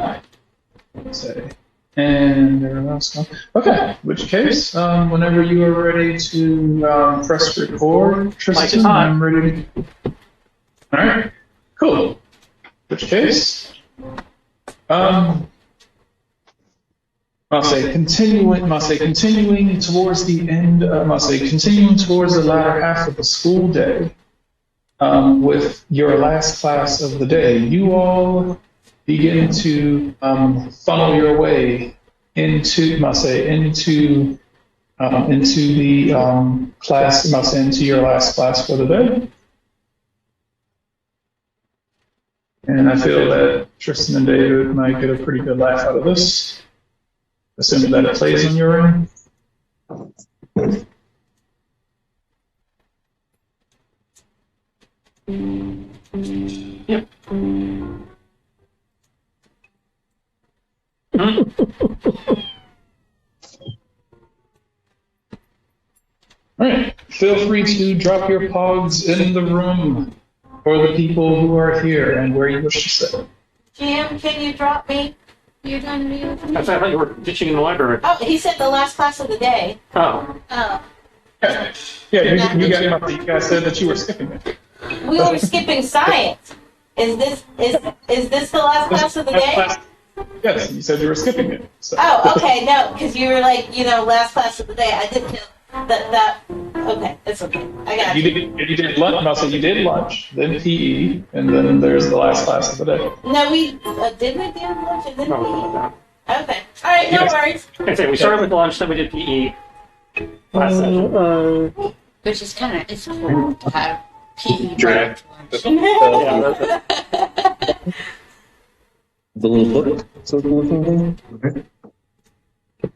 Alright, say. And there else. Okay, which case, whenever you are ready to press record, Tristan, I'm ready. Alright, cool. Which case, continuing towards the end, continuing towards the latter half of the school day, with your last class of the day, you all begin to funnel your way into the class, into your last class for the day. And I feel that Tristan and David might get a pretty good laugh out of this, assuming that it plays on your end. Yep. Alright, feel free to drop your pogs in the room for the people who are here and where you wish to sit. Jim, can you drop me? You're done me with me? I thought you were teaching in the library. Oh, he said the last class of the day. Oh. Oh. Yeah, you guys said that you were skipping it. We were skipping science. Is this the last class of the day? Yes, you said you were skipping it. So. Oh, okay, no, because you were like, last class of the day. I didn't know that. Okay, it's okay. I got you. You did lunch. I'll say you did lunch, then PE, and then there's the last class of the day. No, we didn't we do lunch and then PE? Okay, all right, no worries. I say we started with lunch, then we did PE. Last session. Which is kind of, it's cool to have PE Drag. The little book. So looking okay.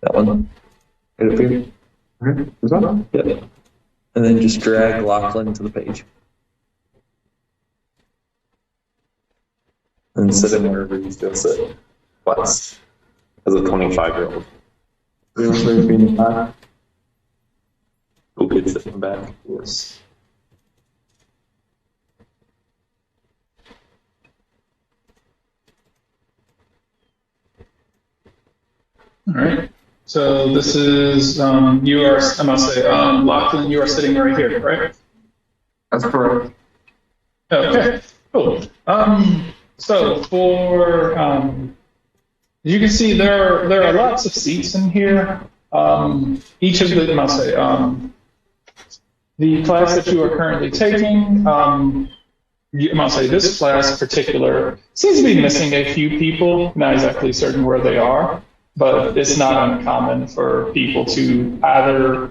That one. Right up here. Okay. This one? Yeah. And then just drag Lachlan to the page. And sit him wherever you feel sit. Plus, as a 25-year-old. Who could sit in the back? Yes. All right. So this is Lachlan, you are sitting right here, right? That's correct. Okay, cool. So for you can see there are lots of seats in here. Each of the the class that you are currently taking, this class in particular seems to be missing a few people. Not exactly certain where they are, but it's not uncommon for people to either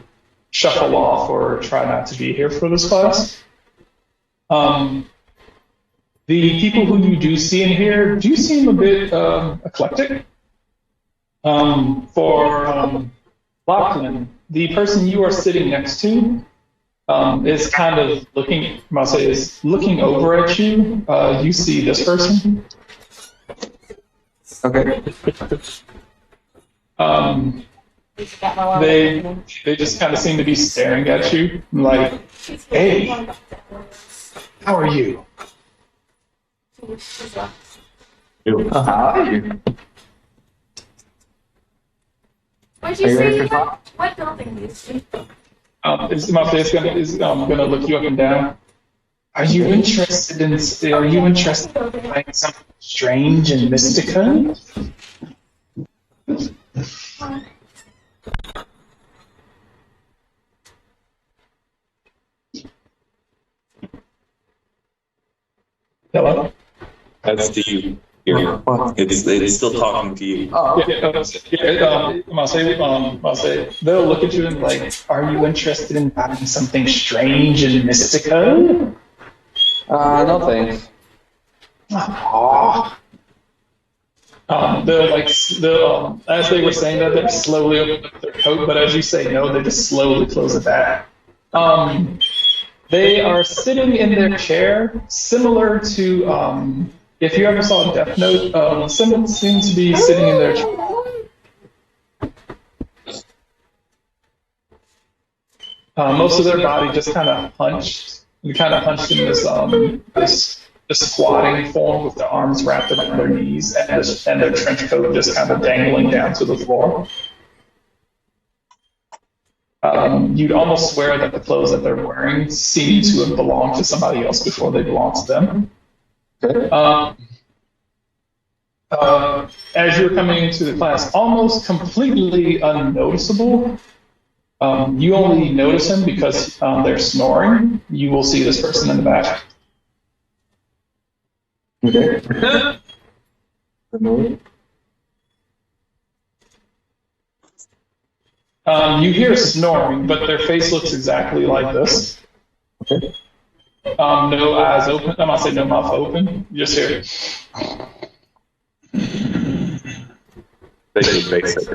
shuffle off or try not to be here for this class. The people who you do see in here do seem a bit eclectic. For Lachlan, the person you are sitting next to is kind of looking, is looking over at you. You see this person. Okay. They just kind of seem to be staring at you, like, "Hey, how are you?" How are you? What'd you say? What building do you see? Is gonna look you up and down. Are you interested in finding something strange and mystical? Hello? That's to you. It's still talking to you. I'll say they'll look at you and like, "Are you interested in finding something strange and mystical?" No thanks. Aww. They'll as they were saying that, they're slowly opening up their coat, but as you say no, they just slowly close it back. They are sitting in their chair, similar to if you ever saw Death Note. Someone seems to be sitting in their chair. Most of their body just kind of hunched in this the squatting form with their arms wrapped around their knees and their trench coat just kind of dangling down to the floor. You'd almost swear that the clothes that they're wearing seem to have belonged to somebody else before they belonged to them. As you're coming into the class, almost completely unnoticeable, you only notice him because they're snoring. You will see this person in the back. Okay. You hear snoring, but their face looks exactly like this. Okay. No eyes open. I'm gonna say no mouth open. You just hear. They can make sense.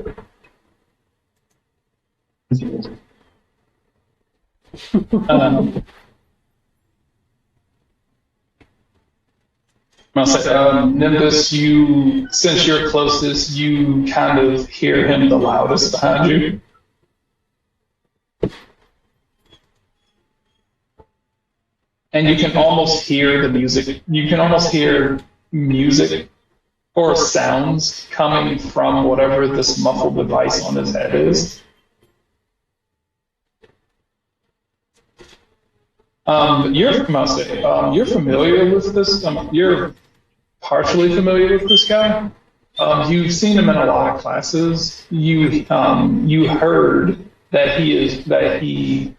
I'll say, Nimbus, since you're closest, you kind of hear him the loudest behind you. And you can almost hear the music. You can almost hear music or sounds coming from whatever this muffled device on his head is. You're familiar with this. You're partially familiar with this guy. You've seen him in a lot of classes. You heard that he is one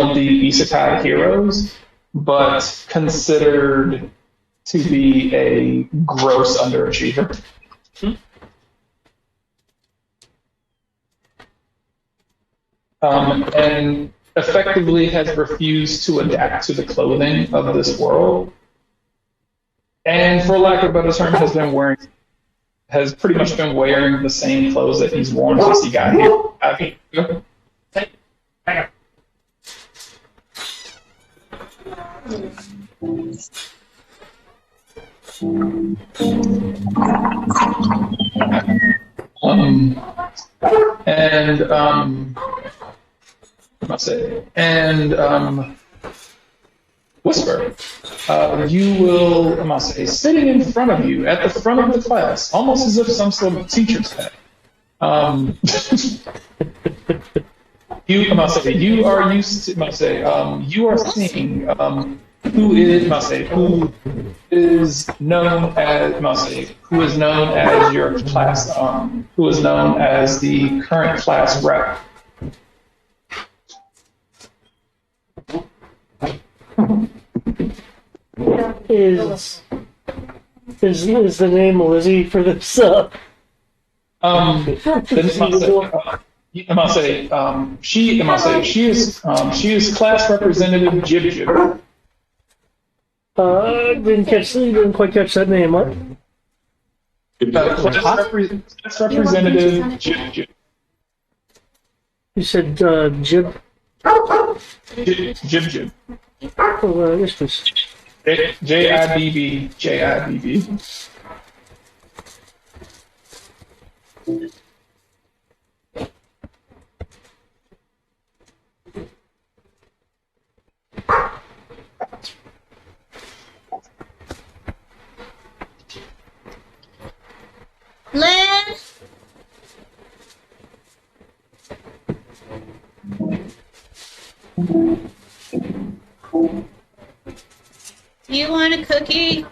of the Isekai heroes, but considered to be a gross underachiever. And effectively has refused to adapt to the clothing of this world, and for lack of a better term, has pretty much been wearing the same clothes that he's worn since he got here. Whisper, you will, sitting in front of you at the front of the class, almost as if some sort of teacher's pet. You are used to, you are seeing who is known as your class, who is known as the current class rep. Is the name Lizzie for this? She is class representative Jib Jib. Didn't quite catch that name. What? Class representative Jib Jib. You said Jib. Jib Jib. Oh, yes, please. Jibb. Lynn? Do you want a cookie?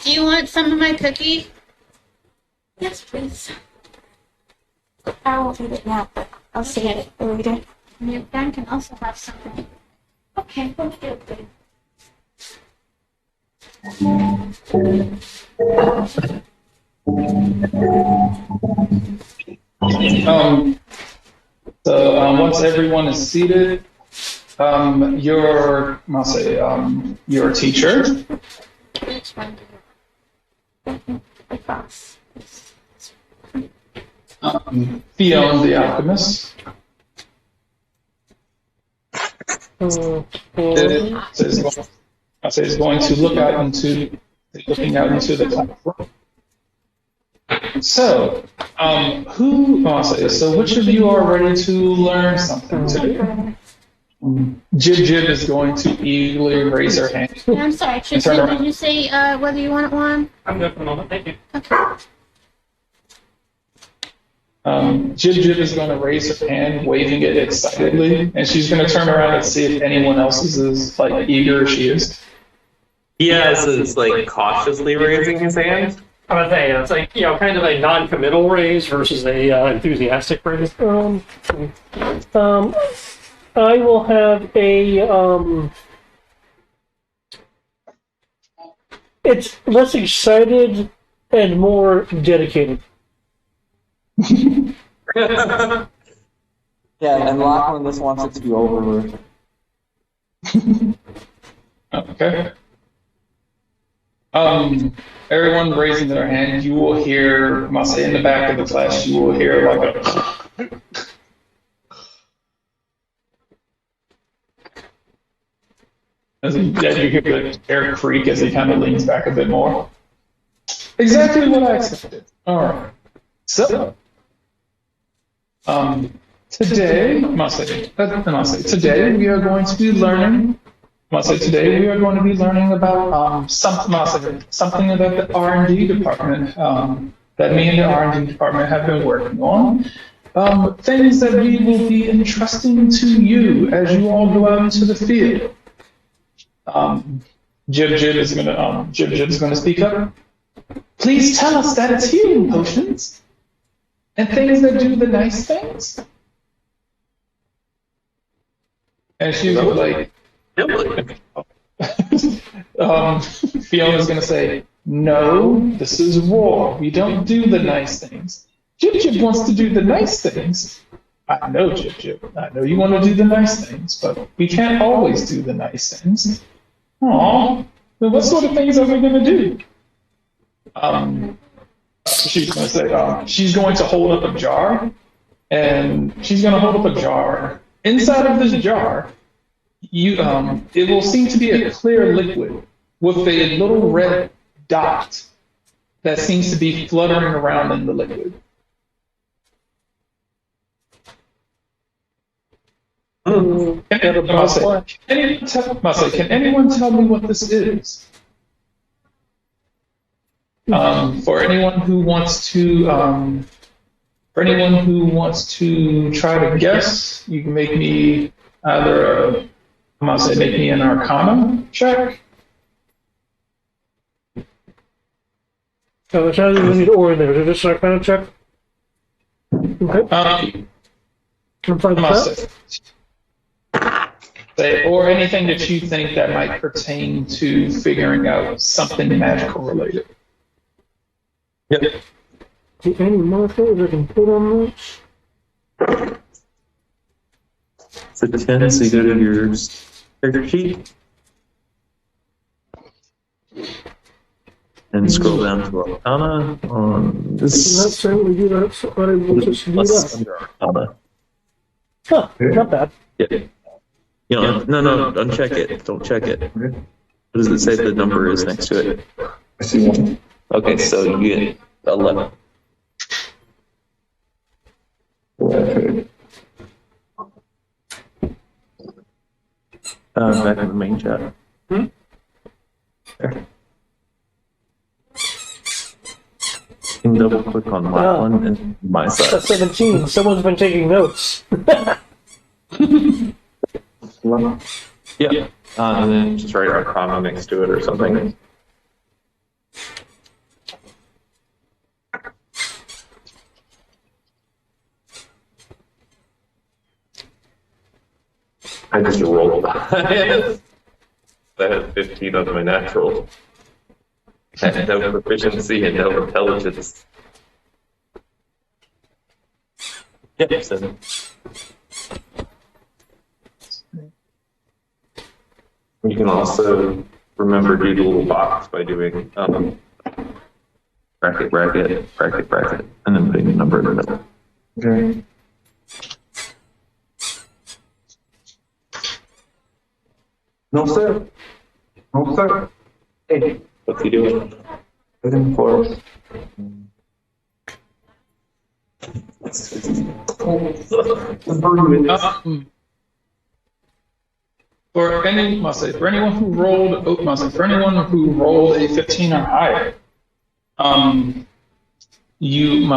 Do you want some of my cookie? Yes, please. I won't eat it now, but I'll see it later. And your friend can also have something. Okay, we'll do it. Once everyone is seated, your teacher, Which one do you? The boss. Theon the Alchemist, is going to looking out into the classroom. So, so which of you are ready to learn something today? Jib Jib is going to eagerly raise her hand. I'm sorry, turn Tristan, around. did you say whether you want one? I'm good for the moment. Thank you. Jib Jib is going to raise her hand, waving it excitedly, and she's going to turn around and see if anyone else is as like eager as she is. Yeah, so it's like cautiously raising his hand. I'm gonna say it's like kind of a non-committal raise versus a enthusiastic raise. I will have a It's less excited and more dedicated. Yeah, and Lachlan just wants it to be over. Okay. Everyone raising their hand, you will hear, I must say in the back of the class, you will hear like a as you hear the air creak as he kind of leans back a bit more. Exactly what I expected. All right. So, today we are going to be learning. Today we are going to be learning about something that the R&D department, that me and the R&D department have been working on. Things that we will be entrusting to you as you all go out into the field. Jib Jib is gonna speak up. Please tell us that it's healing potions and things that do the nice things. And she's like, Fiona's gonna say, no, this is war. We don't do the nice things. Jib Jib wants to do the nice things. I know, Jib Jib. I know you want to do the nice things, but we can't always do the nice things. Aww. Then what sort of things are we gonna do? She's gonna say, she's going to hold up a jar, and she's gonna hold up a jar. Inside of this jar, it will seem to be a clear liquid with a little red dot that seems to be fluttering around in the liquid. Can anyone tell me what this is? For anyone who wants to try to guess, you can make me either make me an Arcana check. Which has we need or in there. Is it just an Arcana check? Okay. I'm fine with that. Or anything that you think that might pertain to figuring out something magical related. Yep. Any markers I can put on this? It's a 10, so you go to your character sheet and scroll down to Arcana on this. Not saying we do that, so I will just do Plus that. under Arcana. Huh, not bad. Yeah. No, don't check it. Don't check it. What does it say the number is next to it? I see one. Okay, so you get 11. Back in the main chat. There. You can double click on my one and my side. That's 17. Someone's been taking notes. Yeah. And then just write Arcana next to it or something. I just rolled. I had 15 on my natural. I had no proficiency and no intelligence. Yep, so. You can also remember do the little box by doing bracket, bracket, bracket, bracket, and then putting the number in the middle. Okay. No, sir. No, sir. Hey, what's he doing? Waiting for For anyone who rolled, for anyone who rolled a 15 or higher, you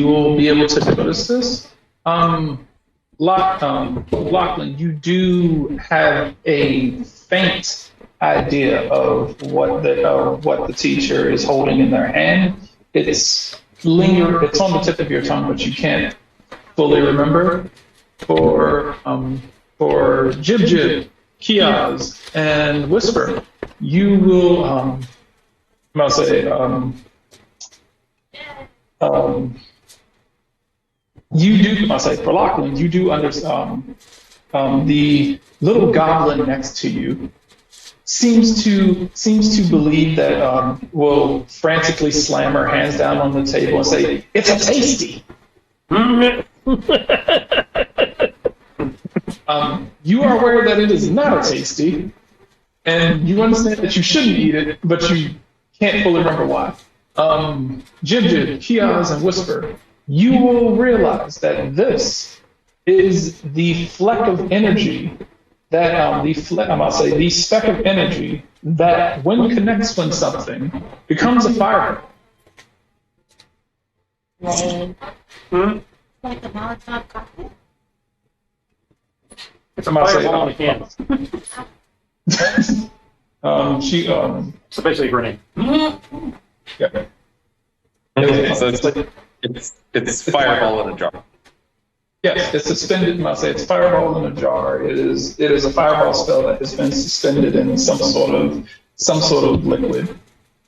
will be able to notice this. Lachlan, you do have a faint idea of what the teacher is holding in their hand. It's on the tip of your tongue, but you can't fully remember. For Jib Jib, Kiaz, and Whisper, you will you do, for Lachlan, you do understand. The little goblin next to you seems to believe that will frantically slam her hands down on the table and say, "It's a tasty." You are aware that it is not a tasty, and you understand that you shouldn't eat it, but you can't fully remember why. Jib Jib, Kiaz, and Whisper, you will realize that this is the fleck of energy that the speck of energy that, when connects with something, becomes a fireball. Lame. Like a Molotov cocktail. It's a fireball in a can. So basically a grenade. Yeah. Okay, so it's fireball in a jar. Yes, it's suspended. It's fireball in a jar. It is a fireball spell that has been suspended in some sort of liquid,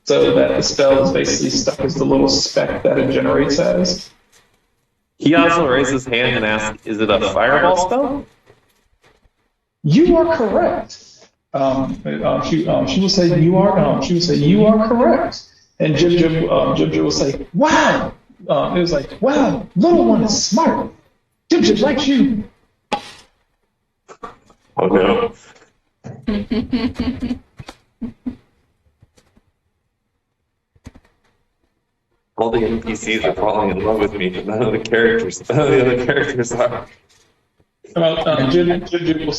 so that the spell is basically stuck as the little speck that it generates as. He also raised his hand and asked, "Is it a fireball spell?" You are correct. She will say you are. She will say you are correct. And Jib Jib will say, "Wow!" It was like, "Wow, little one is smart. Jib Jib likes you." Oh no. All the NPCs are falling in love with me, but none of the other characters are. Jib Jib will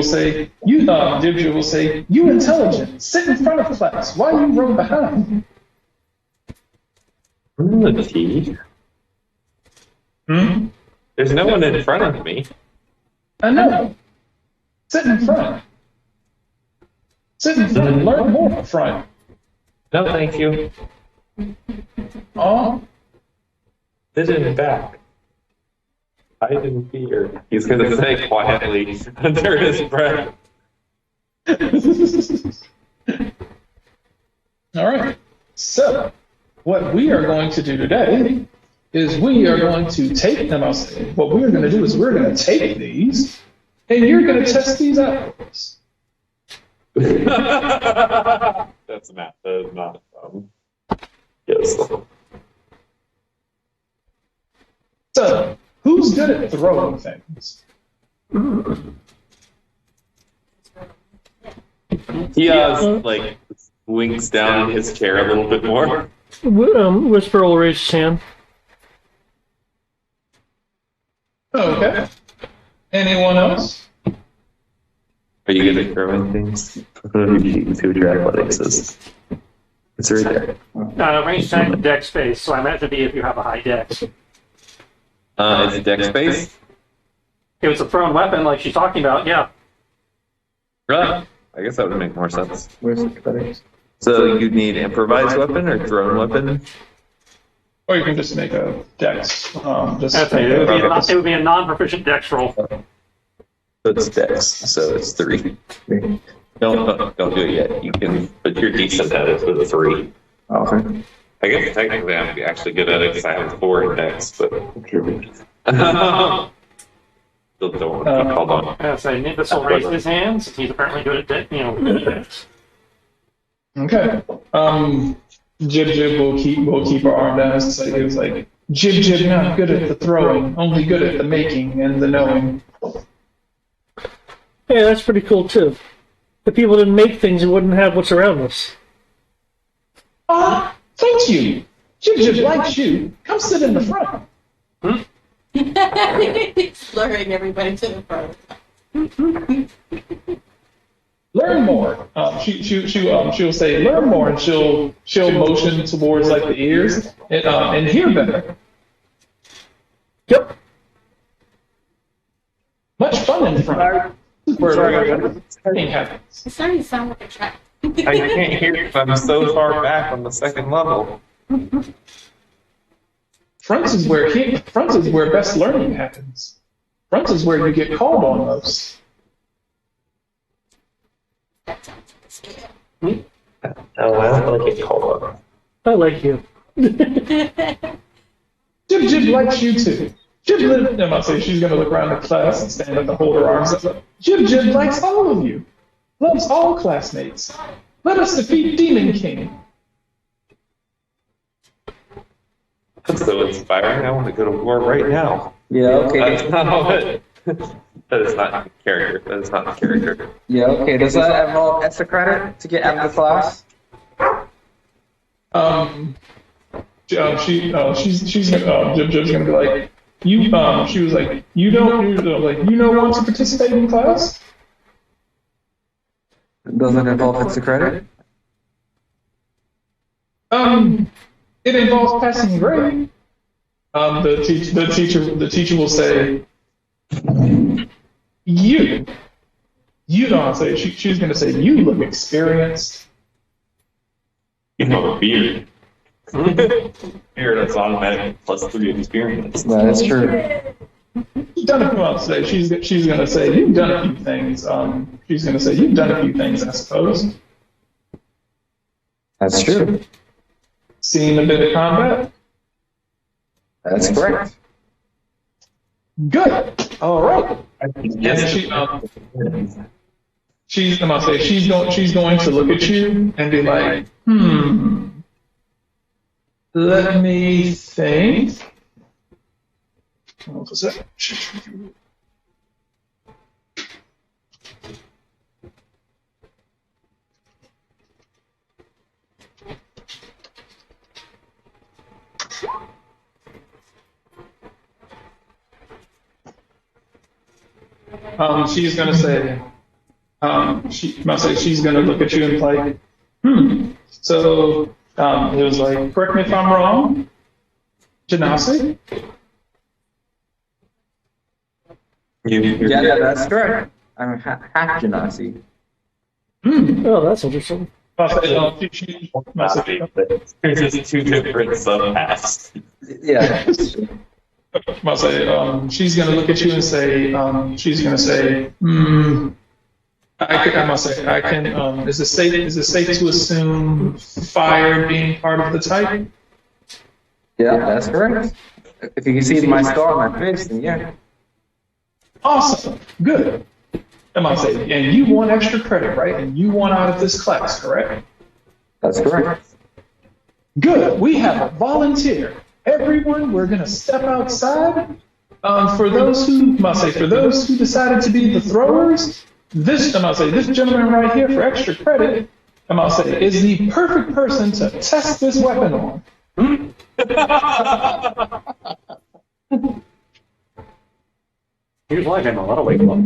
say, "You intelligent. Sit in front of class. Why you run behind?" The tea? There's no one in front of me. I know. Sit in front. Sit in front. Learn more in front. No, thank you. Oh. Sit in back. Hide in fear. He's going to say quietly under his breath. All right. So, what we are going to do today is we are going to take them. What we're going to do is we're going to take these, and you're going to test these out. That's math. That is not. Yes. So, who's good at throwing things? He like winks down in his chair a little bit more. Whisper will raise his hand. Okay. Anyone else? Are you good at throwing things? See what your athletics is. It's right there. Range attack, dex space. So I imagine if you have a high dex. It's dex space? If it's a thrown weapon like she's talking about, yeah. Really? I guess that would make more sense. Where's the athletics? So you'd need improvised weapon or thrown weapon? Or you can just make a dex. It would be a non-proficient dex roll. So it's dex, so it's 3. Don't do it yet. You can, but you're decent at it with a 3. Okay. I guess technically I'm actually good at it because I have 4 in dex, but still don't want to be called on. So Nimbus will raise his hands. He's apparently good at dex. Okay. Jib Jib will keep her arm down. It was like Jib Jib not good at the throwing, only good at the making and the knowing. Yeah, that's pretty cool too. If people didn't make things, we wouldn't have what's around us. Thank you. Jib Jib likes you. Come sit in the front. Luring everybody to the front. Learn more. She'll say learn more, and she'll motion towards like the ears and hear better. Yep. Much fun in front. Where learning happens. It's starting to sound like a trap. I can't hear you. I'm so far back on the second level. Front is where best learning happens. Front is where you get called on most. That sounds scary. Oh, I don't like it called up. I like you. Jib likes you too. Jib, I say she's gonna look around the class and stand up and hold her arms up. Jib likes all of you. Loves all classmates. Let us defeat Demon King. That's so inspiring. I want to go to war right now. Yeah, okay. That's not it. That is not character. That is not character. Yeah, okay. Does that involve extra credit to get out of the class? Jib's gonna be like, you. She was like, you don't want to participate in class. Doesn't involve extra credit? It involves passing grade. The teacher will say, you don't say. She's gonna say, you look experienced. You have a beard. Beard, that's automatic +3 experience. That is true. She's done a few months today. She's gonna say, you've done a few things. She's gonna say, you've done a few things, I suppose. That's true. Seen a bit of combat. That's correct. Good. All right. Yes. She's going to look at you and be like, let me think. What was that? She's gonna say, she's gonna look at you and like, So it was like, correct me if I'm wrong, Janasi? Yeah, that's correct. I'm half Genasi. Oh, that's interesting. There's just two different subpaths. Yeah. She's gonna look at you and say, I must say, I can. Is it safe to assume fire being part of the type? Yeah, that's correct. If you can see my scar on my face, then yeah. Awesome. Good. I must say, and you want extra credit, right? And you want out of this class, correct? That's correct. Good. We have a volunteer. Everyone, we're gonna step outside. For those who decided to be the throwers, this gentleman right here for extra credit, is the perfect person to test this weapon on. Here's like I'm a lot of wake up.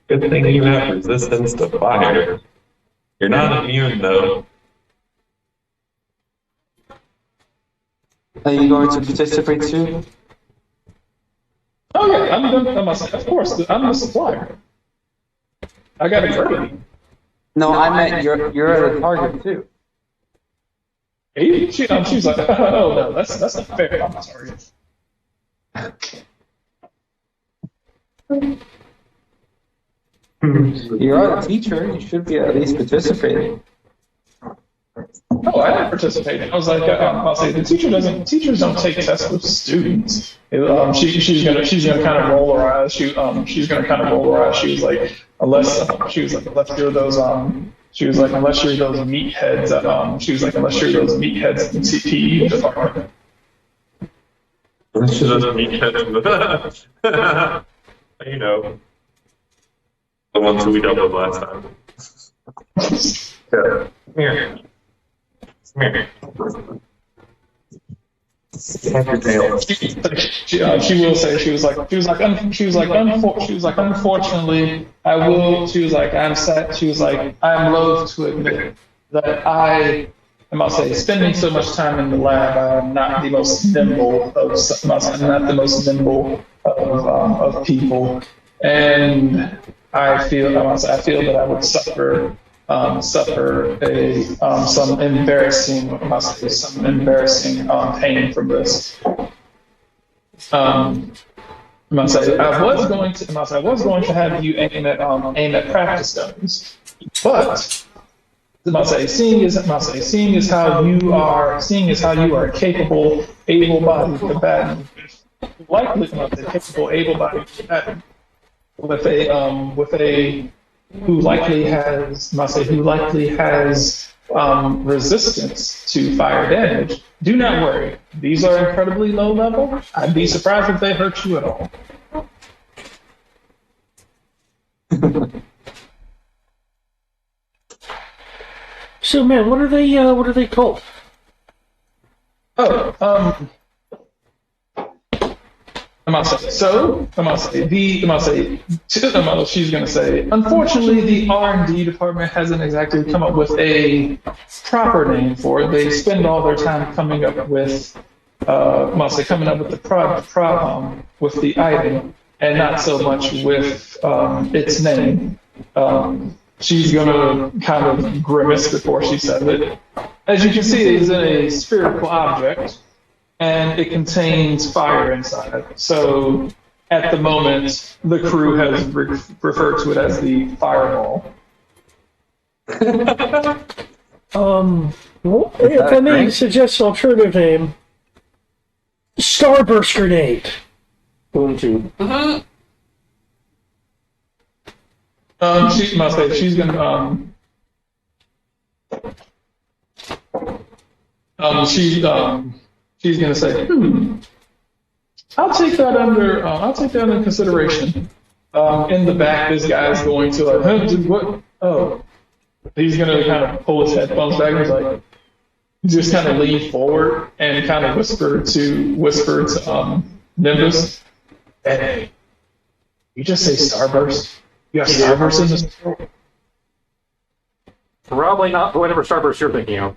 Good thing you have resistance to fire. You're not immune though. Are you going to participate too? Oh yeah, of course, I'm the supplier. I got it early. No, I meant you're the target too. She's like, oh no, that's not fair. I'm sorry. You are the teacher. You should be at least participating. Oh, I didn't participate. I was like, I'll say teachers don't take tests with students. She's gonna kind of roll her eyes. She's gonna kind of roll her eyes. She was like, unless you're those unless you're those meatheads unless you're those meatheads in the CPE department. Unless you're those meatheads. You know, the ones who we dealt with last time. Yeah. Here. Come here. Tap your tail. She will say unfortunately I'm loath to admit that I must say spending so much time in the lab I'm not the most nimble of people, and I feel that I would suffer some embarrassing pain from this. I was going to have you aim at practice stones, but seeing as how you are a capable, able-bodied combatant, with a who likely has resistance to fire damage. Do not worry; these are incredibly low level. I'd be surprised if they hurt you at all. So, man, what are they called? Oh, she's going to say, unfortunately, the R&D department hasn't exactly come up with a proper name for it. They spend all their time coming up with with the item, and not so much with its name. She's going to kind of grimace before she says it. As you can see, it is a spherical object, and it contains fire inside. So at the moment, the crew has referred to it as the fireball. Well, if I may suggest an alternative name, Starburst Grenade. Boom tube. She's gonna she's gonna say, I'll take that under consideration. In the back, this guy's going to what? Oh, he's gonna kind of pull his headphones back and he's like, just kind of lean forward and kind of whisper to Nimbus, hey, you just say Starburst? You have Starburst in this world? Probably not whatever Starburst you're thinking of.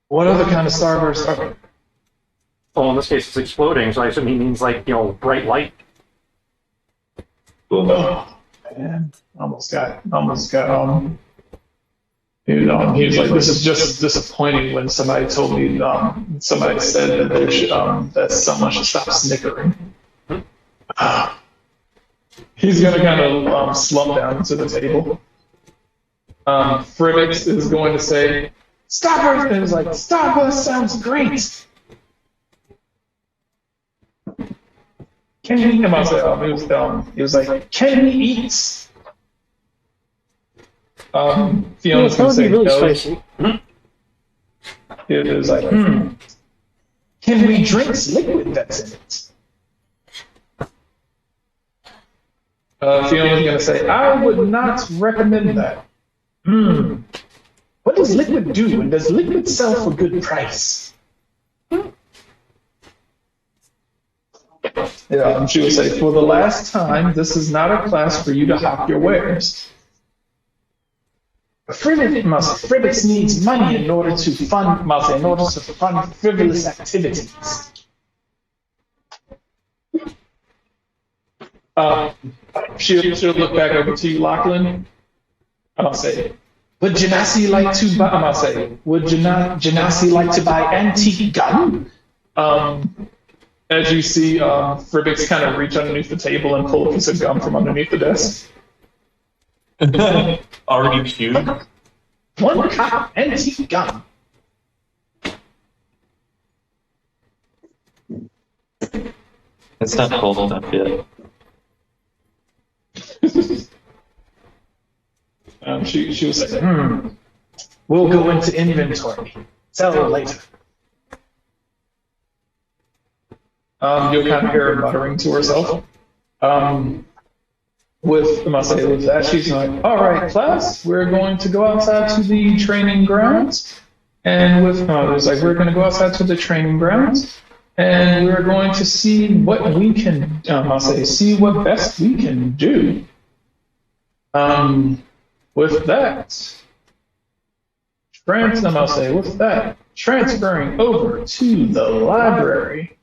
What other kind of Starburst are? Well, in this case, it's exploding, so I assume he means bright light. Oh man, he was like, this is just disappointing when somebody told me, somebody said that that someone should stop snickering. He's gonna kind of slump down to the table. Fribbix is going to say, Starburst! And he's like, Starburst sounds great! Can he, he was like, can he eat? Fiona's going to say, really no. spicy. It was like, can we drink liquid that's in it? Fiona's going to say, I would not recommend that. What does liquid do, and does liquid sell for good price? Yeah, she would say, for the last time, this is not a class for you to hawk your wares. Fribbix needs money in order to fund frivolous activities. She'll look back over to you, Lachlan. I'll say, would Janasi like to buy antique gum? As you see, Fribbix kind of reach underneath the table and pull a piece of gum from underneath the desk. Already chewed? One cup antique gum. It's not cold enough yet. She was like, we'll go into inventory. Sell later. You'll kind of hear her muttering to herself. With that, she's like, all right, class, we're going to go outside to the training grounds. And with there's like we're going to go outside to the training grounds, and we're going to see what we can. I'll say see what best we can do. With that, I'll say with that, transferring over to the library.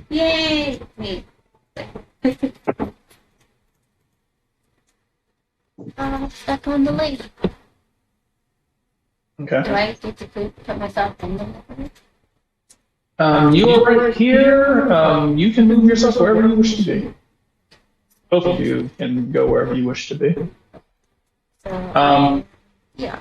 Yay! Wait. Stuck on the lake. Okay. Do I get to put myself in the library? You are right here. You can move yourself wherever you wish to be. Both of you can go wherever you wish to be. So, yeah.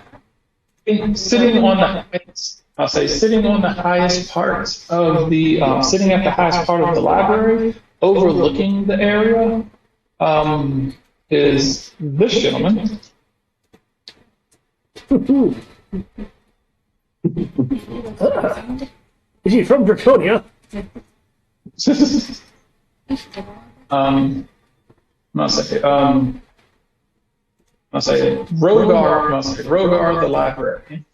Sitting on the highest, I'll say sitting on the highest part of the sitting at the highest part of the library, overlooking the area, is this gentleman. Is he from Draconia? I'll say Rogar the librarian.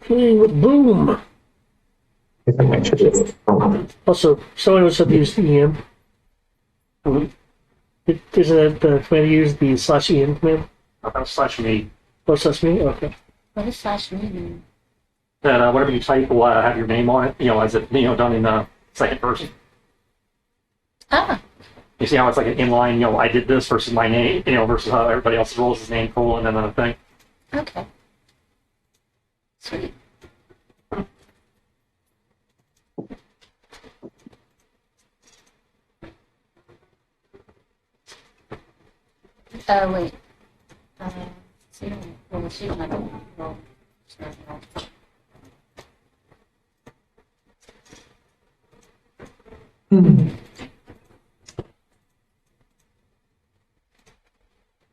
Playing with Boom. Also, someone was supposed to use the EM. Isn't that the command to use the /EM command? /me. Oh, /me? Okay. What does slash mean? That whatever you type will have your name on it, as it, done in second person. Ah. You see how it's like an inline, I did this versus my name, versus how everybody else rolls his name, colon, and then a thing. Okay. Sweet. Wait. See, I don't know.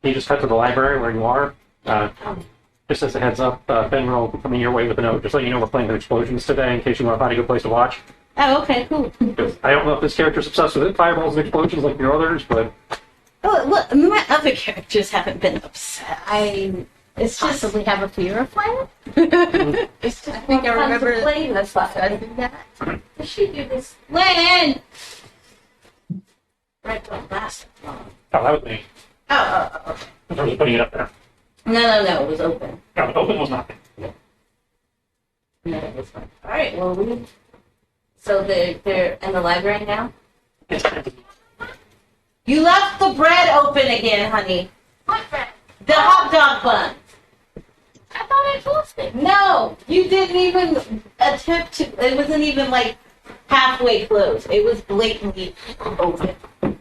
You just cut to the library where you are. Just as a heads up, Ben will be coming your way with a note, just letting you know we're playing with explosions today, in case you want to find a good place to watch. Oh, okay, cool. I don't know if this character's obsessed with it, fireballs and explosions like your others, but... Oh, look, my other characters haven't been upset. It's just Possibly have a fear of fire? it's just I think I fun remember to play with fire. Does she do this? When? Right till last. Oh, that was me. Oh. In terms of putting it up there. No, it was open. No, the open was not. No, it was fine. All right, well, so they're in the library now? You left the bread open again, honey. What bread? The hot dog bun. I thought I closed it. No, you didn't even attempt to. It wasn't even like halfway closed. It was blatantly open. I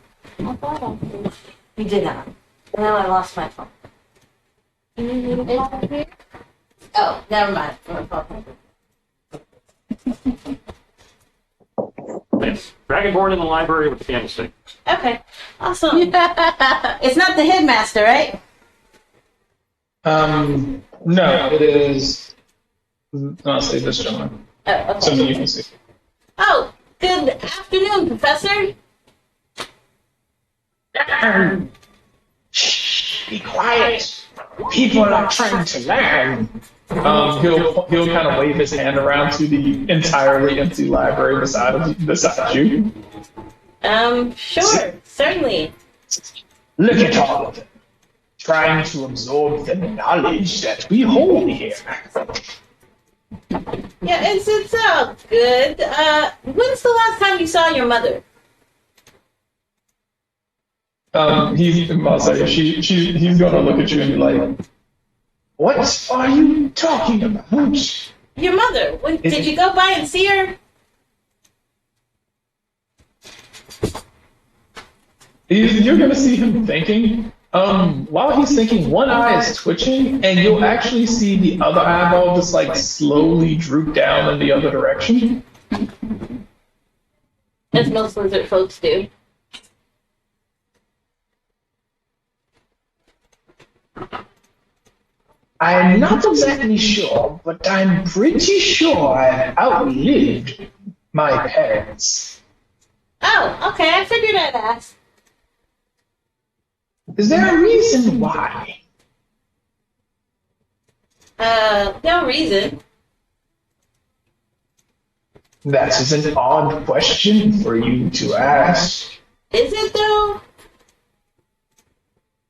thought I closed it. You did not. Now I lost my phone. You need me to call here? Oh, never mind. My phone. Yes. Dragonborn in the library with the candlestick. Okay, awesome. It's not the headmaster, right? No, it is. I'll say this gentleman. Oh, okay. Something you can see. Oh, good afternoon, Professor. Shh, be quiet. People are trying to learn. He'll kind of wave his hand around to the entirely empty library beside you. Sure, certainly. Look at all of them, trying to absorb the knowledge that we hold here. Yeah, it's all good. When's the last time you saw your mother? He's gonna look at you and be like, "What are you talking about?" Your mother. When did you go by and see her? You're gonna see him thinking. While he's thinking, one eye is twitching, and you'll actually see the other eyeball just like slowly droop down in the other direction. As most lizard folks do. I'm not exactly sure, but I'm pretty sure I've outlived my parents. Oh, okay. I figured I'd ask. Is there a reason why? No reason. That is an odd question for you to ask. Is it though?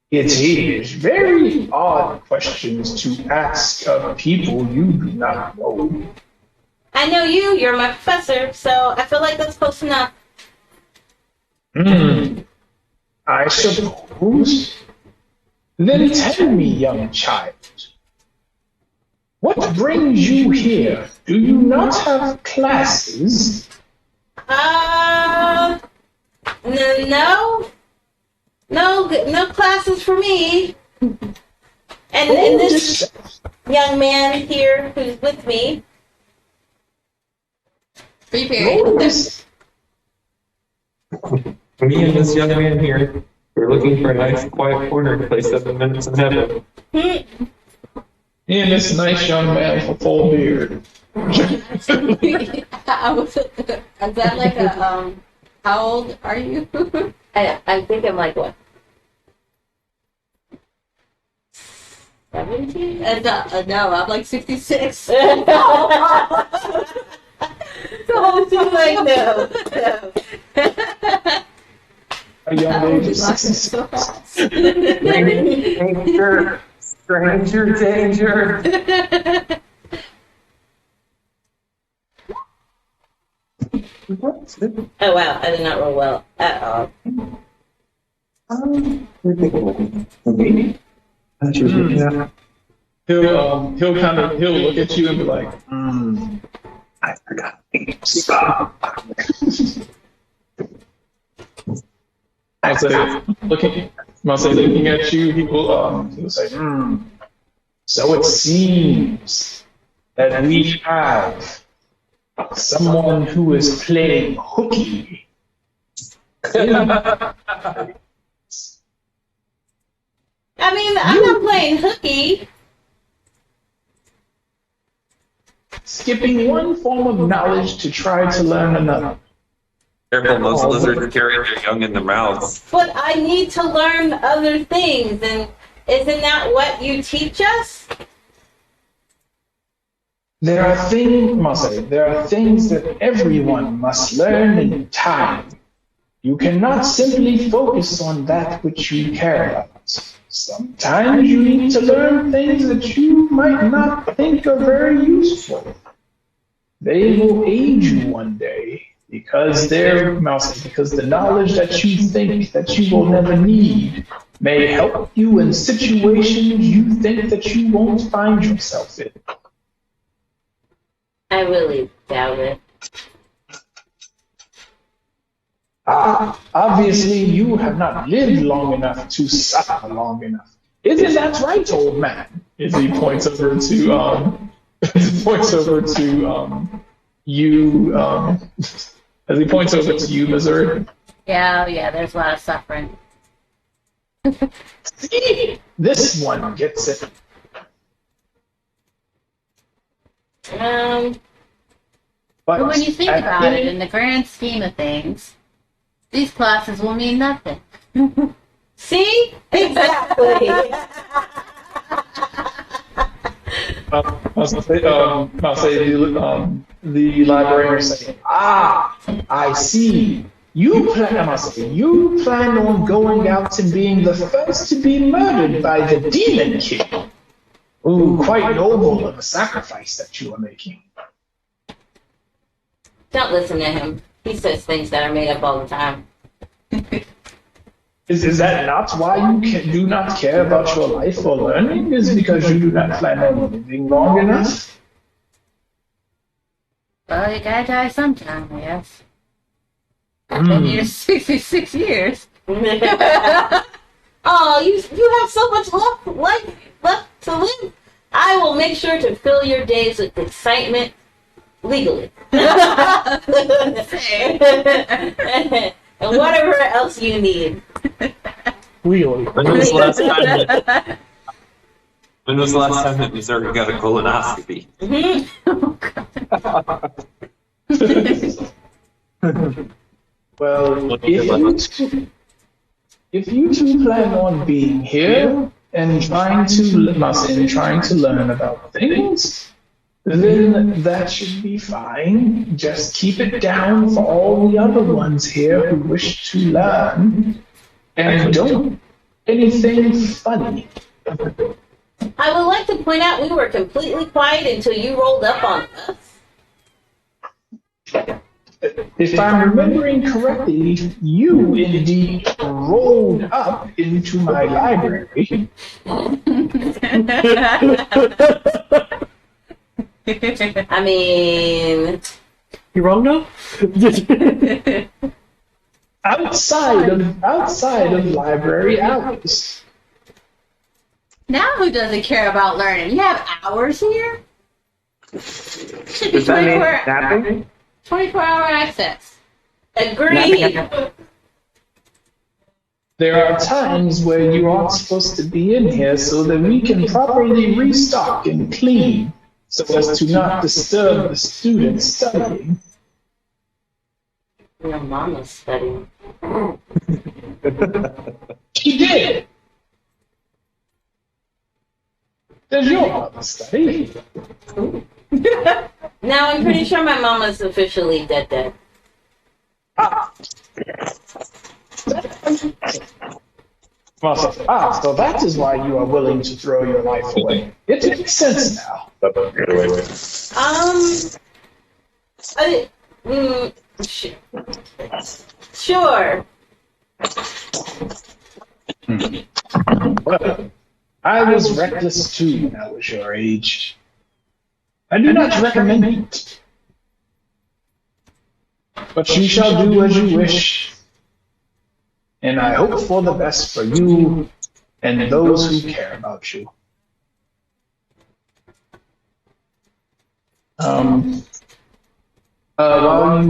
It is very odd questions to ask of people you do not know. I know you. You're my professor, so I feel like that's close enough. I suppose. Then tell me, young child, what brings you here? Do you not have classes? No classes for me. And this young man here who's with me. Roll this. Me and this young man here, we're looking for a nice quiet corner to play 7 minutes in heaven. Me and this nice young man with a full beard. Is that like a how old are you? I think I'm like what? 17? No, I'm like 66. So she's like, no. A young age of 66. Danger, stranger, danger. Oh wow, I did not roll well at all. Maybe. Yeah. He'll look at you and be like, I forgot. I say, looking at you, he'll say, so it seems that we have someone who is playing hooky. I mean, I'm not playing hooky. Skipping one form of knowledge to try to learn another. Careful, most lizards carry their young in their mouths. But I need to learn other things, and isn't that what you teach us? There are things that everyone must learn in time. You cannot simply focus on that which you care about. Sometimes you need to learn things that you might not think are very useful. They will aid you one day because the knowledge that you think that you will never need may help you in situations you think that you won't find yourself in. I really doubt it. Obviously, you have not lived long enough to suffer long enough. Isn't that right, old man? As he points over to you, as he points over to you, Missouri. Yeah, there's a lot of suffering. See, this one gets it. But when you think about it, in the grand scheme of things, these classes will mean nothing. See? Exactly. I'll say the librarian will say, I see. You plan on going out and being the first to be murdered by the Demon King. Ooh, quite noble of a sacrifice that you are making. Don't listen to him. He says things that are made up all the time. Is that not why you do not care about your life or learning? Is because you do not plan on living long enough? Well, you gotta die sometime, I guess. I've been here 66 years. Oh, you have so much life left to live. I will make sure to fill your days with excitement legally. And whatever else you need. Really? When was the last time that When was the last time that Missouri got a colonoscopy? Well, if you two plan on being here and trying to learn about things, then that should be fine. Just keep it down for all the other ones here who wish to learn. And don't anything funny. I would like to point out we were completely quiet until you rolled up on us. If I'm remembering correctly, you indeed rolled up into my library. I mean, You wrong now? outside of library hours. Now who doesn't care about learning? You have hours here? Should be Does that mean 24 napping? 24-hour access. agreed. There are times where you aren't supposed to be in here so that we can properly restock and clean so as to not disturb the students studying. Your mama's studying. She did. Does your mother study? Now I'm pretty sure my mama's officially dead. So that is why you are willing to throw your life away. It makes sense now. Sure. Well, I was reckless too when I was your age. I do not recommend it. But you shall do as you wish. And I hope for the best for you and those who care about you. While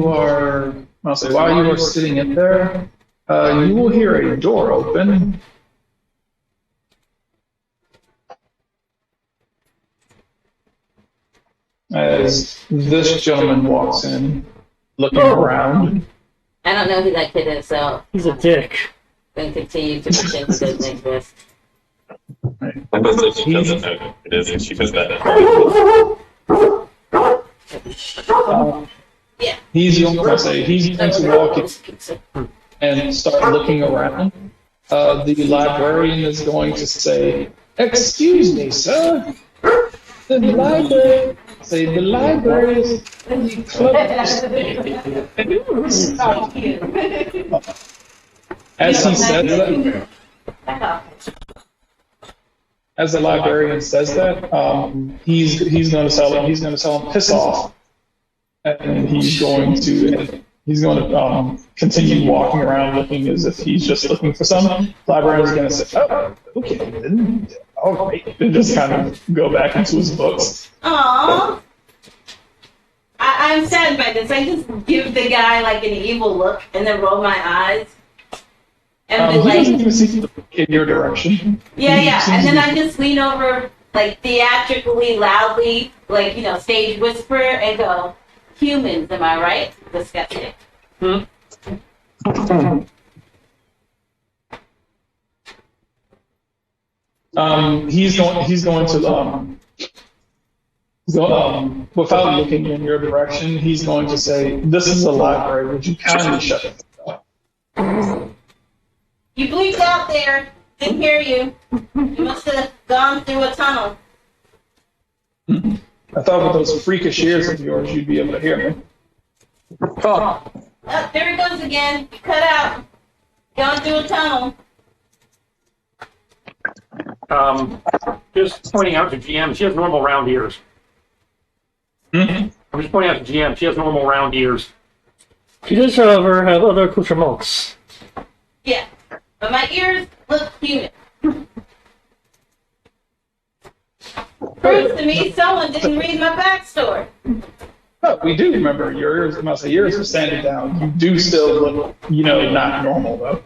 you are sitting in there, you will hear a door open. As this gentleman walks in, looking around. I don't know who that kid is, so He's a dick. I'm going to continue to pretend he doesn't exist. I bet that she doesn't know who it is, and she does that. Yeah. He's going to walk in and start looking around. The librarian is going to say, "Excuse me, sir. The library is closed." As he says that, as the librarian says that, he's going to tell him piss off, and he's going to continue walking around looking as if he's just looking for something. The librarian's going to say, "Oh, okay, then, all right," and just kind of go back into his books. Aww. I'm sad by this. I just give the guy like an evil look and then roll my eyes. And be He doesn't like, even seem to look in your direction. yeah. And then I just lean over, like theatrically, loudly, like, stage whisper and go, "Humans, am I right? Disgusting." He's going to without looking in your direction, he's going to say, "This is a library. Would you kindly shut it down?" You bleeped out there. Didn't hear you. You must have gone through a tunnel. I thought with those freakish ears of yours, you'd be able to hear me. Oh, there it goes again. You cut out. Going through a tunnel. Just pointing out to GM, she has normal round ears. I'm just pointing out to GM, she has normal round ears. She does, however, have other accoutrements. Yeah. But my ears look human. Proves to me someone didn't read my backstory. No, we do remember your ears. Your ears are standing down. You do still look, not normal though.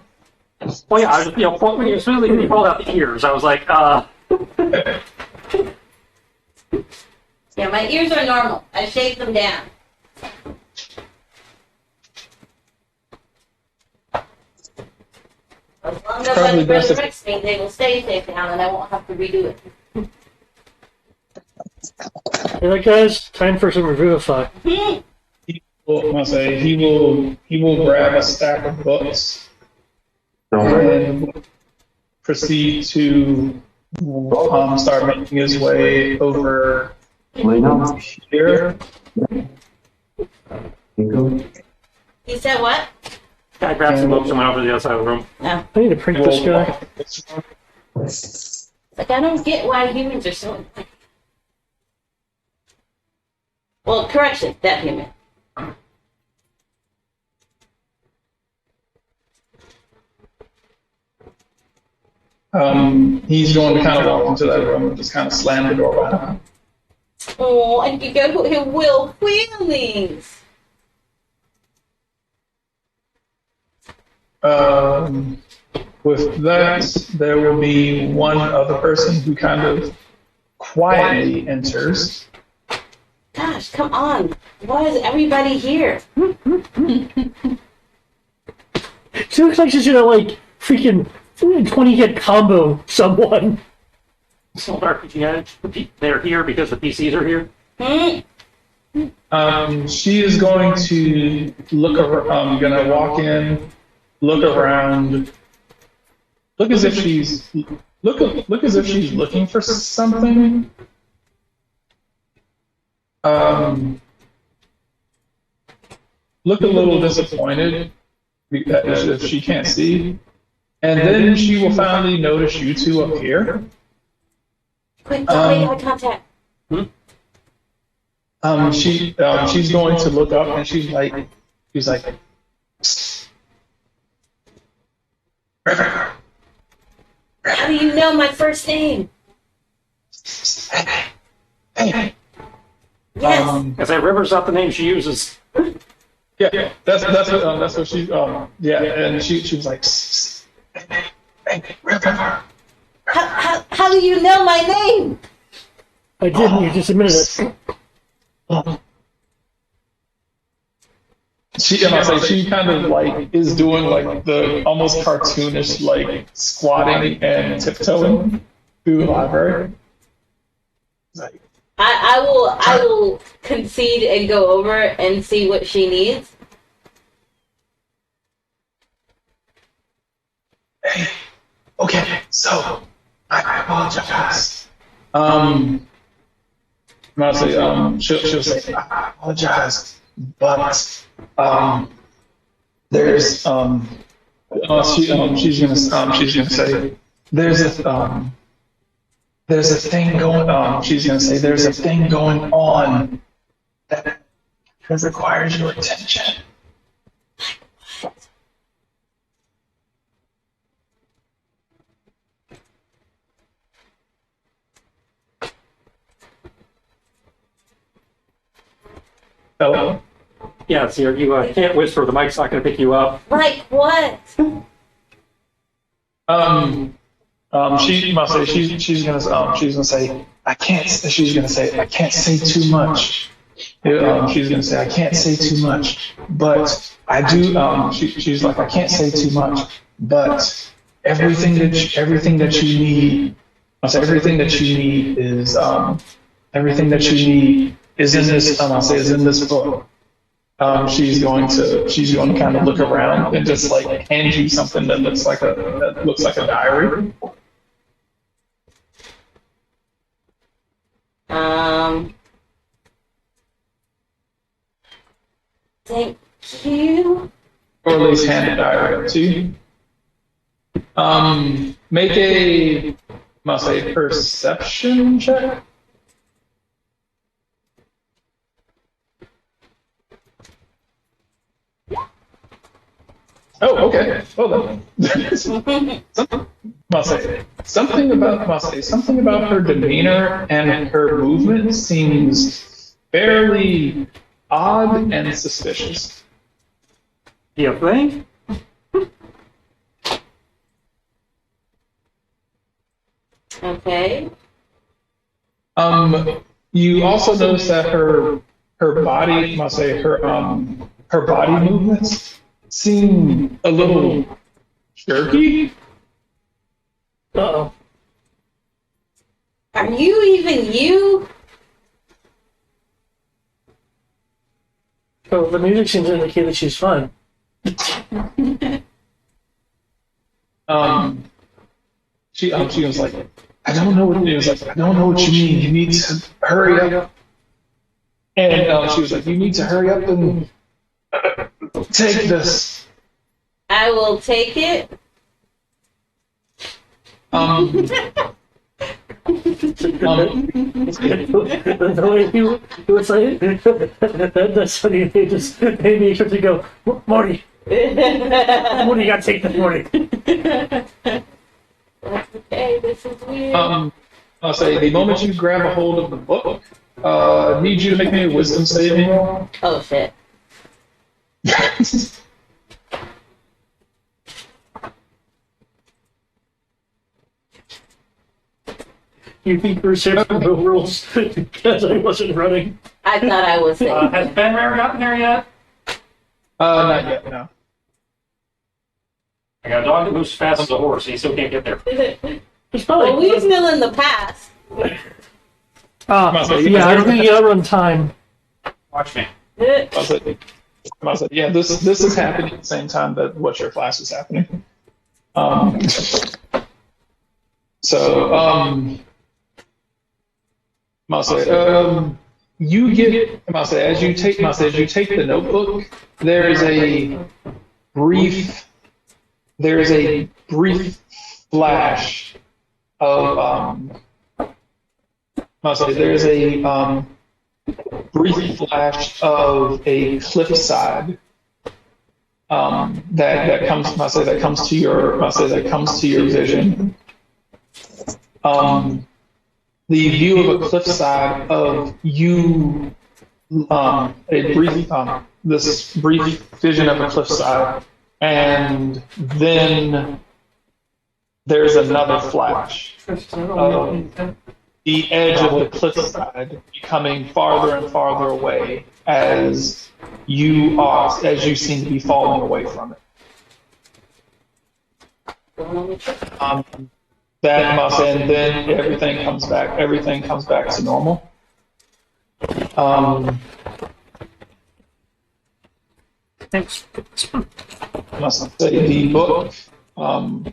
Well, yeah, I was, as soon as you called out the ears, I was like, Yeah, my ears are normal. I shave them down. As long as Probably nobody best if- resurrects me, they will stay shaved down and I won't have to redo it. Alright guys, time for some Revivify. Well, I'll say he will grab a stack of books and proceed to start making his way over here. He said what? I grabbed some books and went over to the other side of the room. No. I need to print this guy. Like, I don't get why humans are so... Well, correction, that human. He's going to kind of walk into that room and just kind of slam the door behind him. Oh, and you go to Will Feelings. With that, there will be one other person who kind of quietly enters. Gosh, come on. Why is everybody here? She looks like she's gonna like freaking 20-hit combo someone. Still RPG Edge. They're here because the PCs are here. She is going to look around, gonna walk in, look around, look as if she's look as if she's looking for something. Look a little disappointed as if she can't see, and then she will finally notice you two up here. Quick, don't make eye contact. She's going to look up and she's like, "Psst. River, How do you know my first name? hey." Yes. I say River's not the name she uses. Yeah, that's what she yeah, and she was like, "Psst, hey, River." How do you know my name? I didn't, you just admitted it. She kind of like is doing like the almost cartoonish like squatting and tiptoeing through the library. Like, I will concede and go over and see what she needs. hey, okay, so I apologize. Mostly, she'll say, "I apologize, but there's she's gonna say there's a thing going on. She's gonna say there's a thing going on that requires your attention." Hello. Yeah, so you can't whisper. The mic's not going to pick you up. Like what? She must say she's gonna say I can't. She's gonna say I can't say too much. She's gonna say I can't say too much, but I do. She's like I can't say too much, but everything that you need. I say everything that you need is everything that you need is in this. I'll say is in this book. She's going to kind of look around and just like hand you something that looks like a diary. Thank you. Or at least hand a diary up to you. Make a, must say, perception check. Oh, okay. Well then. Something about her demeanor and her movement seems fairly odd and suspicious. You think? Okay. You also notice that her body, I must say her body movements seem a little jerky. Uh-oh. Are you even you? Oh, the music seems to indicate that she's fine. She was like, I don't know what it was like. I don't know what you mean. You need to hurry up. And she was like, you need to hurry up and take this. I will take it. The way you was like, that's funny. They just made me start to go, Morty, what do you got to take this morning? Okay, this is weird. I'll say the moment you grab a hold of the book, I need you to make me a wisdom saving roll. Oh shit. You think we're saving the rules because I wasn't running? I thought I was safe. Has Ben Rare gotten there yet? Not yet, no. I got a dog that moves as fast as a horse, and he still can't get there. It's probably. Well, we're still in the past. Yeah, I don't think you outrun time. Watch me. I was like, yeah, this is happening at the same time that what your class is happening. You get, as you take the notebook, there's a brief flash of there's a brief flash of a cliffside that comes to your vision. The view of a cliffside of you, this brief vision of a cliffside, and then there's another flash of the edge of the cliffside becoming farther and farther away as you seem to be falling away from it. And then everything comes back to normal. Must say the book.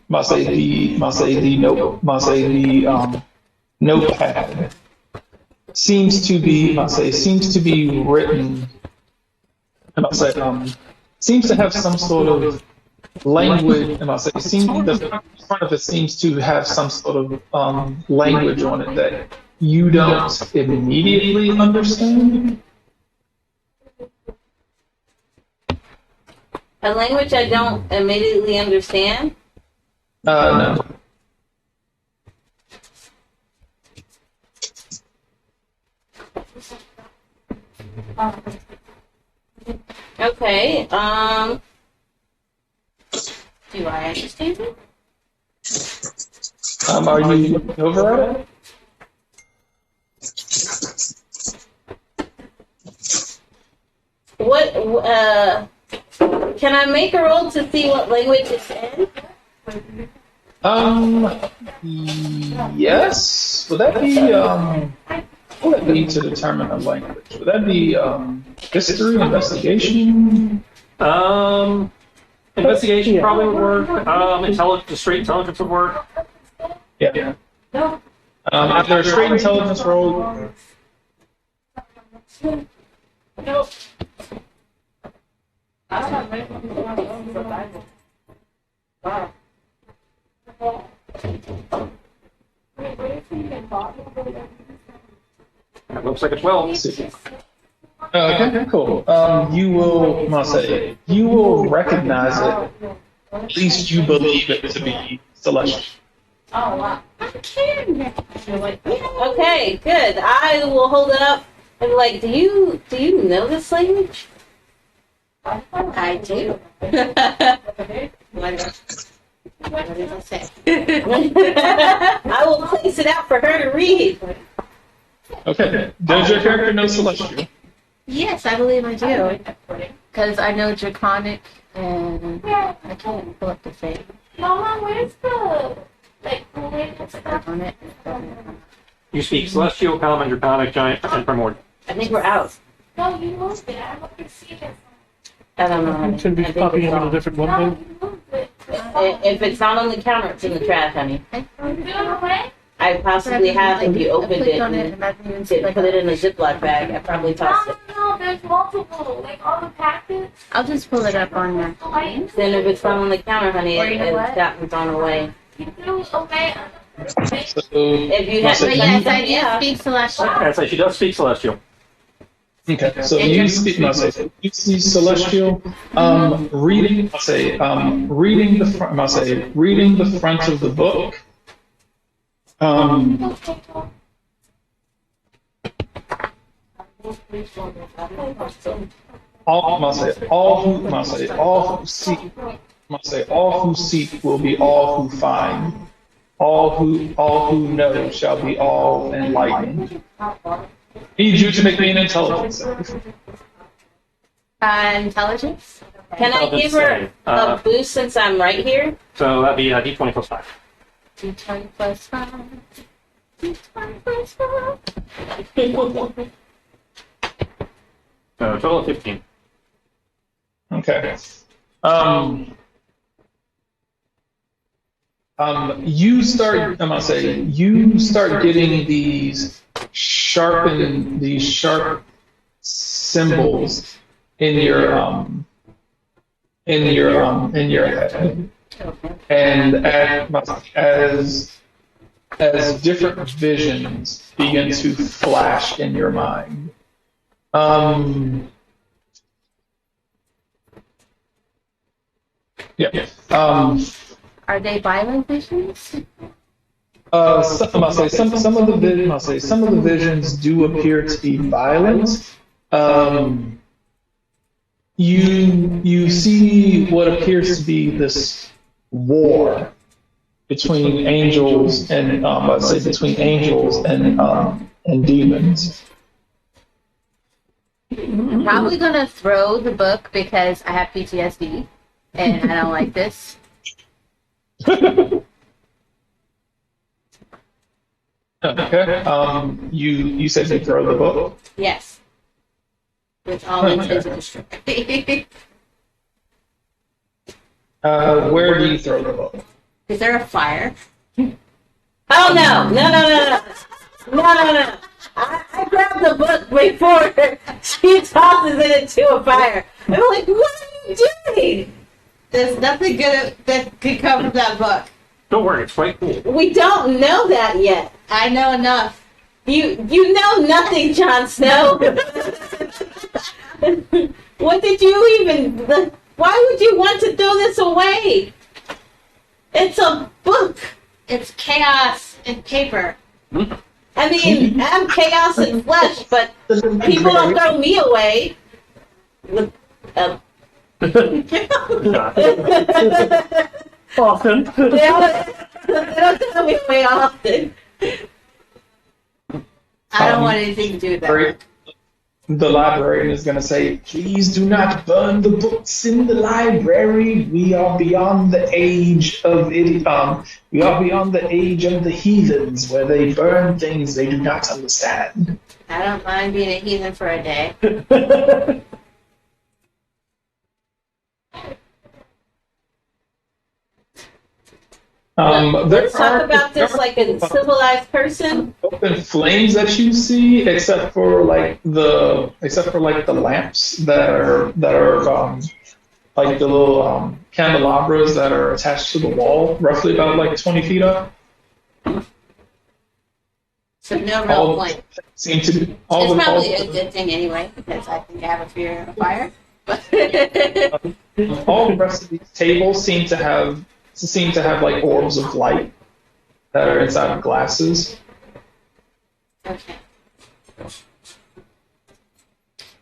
Must say the notepad seems to be written. Seems to have some sort of language. The front of it seems to have some sort of language on it that you don't immediately understand. A language I don't immediately understand? No. Okay, do I understand it? Are you looking over at it? What, can I make a roll to see what language it's in? Yes. Would that be, what would that be to determine a language? Would that be, history, investigation? Investigation probably would work. Straight intelligence would work. Yeah. After a straight intelligence roll. Nope. That looks like a 12. Okay, cool. You will recognize it. At least you believe it to be celestial. Oh wow. Okay, good. I will hold it up and be like, do you know this language? I do. What did I say? I will place it out for her to read. Okay. Does your character know Celestial? Yes, I believe I do. Because I know Draconic and I can't pull up the thing. Mama, where's the where's On it. You speak Celestial, Common, Draconic, Giant, and Primordial. I think we're out. No, you moved it. I'm looking to see this. I don't know. honey. Should be I think popping it's up in a gone. different one. No, Then. you moved it. If it's not on the counter, it's in the trash, honey. You threw it away? I possibly have if you opened it on it and and I didn't even see didn't put it in a Ziploc bag. I probably tossed it. No, there's multiple. Like all the packets. I'll just pull it up on there. The lights. Then if it's not on the counter, honey, Or you know it's what? gotten thrown away. You threw it away. So, If you have, But yes, I do yeah. speak Celestial. I say she does speak Celestial. okay. So you speak. No, say you see Celestial. Reading. I'll say. Reading the front. I'll say reading the front of the book. All who seek will be all who find. All who know shall be all enlightened. Need you to make me an intelligence save. Intelligence? Can I give her a boost since I'm right here? So that'd be D20 plus 5. D20 plus 5. D20 plus 5. So total of 15. Okay. You start. I'm gonna say you start getting these sharp symbols in your head, and as different visions begin to flash in your mind. Yeah. Are they violent visions? Some of the visions do appear to be violent. You see what appears to be this war between angels and and demons. I'm probably gonna throw the book because I have PTSD and I don't like this. Okay. You said you throw the book. Yes. With all intentions. Where do you throw the book? Is there a fire? Oh no! No! I grabbed the book before she tosses it into a fire. I'm like, what are you doing? There's nothing good that could come from that book. Don't worry, it's quite cool. We don't know that yet. I know enough. You know nothing, Jon Snow. What did you even? Why would you want to throw this away? It's a book. It's chaos in paper. I mean, I'm chaos in flesh, but people don't throw me away. With, Often. they don't throw me away often. I don't want anything to do with that. The librarian is going to say, "Please do not burn the books in the library. We are beyond the age of we are beyond the age of the heathens, where they burn things they do not understand." I don't mind being a heathen for a day. Let's talk about this like a civilized person. Open flames that you see, except for like the lamps that are like the little candelabras that are attached to the wall, roughly about like 20 feet up. So no real point. Seem to be It's probably a good thing anyway, because I think I have a fear of fire. But all the rest of these tables seem to have like orbs of light that are inside of glasses. okay.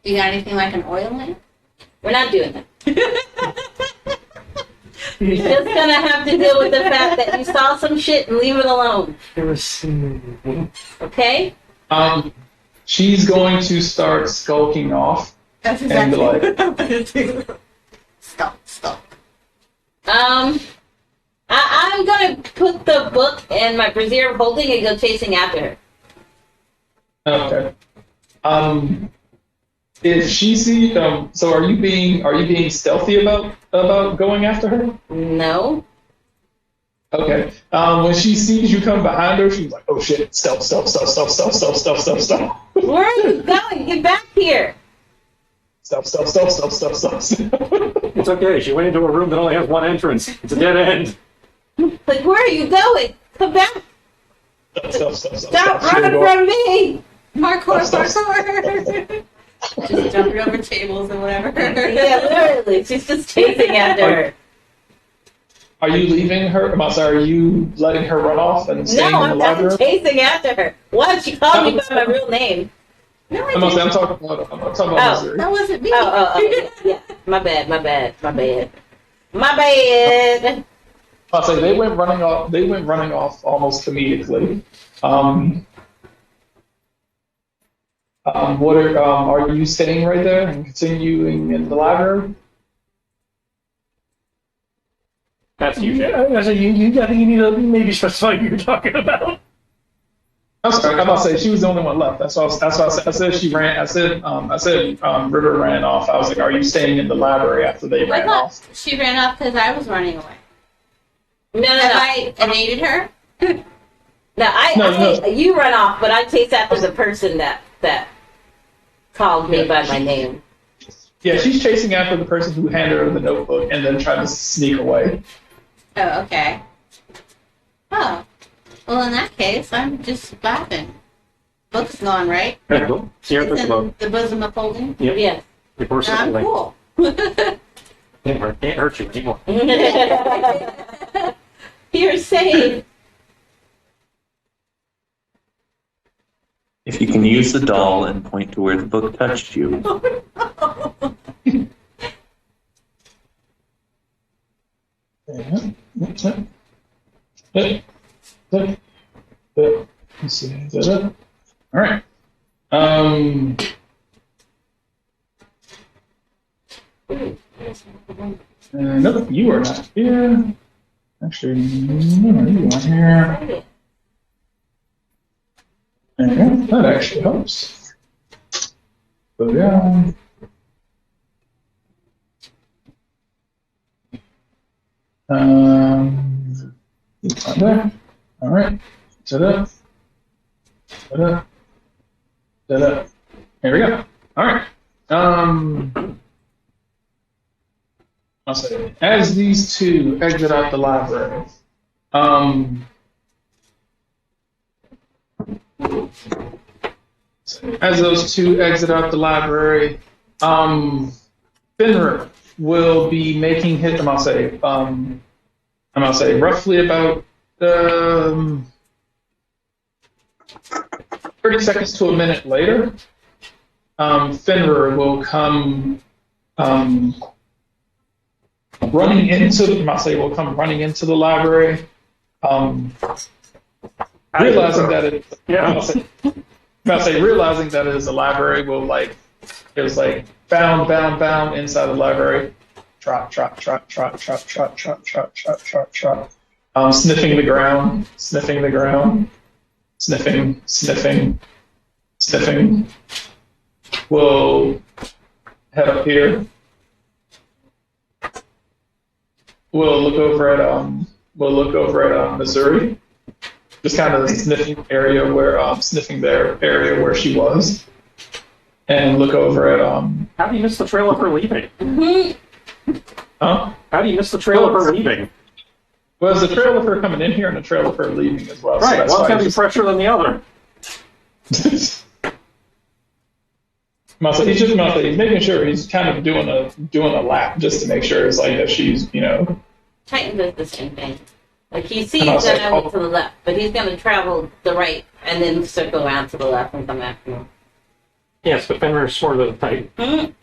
You got anything like an oil lamp? We're not doing that. You're just gonna have to deal with the fact that you saw some shit and leave it alone. Okay? she's going to start skulking off. That's And, exactly like- what I'm gonna do. Stop. I'm gonna put the book in my brassiere of holding and go chasing after her. Okay. If she sees, so are you being stealthy about going after her? No. Okay. When she sees you come behind her, she's like, "Oh shit! Stealth! Where are you going? Get back here. Stealth! It's okay. She went into a room that only has one entrance. It's a dead end. Like, where are you going? Come back. Stop running from me. Parkour. Just jumping over tables and whatever. Yeah, literally. She's just chasing after her. Are you leaving her? Are you letting her run off and staying No, in the I'm library? chasing after her. Why she called me by my real name? No, I I'm didn't. talking about Oh. Missouri. That wasn't me. Yeah. My bad. I'll say they went running off. They went running off almost comedically. What are you staying right there and continuing in the library? That's you, Jay. I think you need to maybe specify who you're talking about. I'm sorry. I'm about to say she was the only one left. That's why I said she ran. I said River ran off. I was like, are you staying in the library after they I ran thought off? she ran off because I was running away. No. Have I evaded her? No. You run off, but I chase after the person that called me by my name. Yeah, she's chasing after the person who handed her the notebook and then tried to sneak away. Oh, okay. Oh. Well, in that case, I'm just laughing. Book's gone, right? Okay, cool. Sierra took It's the in boat. the bosom of holding? Yep. Yes. Your horse is I'm away. cool. Can't hurt you anymore. You're safe. If you can use the doll and point to where the book touched you. Let's see. Is that it? All right. Nope, you are not here. Actually, no, you are here. There you go. That actually helps. Go down. There. All right. Ta-da. Ta-da. Ta-da. Here we go. All right. I'll say, as these two exit out the library, as those two exit out the library, Fenrir will be making his, I'm gonna say roughly about 30 seconds to a minute later, Fenrir will come running into the library, realizing that it, realizing that it is a library, will bound inside the library, trot, sniffing the ground, sniffing. We'll head up here. We'll look over at Missouri, just kind of sniffing the area where she was, and look over at How do you miss the trail of her leaving? Huh? How do you miss the trail of her leaving? Well, there's a trail of her coming in here and a trail of her leaving as well. Right, So one's that's going to be fresher than the other. He's making sure he's kind of doing a lap just to make sure it's like that she's, Titan does the same thing. Like he sees that I went to the left, but he's going to travel the right and then circle around to the left and come after me. Yes, but Fenrir's smarter than Titan.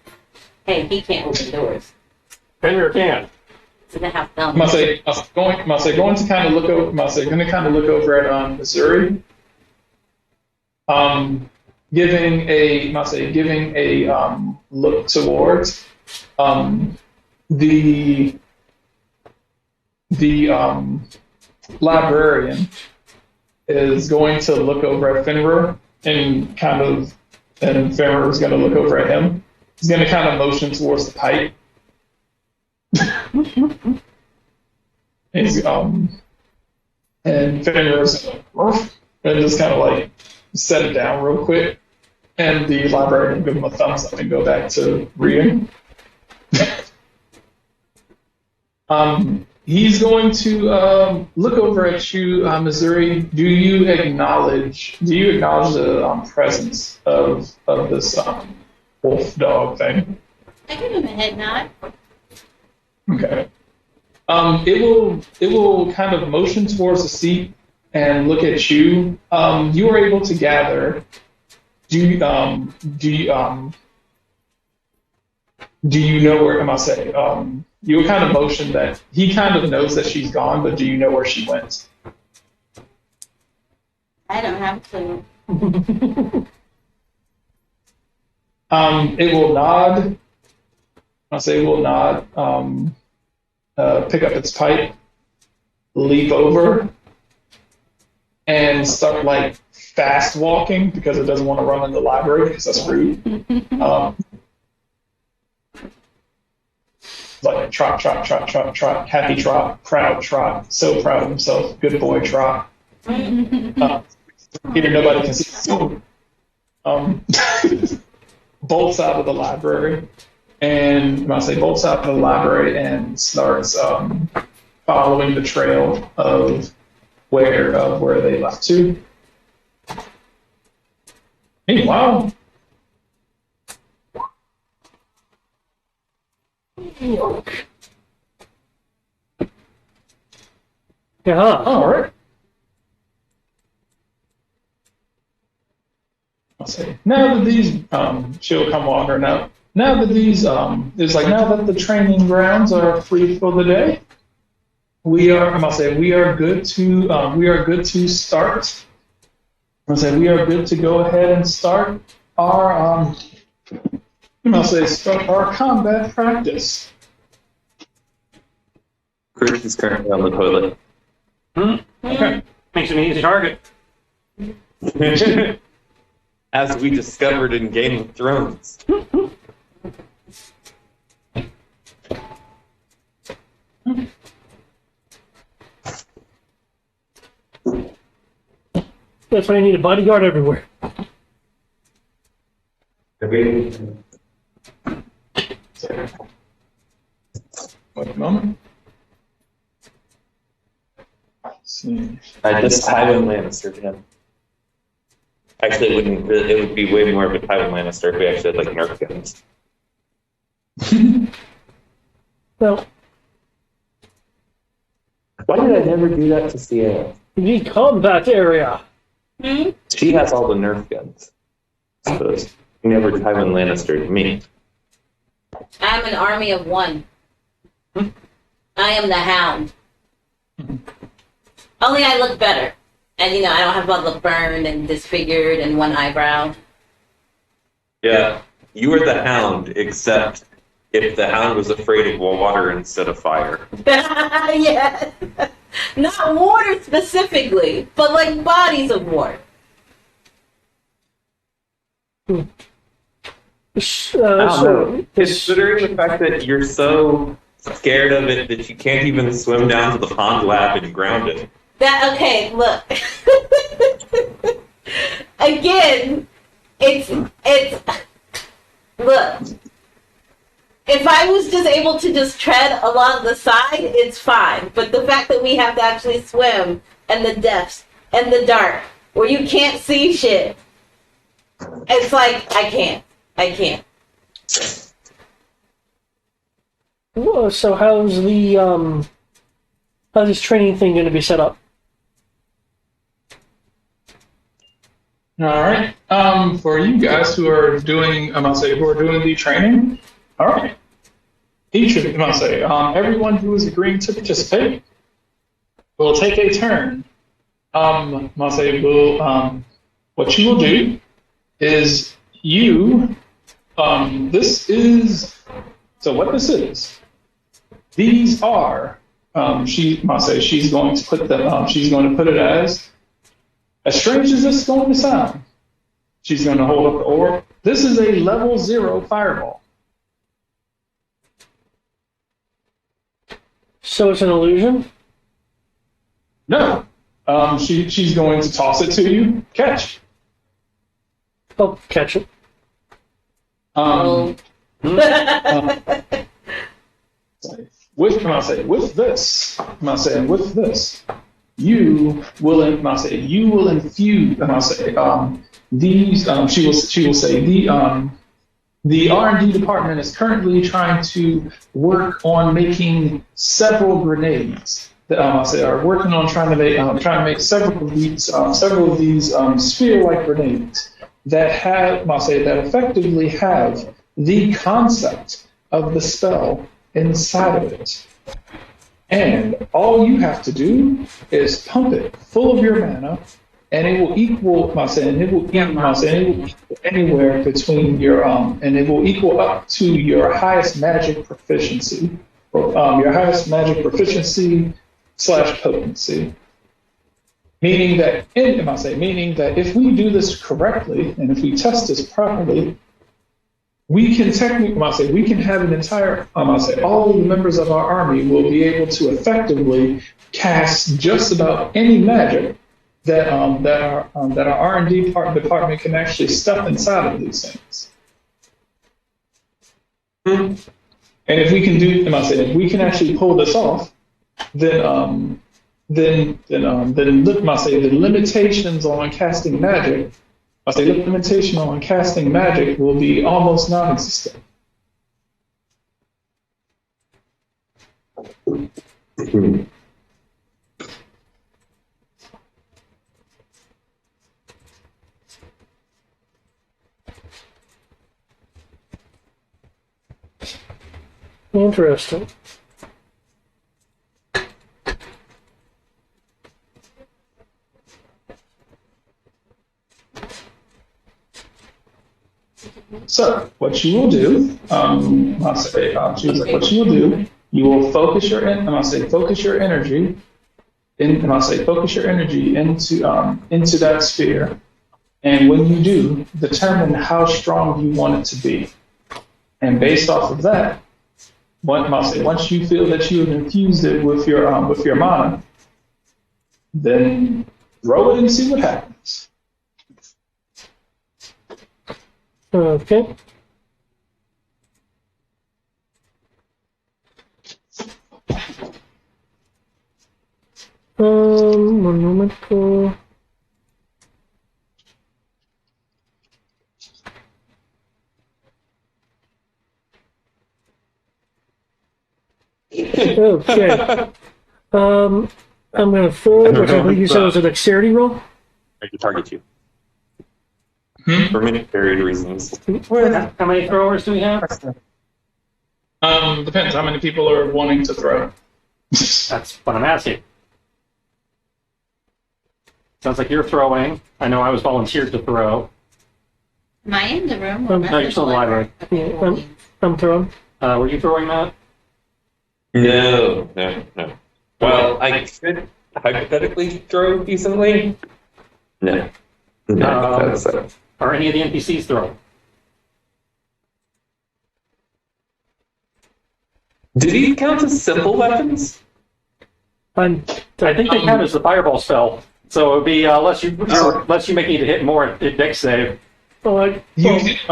Hey, he can't open doors. Fenrir can. So they have to going to kind of look over at Missouri. giving a look towards the librarian is going to look over at Fenrir and Fenrir is going to look over at him. He's going to kind of motion towards the pipe. And Fenrir's and just kind of like set it down real quick. And the librarian will give him a thumbs up and go back to reading. He's going to look over at you, Missouri. Do you acknowledge the presence of this wolf dog thing? I give him a head nod. Okay. It will kind of motion towards the seat and look at you. You are able to gather. Do you know where? Am I saying? You kind of motion that he kind of knows that she's gone, but do you know where she went? I don't have a clue. It will nod. I'll say it will nod. Pick up its pipe, leap over, and start like fast walking because it doesn't want to run in the library because that's rude. Like trot, trot, trot, trot, trot, happy trot, proud trot, so proud of himself, good boy trot. Here nobody can see. Bolts out of the library, and when I say bolts out of the library and starts following the trail of where they left to. Meanwhile, Yeah. all right. I'll say now that these she'll come walking out. Now that these it's like now that the training grounds are free for the day, we are good to start. We are good to go ahead and start our start our combat practice. Chris is currently on the toilet. Okay. Makes him an easy target. As we discovered in Game of Thrones. That's why you need a bodyguard everywhere. Wait a moment. Let's see. I just Tywin Lannister him. Actually, it would be way more of a Tywin Lannister if we actually had like Nerf guns. Well, Why did I never do that to Sierra? you need combat area. She has all the Nerf guns. I suppose. You never Tywin Lannister to me. I'm an army of one. I am the hound. Only I look better. And, I don't have all the burned and disfigured and one eyebrow. Yeah, you were the Hound, except if the Hound was afraid of water instead of fire. Yes. Not water specifically, but like bodies of water. I don't know. Considering the fact that you're so scared of it that you can't even swim down to the pond lab and ground it. Okay, look. Again, it's look. If I was just able to just tread along the side, it's fine. But the fact that we have to actually swim in the depths and the dark where you can't see shit, it's like I can't. Well, so how's this training thing going to be set up? All right. For you guys who are doing, the training. All right. Each of you, everyone who is agreeing to participate will take a turn. What you will do is you. This is so. What this is? These are. She must say she's going to put them. She's going to put it as strange as this is going to sound. She's going to hold up the orb. This is a level 0 fireball. So it's an illusion? No. She's going to toss it to you. Catch. Oh, catch it. Roll. With this, you will infuse. These. She will say the R&D department is currently trying to work on making several grenades. Are working on trying to make several of these sphere-like grenades that effectively have the concept of the spell inside of it. And all you have to do is pump it full of your mana, and it will equal anywhere between your and it will equal up to your highest magic proficiency, / potency. Meaning that if we do this correctly and if we test this properly, we can have an entire all of the members of our army will be able to effectively cast just about any magic that our R&D department can actually stuff inside of these things. And if we can if we can actually pull this off, then the limitations on casting magic. The limitation on casting magic will be almost non-existent. Interesting. So, what you will do, you will focus your energy into that sphere, and when you do, determine how strong you want it to be, and based off of that, once you feel that you have infused it with your mana, then roll it and see what happens. Okay. One moment. Okay. I'm going to forward, which I believe you said was a dexterity roll. I can target you. For varied reasons. How many throwers do we have? Depends how many people are wanting to throw. That's what I'm asking. Sounds like you're throwing. I know I was volunteered to throw. Am I in the room? No, you're still in the library. Yeah, I'm throwing. Were you throwing that? No. Well, I could hypothetically throw decently. No. That's it. Are any of the NPCs throwing? Did he count as simple weapons? I think they count as the fireball spell. So it would be less you make me to hit more at dex save. I'll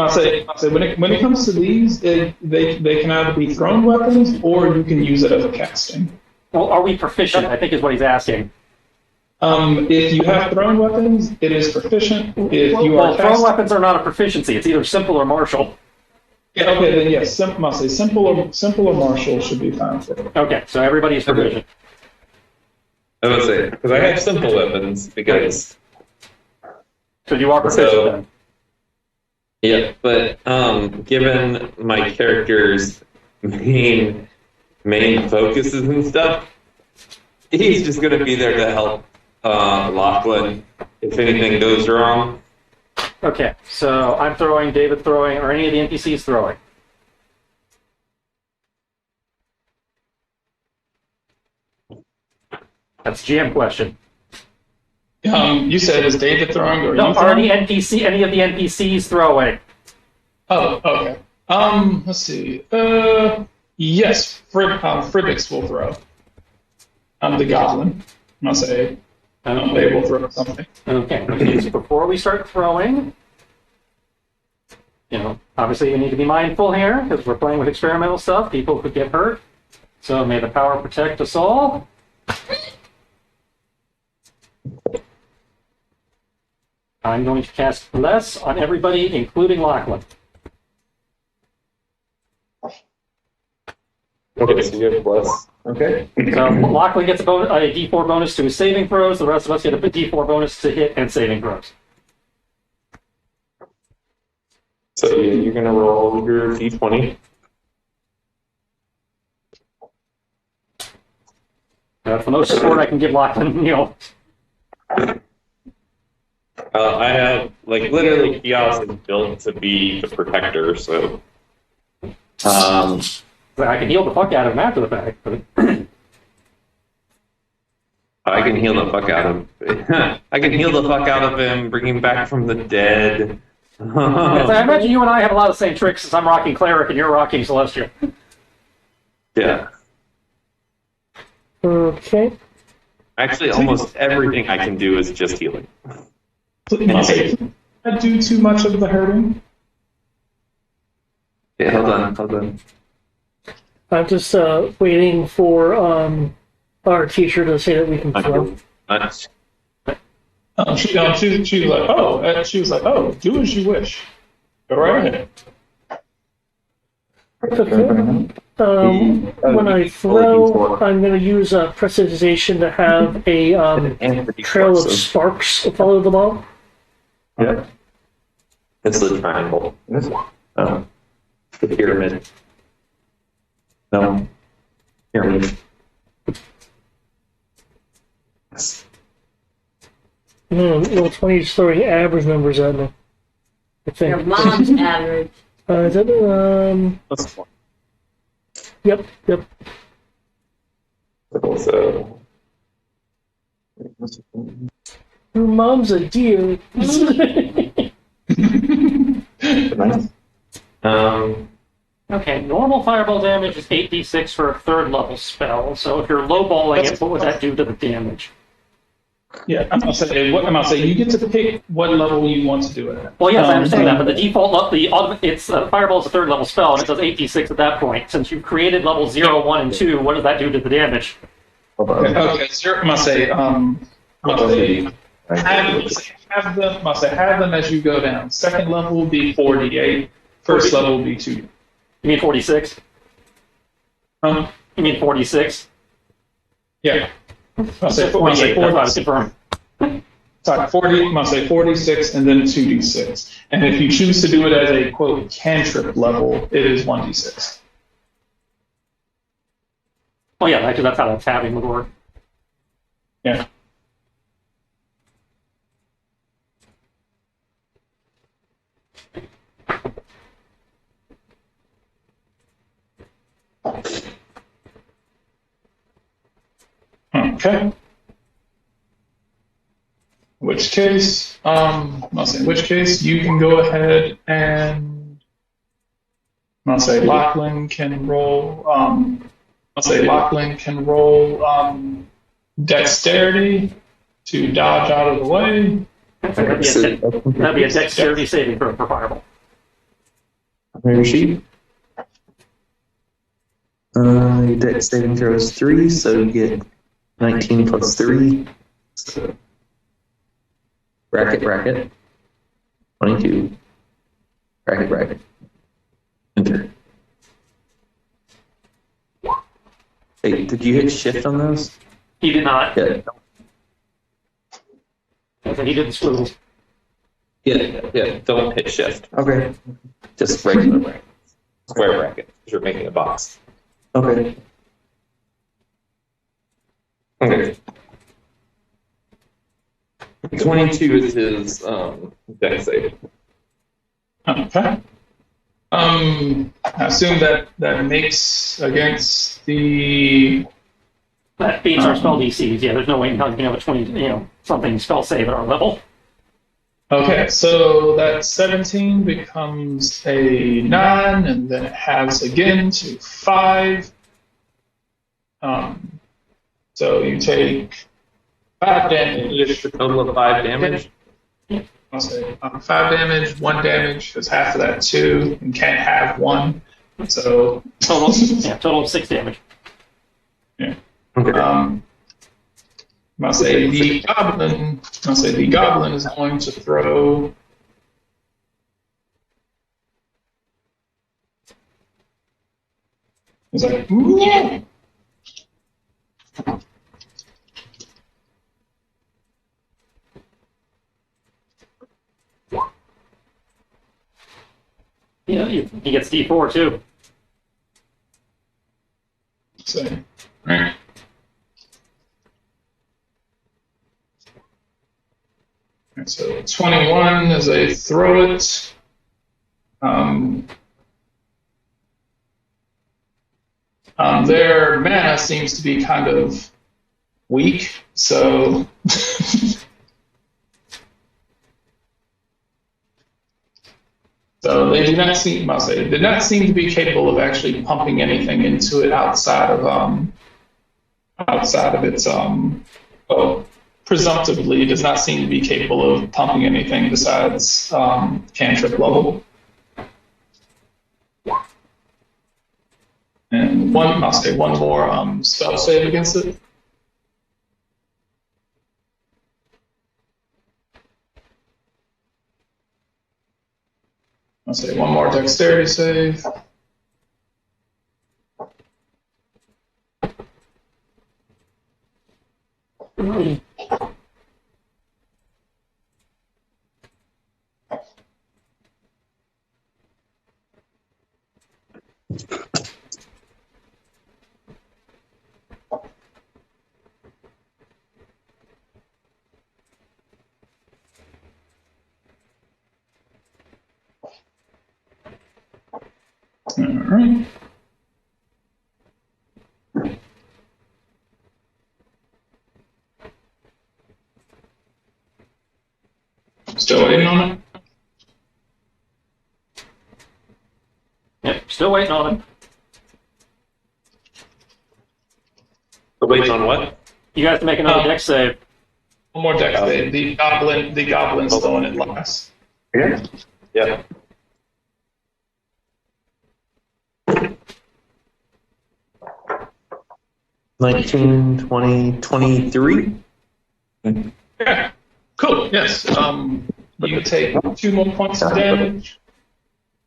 say when it comes to these, they can either be thrown weapons or you can use it as a casting. Well, are we proficient? I think is what he's asking. If you have thrown weapons, it is proficient. If you are thrown weapons are not a proficiency. It's either simple or martial. Yeah, okay, then yes, simple or martial should be fine for it. Okay, so everybody is proficient. I would say because I have simple weapons because. So you are proficient then. Yeah, but given my character's main focuses and stuff, he's just going to be there to help Lachlan if anything goes wrong. Okay, so I'm throwing, David throwing, or any of the NPCs throwing. That's a GM question. You said is David throwing or No, you are throwing? any of the NPCs throwing? Oh, okay. Let's see. Yes, Fribbix will throw. The goblin. I'll say they will throw something. Okay, so before we start throwing, obviously we need to be mindful here because we're playing with experimental stuff. People could get hurt. So may the power protect us all. I'm going to cast Bless on everybody, including Lachlan. Okay, so you have bless. Okay. So Lachlan gets a D4 bonus to his saving throws. The rest of us get a D4 bonus to hit and saving throws. So yeah, you're gonna roll your d20. That's the most support I can give Lachlan. I have literally Chaos is built to be the protector, so I can heal the fuck out of him after the fact. But I can heal the fuck out of him. I can heal the fuck out of him, bring him back from the dead. I imagine you and I have a lot of the same tricks since I'm rocking Cleric and you're rocking Celestial. Yeah. Okay. Actually, almost everything I can do is just healing. I do too much of the hurting. Yeah, hold on. I'm just waiting for our teacher to say that we can throw. She was like, oh, do as you wish. Go right ahead. When I throw, I'm going to use prestidigitation to have a trail of sparks follow the ball. Yeah. It's the triangle. The pyramid. No. Pyramid. Well, 20 is throwing average numbers at me. I Your think. mom's average. Is that, That's one. Yep. So. Your mom's a deer. Okay, normal fireball damage is 8d6 for a third level spell. So if you're lowballing it, what would that do to the damage? Yeah, I'm gonna say you get to pick what level you want to do it at. Well, yes, I understand that, but the default, it's fireball is a third level spell, and it does 8d6 at that point. Since you've created levels 0, 1, and 2, what does that do to the damage? Okay, so I'm gonna say have them as you go down. Second level will be 48. First level will be 2. You mean 46? Huh? You mean 46? Yeah. I'll say 48. That's what I was confirming. Sorry, 40. I'll say 46 and then 2d6. And if you choose to do it as a quote cantrip level, it is 1d6. Oh yeah, actually that's how that tabbing would work. Yeah. Okay. In which case, you can go ahead and Lachlan can roll. Dexterity to dodge out of the way. That'd be a dexterity saving throw for fireball. Where is she? Your dex saving throw is 3, so you get 19 plus 3. So, bracket. 22. Bracket. Enter. Hey, did you hit shift on those? He did not. Yeah. He didn't squiggle. Yeah. Don't hit shift. Okay. Just regular bracket. Square bracket, because you're making a box. Okay. 22 is his dex save. Okay. I assume that makes against the. That beats our spell DCs. Yeah, there's no way in hell you can have a 20, something spell save at our level. Okay, so that 17 becomes a 9, and then it halves again to 5. So you take 5 damage. Just a total of 5 damage. I'll say 5 damage, 1 damage, because half of that 2, and can't have 1. So Total of 6 damage. yeah. Okay. I'll say the goblin is going to throw. He's like, yeah. Yeah, he gets D4 too. So, right. So 21 as I throw it. Their mana seems to be kind of weak, so so they did not seem to be capable of actually pumping anything into it outside of its well, presumptively does not seem to be capable of pumping anything besides cantrip level. And I'll say one more spell save against it. I'll say one more dexterity save. All right. Still waiting on it? Yep, still waiting on it. Waiting on what? You guys make another dex save. One more dex save. The goblin's throwing it last. Yeah. Yeah. $19, $20, $23. Yeah. Cool. Yes. You take 2 more points of damage.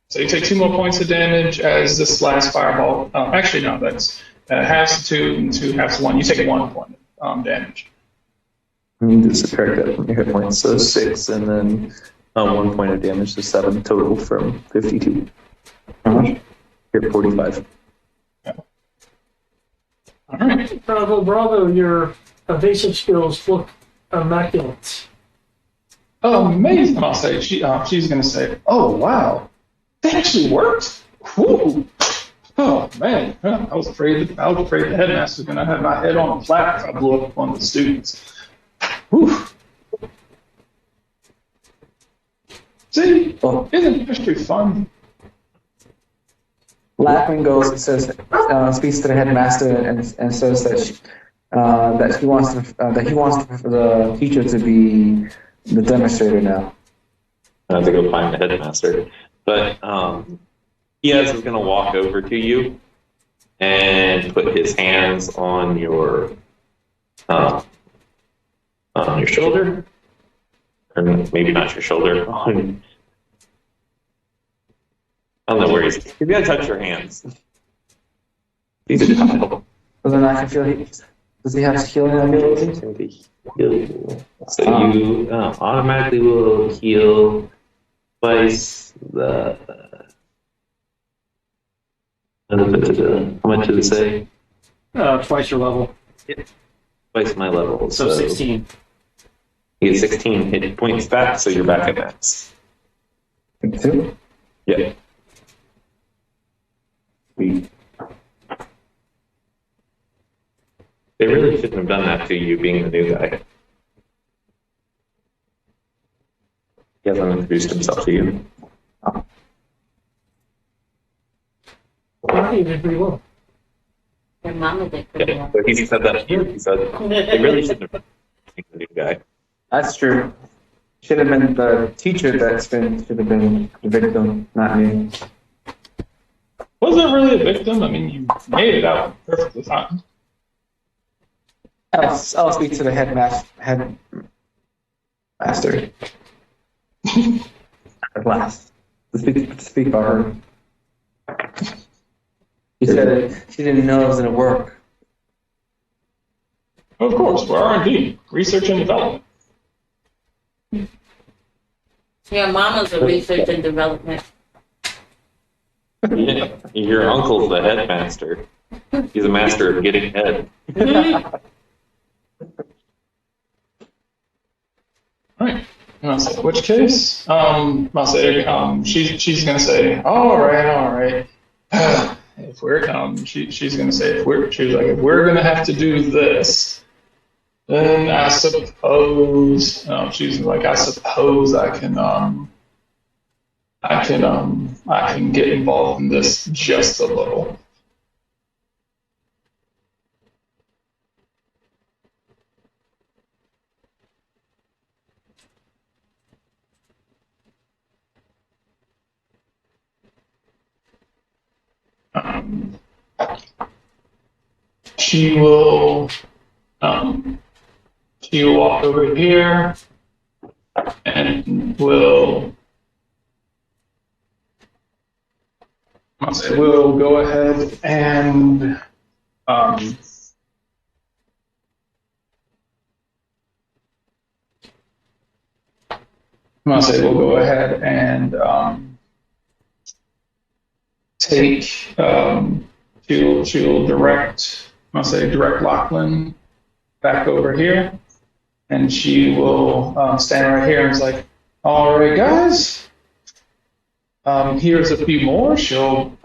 So you take 2 more points of damage as this last fireball. Actually, no. That's halves to 2 and 2 halves to 1. You take 1 point damage. You need to subtract that from your hit points. So 6, and then 1 point of damage, so 7 total from 52. How much? You're at 45. All right. Bravo, your evasive skills look immaculate. Oh, amazing! I'll say she's going to say, "Oh, wow, that actually worked." Whew. Oh man, I was afraid the headmaster was going to have my head on a plaque if I blew up one of the students. Whew. See, isn't history fun? Laughing goes, speaks to the headmaster and says that he wants the teacher to be the demonstrator now. I have to go find the headmaster. But Diaz is going to walk over to you and put his hands on your shoulder. Or maybe not your shoulder. I don't know where he's. You gotta touch your hands. He's a child. So then I can feel does he have healing ability? So you automatically will heal twice the. How much did it say? Twice your level. Twice my level. So 16. You get 16 hit points back, so you're back at max. 2? Yeah. They really shouldn't have done that to you, being the new guy. He hasn't introduced himself to you. I think he did pretty well. Your mama did pretty Yeah, well. so he said that to you. He said they really shouldn't have done that to the new guy. That's true. Should have been the teacher should have been the victim, not me. Was it really a victim? I mean, you made it out perfectly fine. I'll speak to the headmaster. At last. To speak about her. She said she didn't know it was going to work. Of course, we're R&D, research and development. Your mama's a research and development. Yeah, your uncle's the headmaster. He's a master of getting head. Right. And I'll say, which case? I'll say, she's gonna say, all right. If we're, she's gonna say, if we're gonna have to do this, then I suppose, she's like, I suppose I can get involved in this just a little. She will walk over here and we'll go ahead and we'll go ahead and take she'll direct Lachlan back over here, and she will stand right here and is like, all right, guys, here's a few more. She'll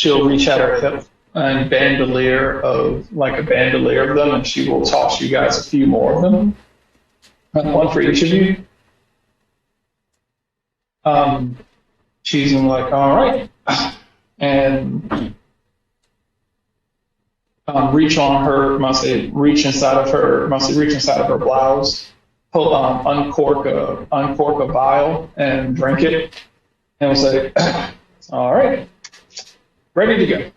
reach out her hip and bandolier of them, and she will toss you guys a few more of them, one for each of you. She's like, all right, and reach on her, reach inside of her blouse, uncork a vial and drink it, and we'll say, all right, ready to go.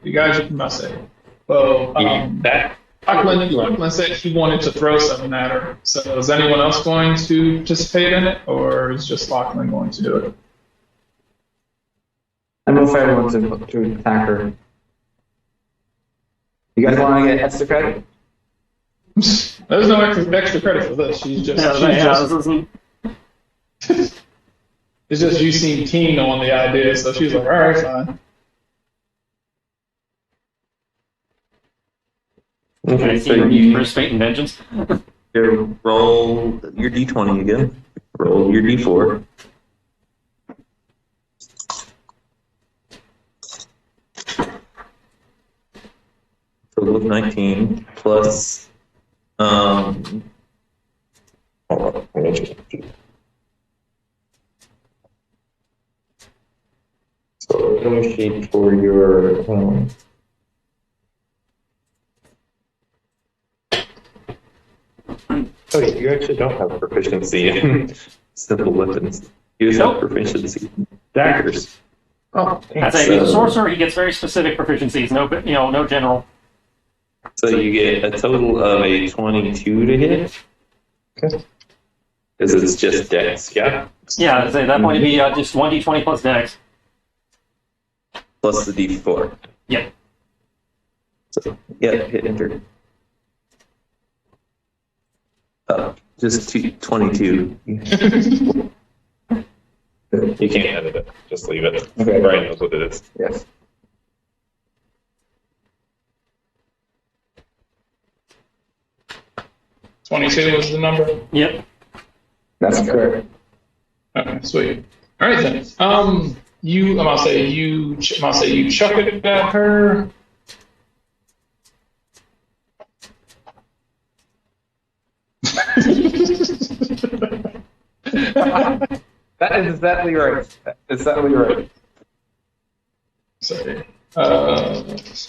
You guys must say, well, Lachlan said he wanted to throw something at her. So is anyone else going to participate in it, or is just Lachlan going to do it? I move for everyone to attack her. You guys want to get extra credit? There's no extra credit for this. It's just you seem keen on the idea, so she's like, all right, fine. Okay, so you participate in vengeance. Roll your d20 again. Roll your d4. Total of 19 plus. Hold on. So negotiate for your. Oh, yeah, you actually don't have proficiency in simple weapons. You just have proficiency in daggers. Oh, as a sorcerer, he gets very specific proficiencies. No general. So you get a total of a 22 to hit. Okay. Because it's just dex, yeah? Yeah, at that point it'd be just 1d20 plus dex. Plus the d4. Yeah. So, yeah, hit enter. Just 22. You can't edit it. Just leave it. Okay. Brian knows what it is. Yes. $22 was the number. Yep. That's correct. Okay, sweet. All right then. I'm gonna say you chuck it at her. That is exactly right. Exactly right. Sorry. As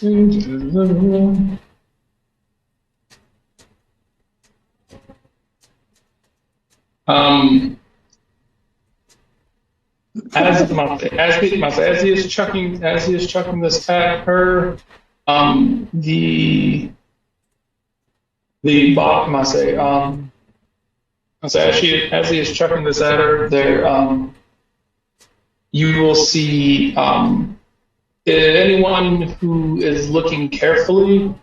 he is chucking this at her, the bot must say as he is chucking this at her, there you will see anyone who is looking carefully.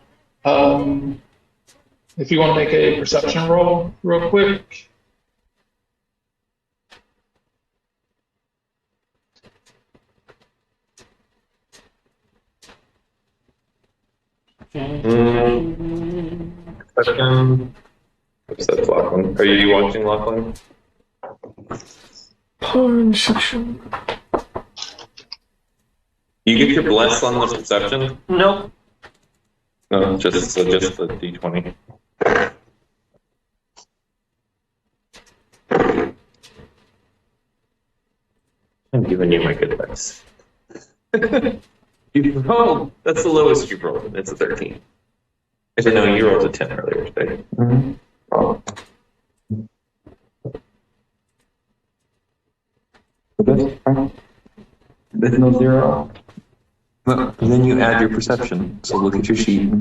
If you want to make a perception roll, real quick. Question. What's that, Lachlan? Are you watching, Lachlan? Perception. You get your bless on the perception? Nope. No, just the D20. I'm giving you my good advice. Oh, that's the lowest you've rolled. It's a 13. I said, no, you rolled a 10 earlier today. Mm-hmm. Oh. There's no zero. No, then you add your perception. So look at your sheet,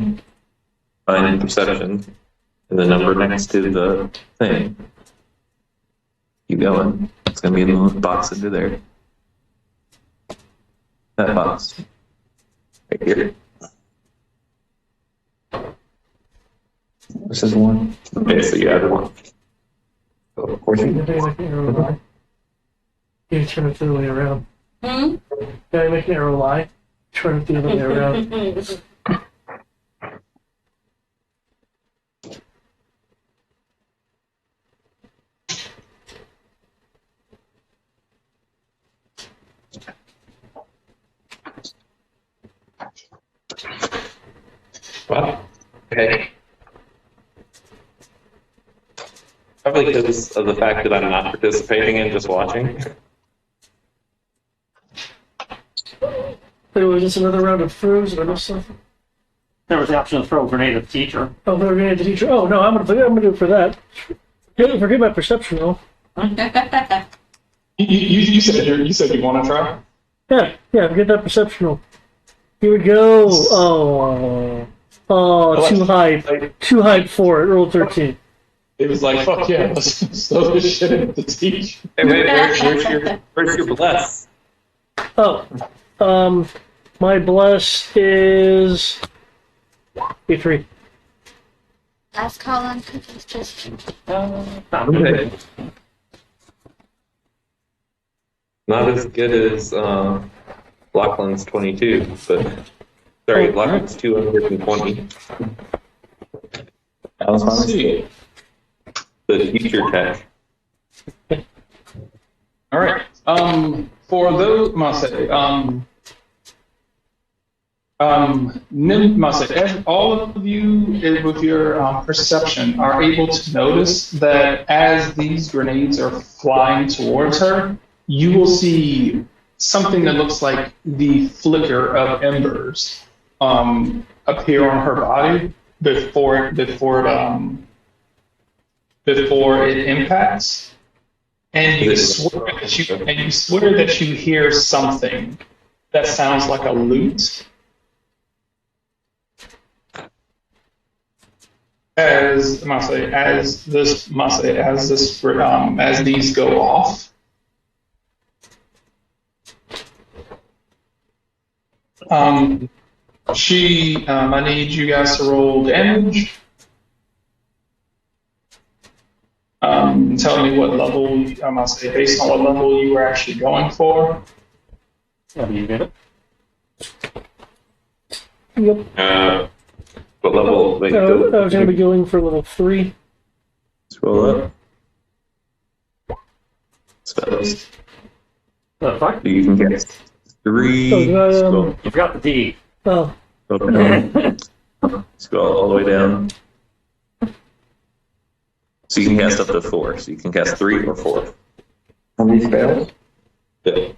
find perception, and the number next to the thing. Keep going. It's going to be in the little box under there. That box. Right here. This is one. Okay, so you add one. So of course you. You turn it the other way around. Hmm? Can I make an arrow lie? Turn it the other way around. Wow. Okay. Probably because of the fact that I'm not participating and just watching. Wait, was this another round of throws or something? There was the option to throw a grenade at the teacher. Oh, they're gonna the teacher. Oh no, I'm gonna do it for that. Forget my perception roll. You said you want to try. Yeah, get that perception roll. Here we go. Too high for it. Roll 13. It was like, fuck yeah, let's throw this shit at the teacher. Hey, where's your bless? Oh, my bless is A3. Last call on cookies, just. Okay. Not as good as Lachlan's 22, but sorry, Lachlan's 220. That was Let's fun. see. The teacher tech. All right. For those, Masay, Masay, all of you with your perception are able to notice that as these grenades are flying towards her, you will see something that looks like the flicker of embers appear on her body before it impacts, and you swear that you hear something that sounds like a lute as these go off. I need you guys to roll damage. Tell me what level, I'll say, based on what level you were actually going for. Yeah, you get it. Yep. What level? Wait, So go. I was going to be going for level 3. Scroll up. Spells. The fuck? You can cast 3. Oh, did I, Scroll. You forgot the D. Oh. Scroll down. Scroll all the way down. So you can cast up to 4. So you can cast 3 or 4. On these spells? Yeah.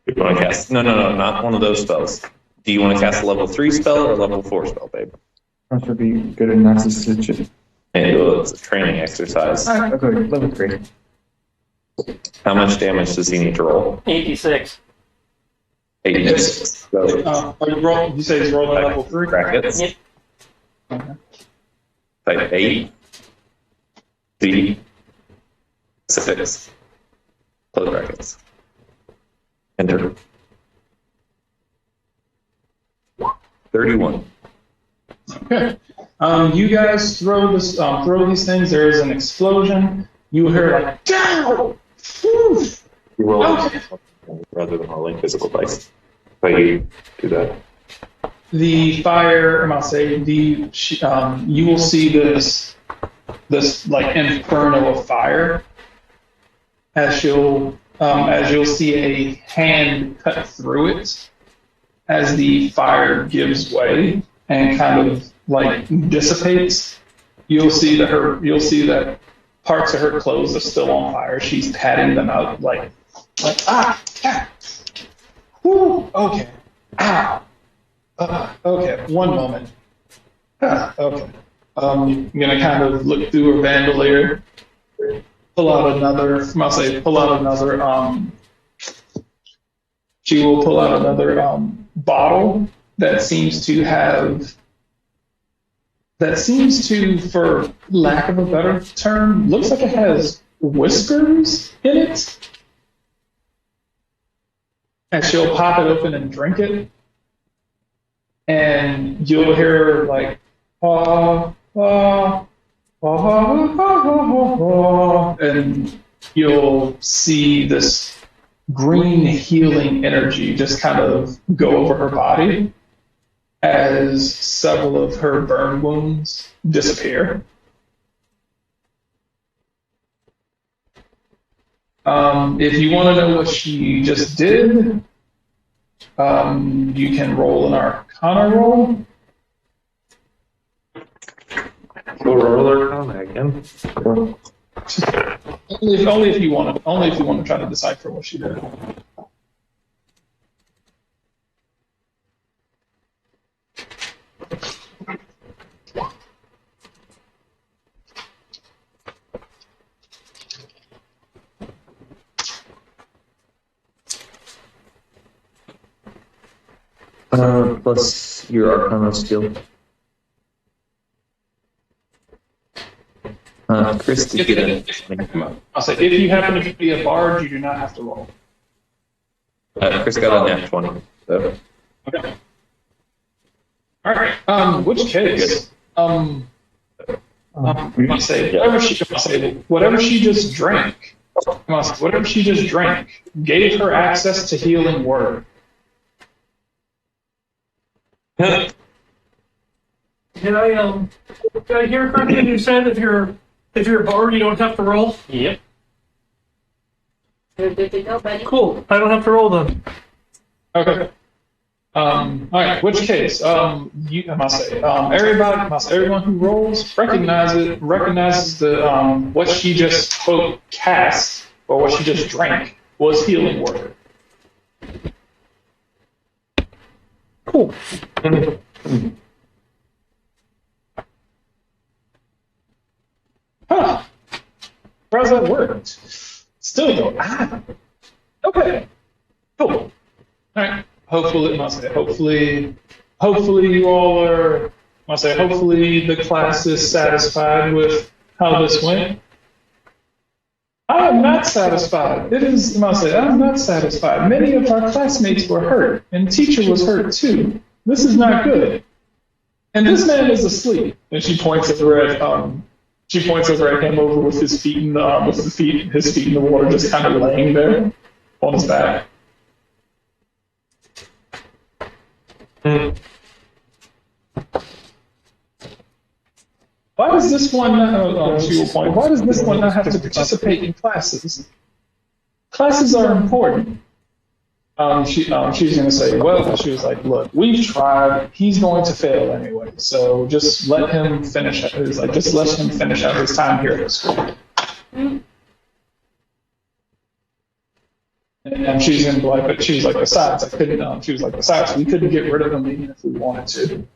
You want to cast? No, not one of those spells. Do you want to cast a level 3 spell or a level 4 spell, babe? That should be good enough to switch it. And it's a training exercise. Okay, level 3. How much damage does he need to roll? 86. 86. So, Are you rolling? You say he's rolling level 3? brackets. Yep. Okay. Type 8. D. 6. Close brackets. Enter. 31. Okay. You guys throw this, throw these things. There is an explosion. You hear like, down. You roll rather than rolling physical dice. But you do that. The fire. I'll say you will see this like inferno of fire as you'll see a hand cut through it as the fire gives way and kind of like dissipates. You'll see that parts of her clothes are still on fire. She's patting them out like whoo, okay, ow, okay, one moment, okay. I'm gonna kind of look through her bandolier, pull out another. She will pull out another bottle that seems to, for lack of a better term, looks like it has whiskers in it. And she'll pop it open and drink it. And you'll hear like, ah, ah, ah, ah, ah, ah, and you'll see this green healing energy just kind of go over her body as several of her burn wounds disappear. If you want to know what she just did, you can roll an Arcana roll. Go roll Arcana again. Only if you want to try to decipher what she did. Plus your Arcana skill. Chris, did you get it? I'll say if you happen to be a bard, you do not have to roll. Chris got a nat 20. So. Okay. All right. Which case, I'll say whatever she just drank. Whatever she just drank gave her access to healing word. Did I hear correctly? You said if you're a bard, you don't have to roll. Yep. You're good to go, buddy. Cool. I don't have to roll then. Okay. All right. Which case, I must say, everyone who rolls recognizes the what she just quote cast or what she just drank was healing word. Cool. Huh. How's that worked? Still though, okay. Cool. All right. Hopefully you all are, hopefully the class is satisfied with how this went. I am not satisfied. I'm not satisfied. Many of our classmates were hurt, and the teacher was hurt too. This is not good. And this man is asleep. And she points over at him over with his feet in the water, just kind of laying there on his back. Why does this one why does this one not have to participate in classes? Classes are important. She's going to say, well, she was like, look, we've tried. He's going to fail anyway, so just let him finish. It was like, just let him finish out his time here at school. And she's going to be like, but she was like, besides, we couldn't get rid of him even if we wanted to.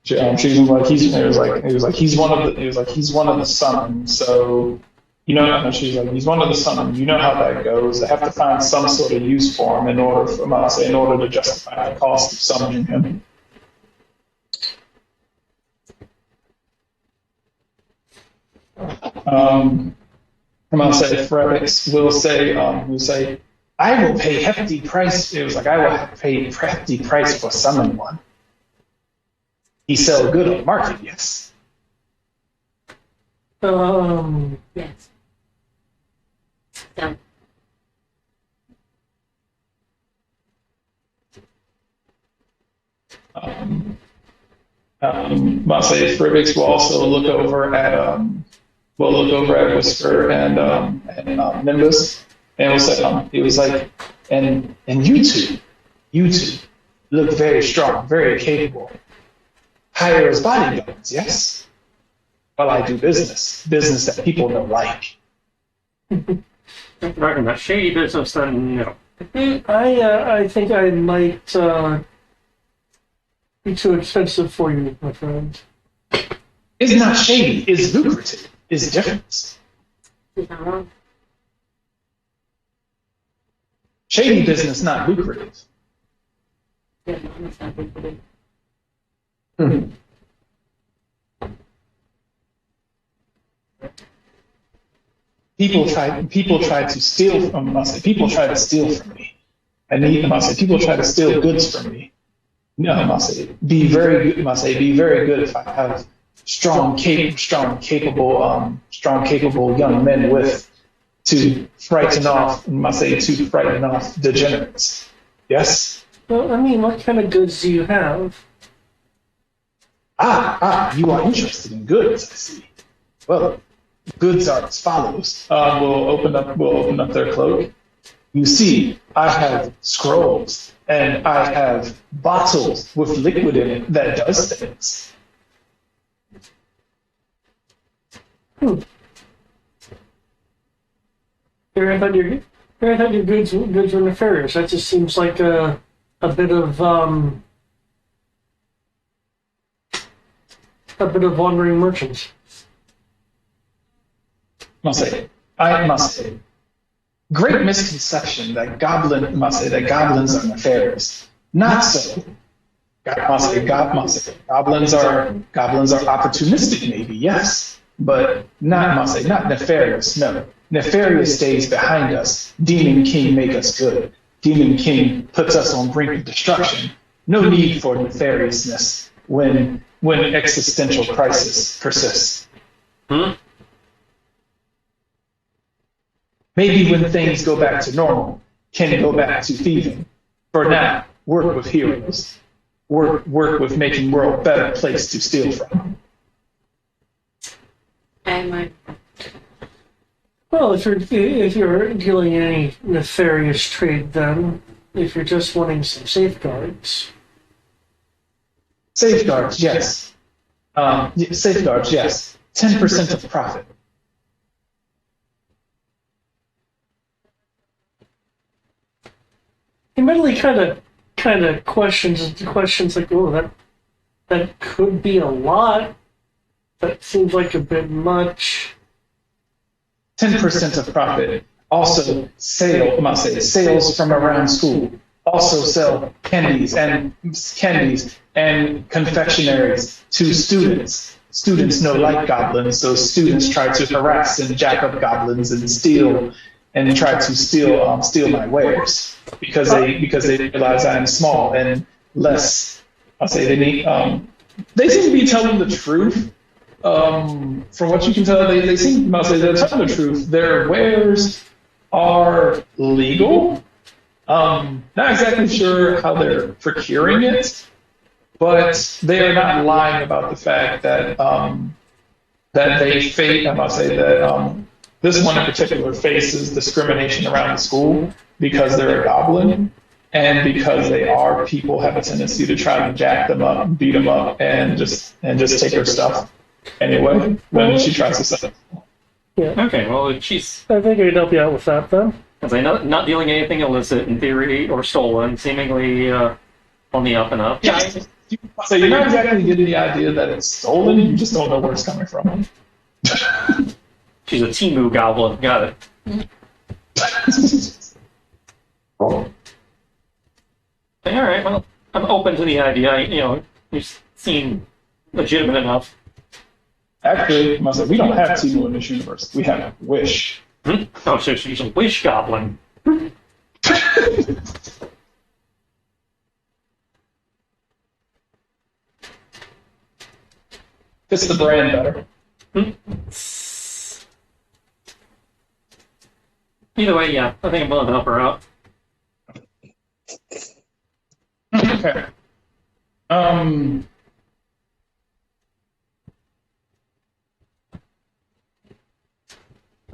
She's like, he's one of the summons. So he's one of the summons. You know how that goes. They have to find some sort of use for him in order to justify the cost of summoning him. Fredix will say, I will pay hefty price. It was like, I will pay hefty price for summon one. He sell good on the market, yes. Yes. So. Frivix will also look over at Whisper and Nimbus, and he was like, and you two look very strong, very capable. Hire as bodyguards, yes? Well, I do business that people don't like. Talking about shady business, then no. I think I might be too expensive for you, my friend. It's not shady, it's lucrative, it's different. He's not wrong. Shady business, not lucrative. Yeah, no, it's not lucrative. People try to steal from us. People try to steal from me. People try to steal goods from me. No, be very good if I have strong, capable young men to frighten off degenerates. Yes. Well, I mean, what kind of goods do you have? You are interested in goods, I see. Well, goods are as follows. We'll open up their cloak. You see, I have scrolls and I have bottles with liquid in it that does things. Here I thought your goods were nefarious. That just seems like a bit of wandering merchants. I must say, great misconception that goblins are nefarious. Not so. Goblins are opportunistic, maybe, yes, but not nefarious. No, nefarious stays behind us. Demon King make us good. Demon King puts us on brink of destruction. No need for nefariousness when existential crisis persists. Maybe when things go back to normal, can go back to thieving. For now, work with heroes. Work with making world a better place to steal from. Well, if you're dealing in any nefarious trade, then if you're just wanting some safeguards. Safeguards, yes. 10% of profit. Admittedly, kind of kind of questions like, oh, that could be a lot. That seems like a bit much. 10% of profit. Also, sales from around school. Also sell candies and confectionaries to students. Students know like goblins, so students try to harass and jack up goblins and steal and try to steal my wares because they realize I'm small and less. I'll say they need. They seem to be telling the truth. From what you can tell, they seem to say they're telling the truth. Their wares are legal. Not exactly sure how they're procuring it, but they are not lying about the fact that that they face. I must say that this one in particular faces discrimination around the school because they're a goblin and because they are. People have a tendency to try to jack them up, beat them up, and just take their stuff anyway when she tries to sell it. Yeah. Okay, well, she's I think I can help you out with that then. as I not dealing anything illicit in theory or stolen, seemingly on the up and up. Yeah. So you're not exactly getting the idea that it's stolen. You just don't know where it's coming from. She's a Timu goblin. Got it. All right. Well, I'm open to the idea. You seem legitimate enough. Actually, I must say, we don't have Timu in this universe. We have Wish. Oh, so she's a wish goblin. Fits the brand better. Either way, yeah, I think I'm willing to help her out. Okay.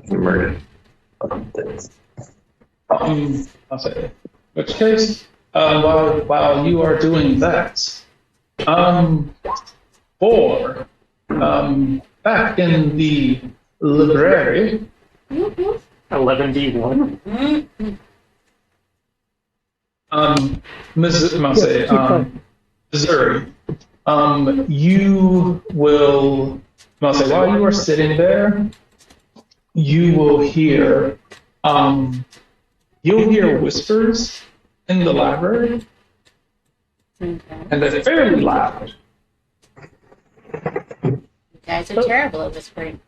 Murder. I'll say. In which case, while you are doing that, back in the library, 11D1. Missouri, you will, I'll say, while you are sitting there, you will hear, you'll hear whispers in the library, and they're fairly loud. You guys are terrible at whispering.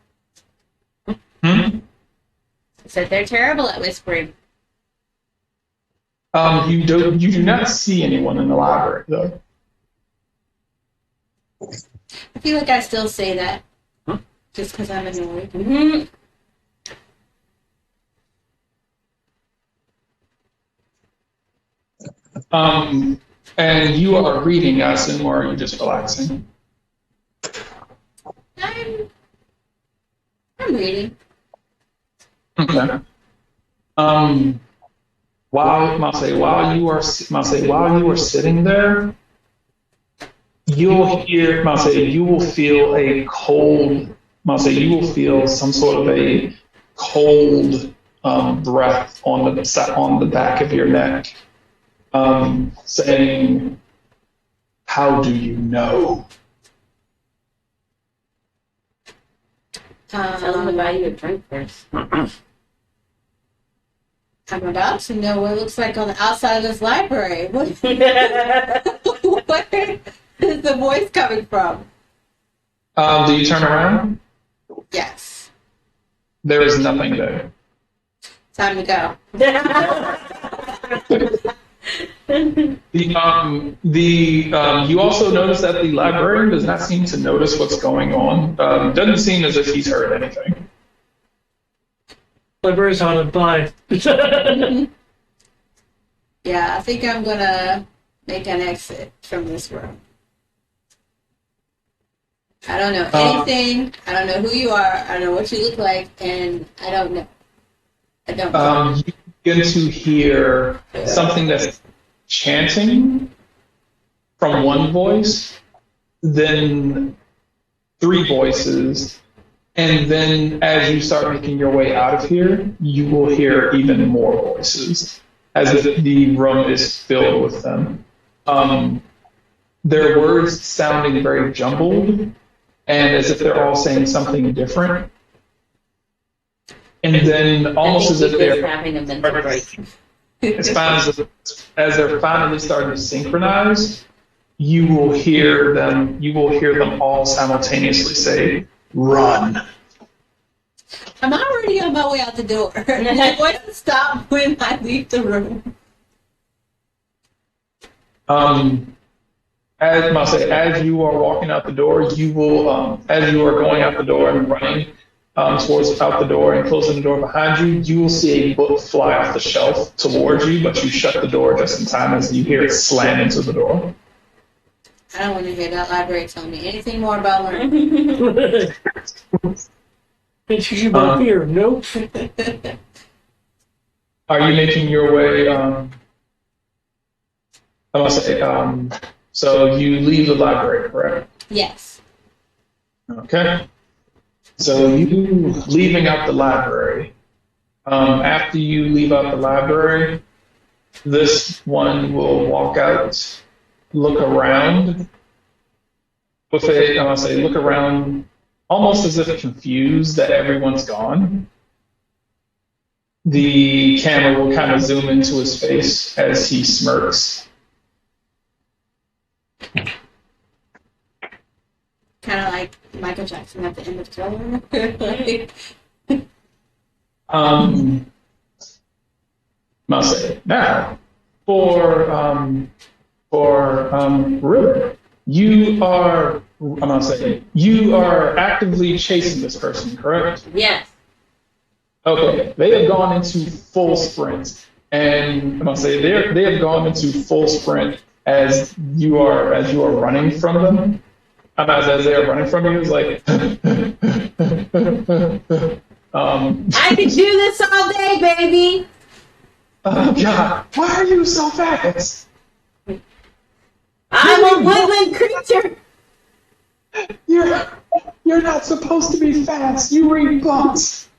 Hmm? I said they're terrible at whispering. You do not see anyone in the library though. I feel like I still say that just because I'm annoyed. And you are reading, I assume, or are you just relaxing? I'm reading. Okay. While you are sitting there, you'll hear, you will feel a cold, you will feel some sort of a cold breath on the back of your neck, saying, "How do you know?" Tell them to buy you a drink first. I'm about to know what it looks like on the outside of this library. Where is the voice coming from? Do you turn around? Yes. There is nothing there. Time to go. You also notice that the librarian does not seem to notice what's going on. Doesn't seem as if he's heard anything. Library's haunted by. Yeah, I think I'm gonna make an exit from this room. I don't know anything. I don't know who you are. I don't know what you look like, and I don't know. You begin to hear something that's chanting from one voice, then three voices, and then as you start making your way out of here, you will hear even more voices, as if the room is filled with them. their words sounding very jumbled and as if they're all saying something different. And then almost as if they're having a mental break. as they're finally starting to synchronize, you will hear them all simultaneously say, "Run." I'm already on my way out the door. Like, why does it stop when I leave the room? As you are walking out the door, you will, as you are going out the door and running towards out the door and closing the door behind you, you will see a book fly off the shelf towards you, but you shut the door just in time as you hear it slam into the door. I don't want to hear that library tell me anything more about learning. It's you about here. Nope. Are you making your way? So you leave the library, correct? Yes. Okay. So you leaving out the library. After you leave out the library, this one will walk out, look around, look around almost as if confused that everyone's gone. The camera will kind of zoom into his face as he smirks. Kind of like Michael Jackson at the end of Thriller. Must say now for River, you are you are actively chasing this person, correct? Yes. Okay, they have gone into full sprint, and they have gone into full sprint as you are running from them. As they are running from you, it's like. I could do this all day, baby. Oh God! Why are you so fast? I'm a woodland creature. You're not supposed to be fast. You read books.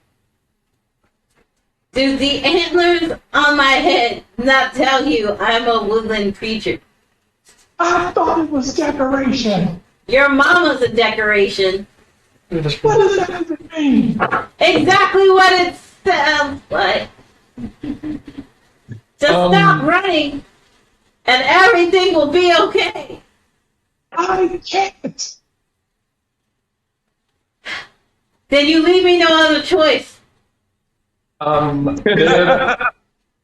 Do the antlers on my head not tell you I'm a woodland creature? I thought it was decoration. Your mama's a decoration. What does that even mean? Exactly what it sounds like. Just stop running, and everything will be okay. I can't. Then you leave me no other choice.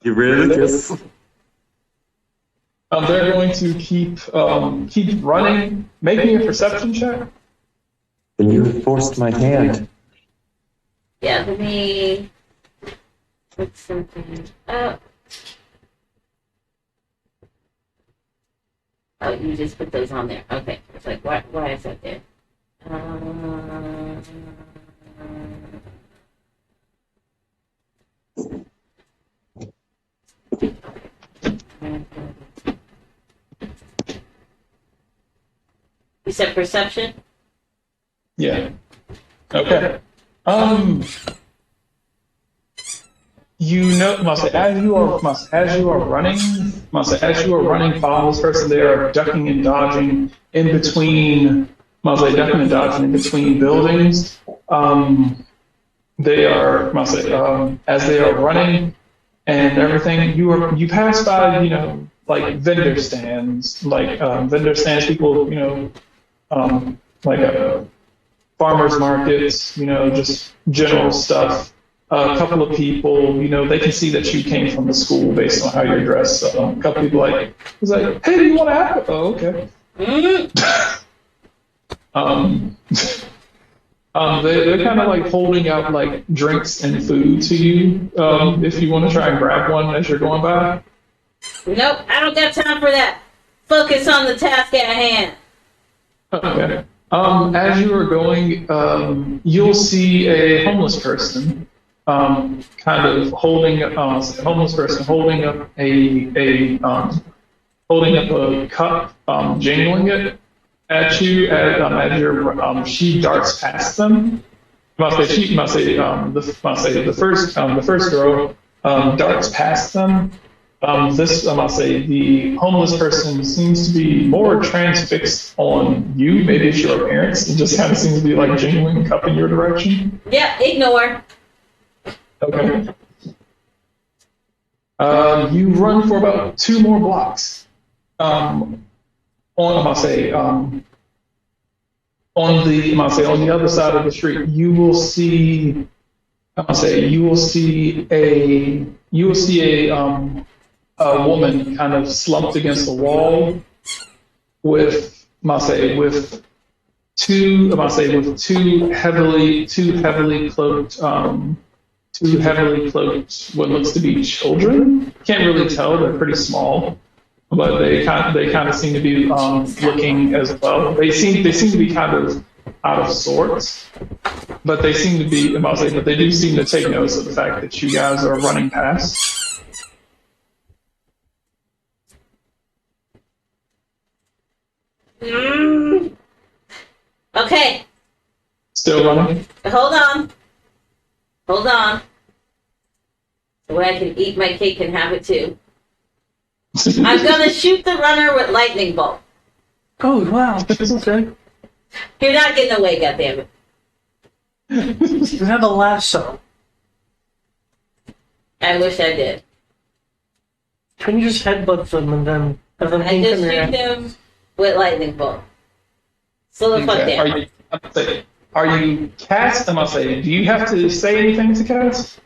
You really just. They're going to keep running. Make me a perception check. Then you forced my hand. Yeah, let me put something up. Oh, you just put those on there. Okay. It's like, why is that there? You said perception? Yeah. Okay. You know, as you are running, following this person, they are ducking and dodging in between. Buildings. They are, as they are running and everything. You pass by, like vendor stands, people, farmers markets, just general stuff. A couple of people, they can see that you came from the school based on how you're dressed. So a couple people it's like, hey, do you want to have it? Oh, okay. They're kind of like holding out like drinks and food to you if you want to try and grab one as you're going by. Nope, I don't got time for that. Focus on the task at hand. Okay. As you are going, you'll see a homeless person, kind of holding up a cup, jingling it at you as she darts past them. The first girl darts past them I'll say the homeless person seems to be more transfixed on you, maybe it's your appearance, and just kind of seems to be like genuine cupping your direction. Yeah, ignore. Okay. You run for about 2 more blocks. On the other side of the street, you will see a woman kind of slumped against the wall with two heavily cloaked what looks to be children. Can't really tell; they're pretty small, but they kind of seem to be looking as well. They seem to be kind of out of sorts, but they seem to be. But they do seem to take notice of the fact that you guys are running past. Okay. Still running. Hold on. The way I can eat my cake and have it too. I'm gonna shoot the runner with lightning bolt. Oh, wow. Okay. You're not getting away, goddammit. You have a lasso. I wish I did. Can you just headbutt them and then have them I ink just in their shoot them with lightning bolt. So the fuck down. Are you cast? I must say, do you have to say anything to cast?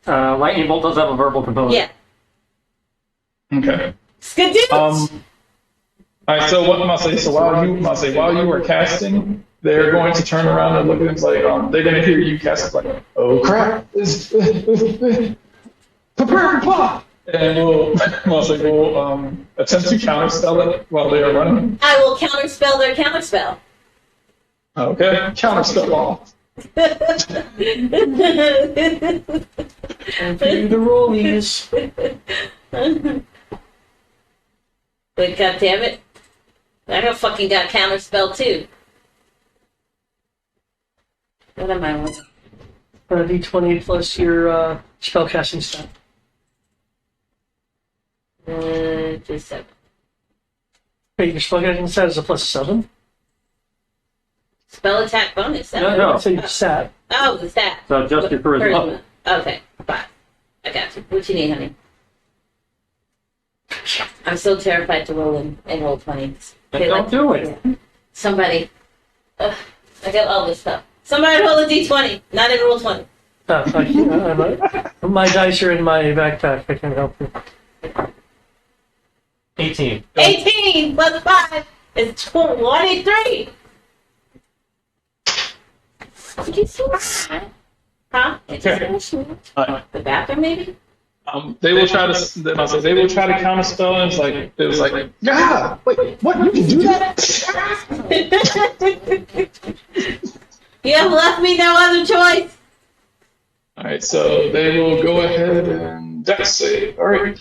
Lightning bolt does have a verbal component. Yeah. Okay. Skadoots! All right. So what must say? So while you are casting, they're going to turn around and look at him like they're going to hear you cast like, oh crap! Prepare to plot. And we'll attempt to counterspell it while they are running. I will counterspell their counterspell. Okay. Counterspell off. and do the rollies. But goddammit, I don't fucking got counterspell too. What am I with? D20 plus your spellcasting stat. Just 7. Wait, your spellcasting stat is a +7? Spell attack bonus. No. So your stat. Oh, the stat. So just your charisma. Okay, 5. I got you. What you need, honey? I'm so terrified to roll in roll 20s. Then don't do it. Yeah. Somebody. I got all this stuff. Somebody roll a d20, not in roll 20. My dice are in my backpack. I can't help you. 18. 18 plus 5 is 23. Did you see that? Huh? Okay. The bathroom, maybe? They will try to counterspell, and it was like, yeah, wait, what? You can do that? You have left me no other choice. All right, so they will go ahead and dex save. All right.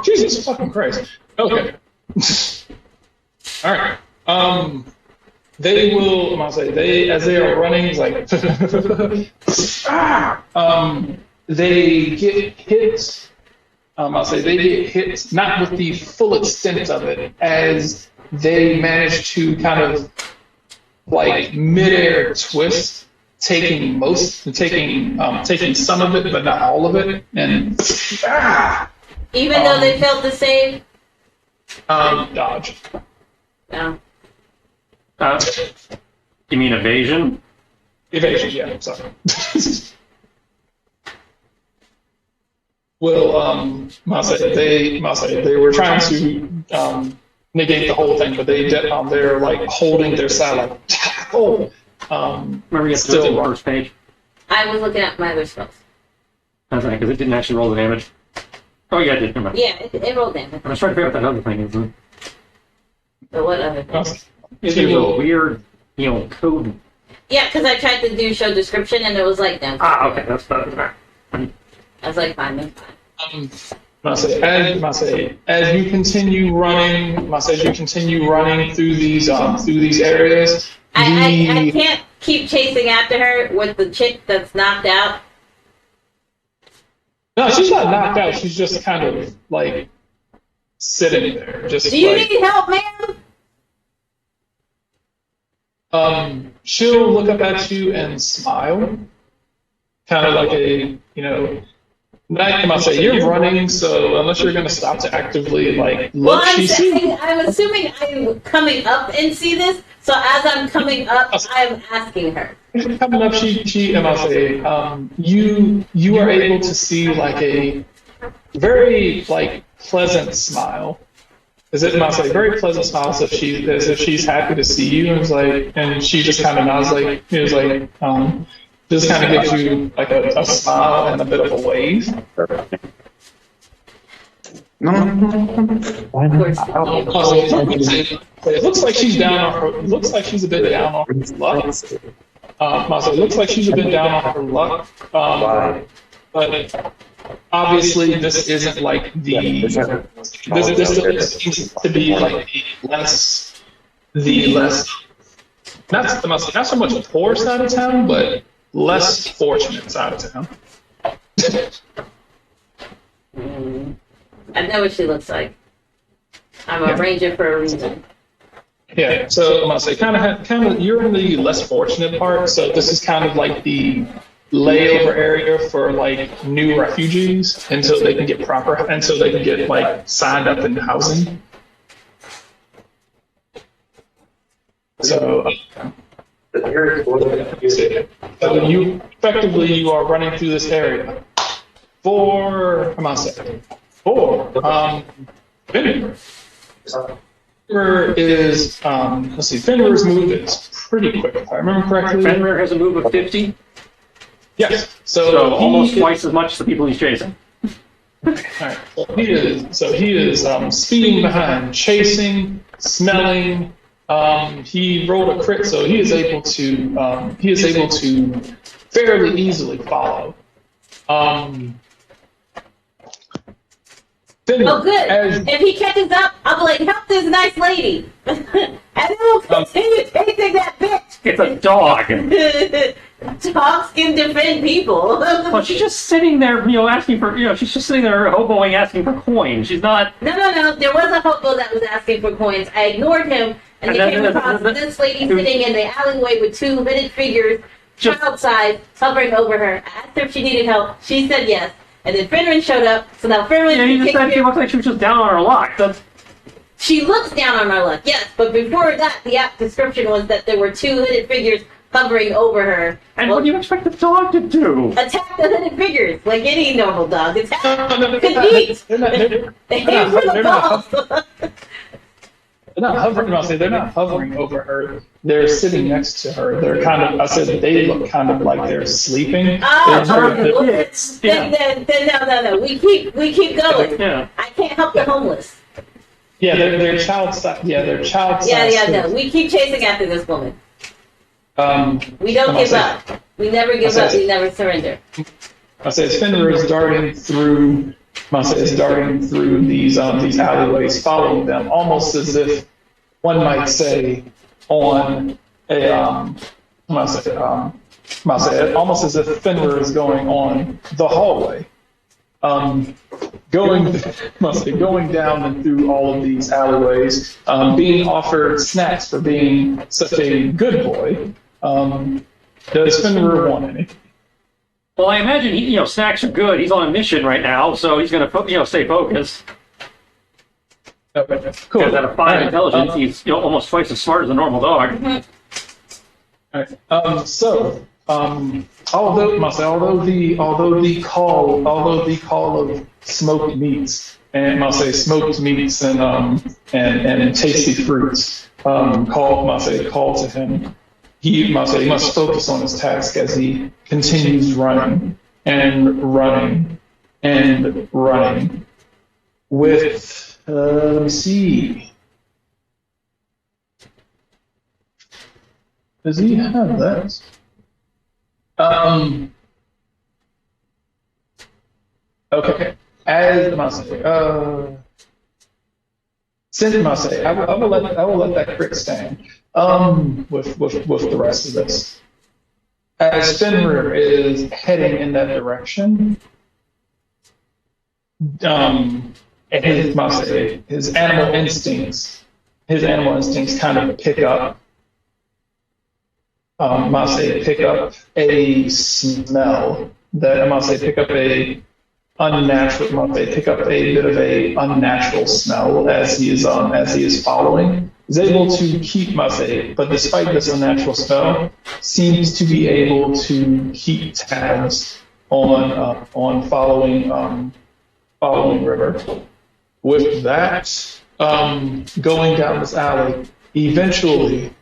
Jesus fucking Christ. Okay. All right. They will. As they are running, it's like they get hit. They get hit not with the full extent of it, as they manage to kind of like midair twist, taking some of it, but not all of it, and Even though they failed to save? dodge. No. You mean evasion? Evasion, yeah, sorry. Well, they were trying to negate the whole thing, but they're like holding their side like, oh. Remember you have to go to the first page? I was looking at my other spells. That's right, because it didn't actually roll the damage. Oh yeah, it did. Never mind. Yeah, it rolled damage. I was trying to figure out what that other thing is. But what other thing? It's a weird, code. Yeah, because I tried to do show description and it was like, no. Okay, that's better. I was like, fine, that's fine. as you continue running, as you continue running through these areas, I can't keep chasing after her with the chick that's knocked out. no, she's not knocked out. She's just kind of like sitting there, just Do you like need help, ma'am? she'll look up at you and smile, kind of like a you're running, so unless you're going to stop to actively like Well, look, I'm assuming I'm coming up and see this. So as I'm coming up, I'm asking her. coming up. She you are able to see like a very like pleasant smile. Is it very pleasant smile as if she's happy to see you, and and she just kind of nods just kind of gives you like a smile and a bit of a wave. No. Why not? It looks like she's down on her. Looks like she's a bit down on her luck. It looks like she's a bit down on her luck. But obviously, this isn't like this seems to be like the less not so much poor side of town, but less fortunate side of town. I know what she looks like. I'm a ranger for a reason. Yeah, so I'm gonna say kind of you're in the less fortunate part. So this is kind of like the layover area for like new refugees until they can get like signed up in housing. So you are running through this area for Fenrir. Fenrir is Fenrir's move is pretty quick if I remember correctly. Fenrir has a move of 50. Yes. So almost twice as much as the people he's chasing. Alright. So he is speeding behind, chasing, smelling. He rolled a crit, so he is able to fairly easily follow. Oh, good. If he catches up, I'll be like, help this nice lady. And then we'll continue chasing that bitch. It's a dog. Dogs can defend people. Well, she's just sitting there, asking for, she's just sitting there hoboing asking for coins. She's not. No. There was a hobo that was asking for coins. I ignored him, and they came across this lady sitting in the alleyway with two hooded figures, child size, hovering over her. I asked her if she needed help. She said yes. And then Fenrir showed up, so now Fenrir. Yeah, you just said she looked like she was just down on her luck. She looks down on her luck, yes, but before that, the app description was that there were two hooded figures hovering over her. And what do you expect the dog to do? Attack the hooded figures, like any normal dog. Attack. Compete. They aim for the balls. They're not hovering over her. They're sitting next to her. They're kind of. They look kind of like they're sleeping. Oh, no. We keep going. Yeah. I can't help the homeless. Yeah, they're child size. Yeah, they're child size. No. We keep chasing after this woman. We don't give up. We never give up. We never surrender. Fenrir is darting through. These alleyways, following them, almost as if one might say on a almost as if Fenrir is going on the hallway, going down and through all of these alleyways, being offered snacks for being such a good boy. Does Fenrir want any? Well, I imagine snacks are good. He's on a mission right now, so he's going to stay focused. Okay, cool. Because at a 5 intelligence, he's almost twice as smart as a normal dog. All right. Although the call of smoked meats and smoked meats and tasty fruits call to him. He must focus on his task as he continues running with, let me see. Does he have that? Okay. as since I will let that crit stand. With the rest of this, as Fenrir is heading in that direction, and his animal instincts kind of pick up. Pick up a smell that pick up a unnatural. Pick up a bit of a unnatural smell as he is following. Is able to keep but despite this unnatural smell, seems to be able to keep tabs on following River. With that, going down this alley, eventually.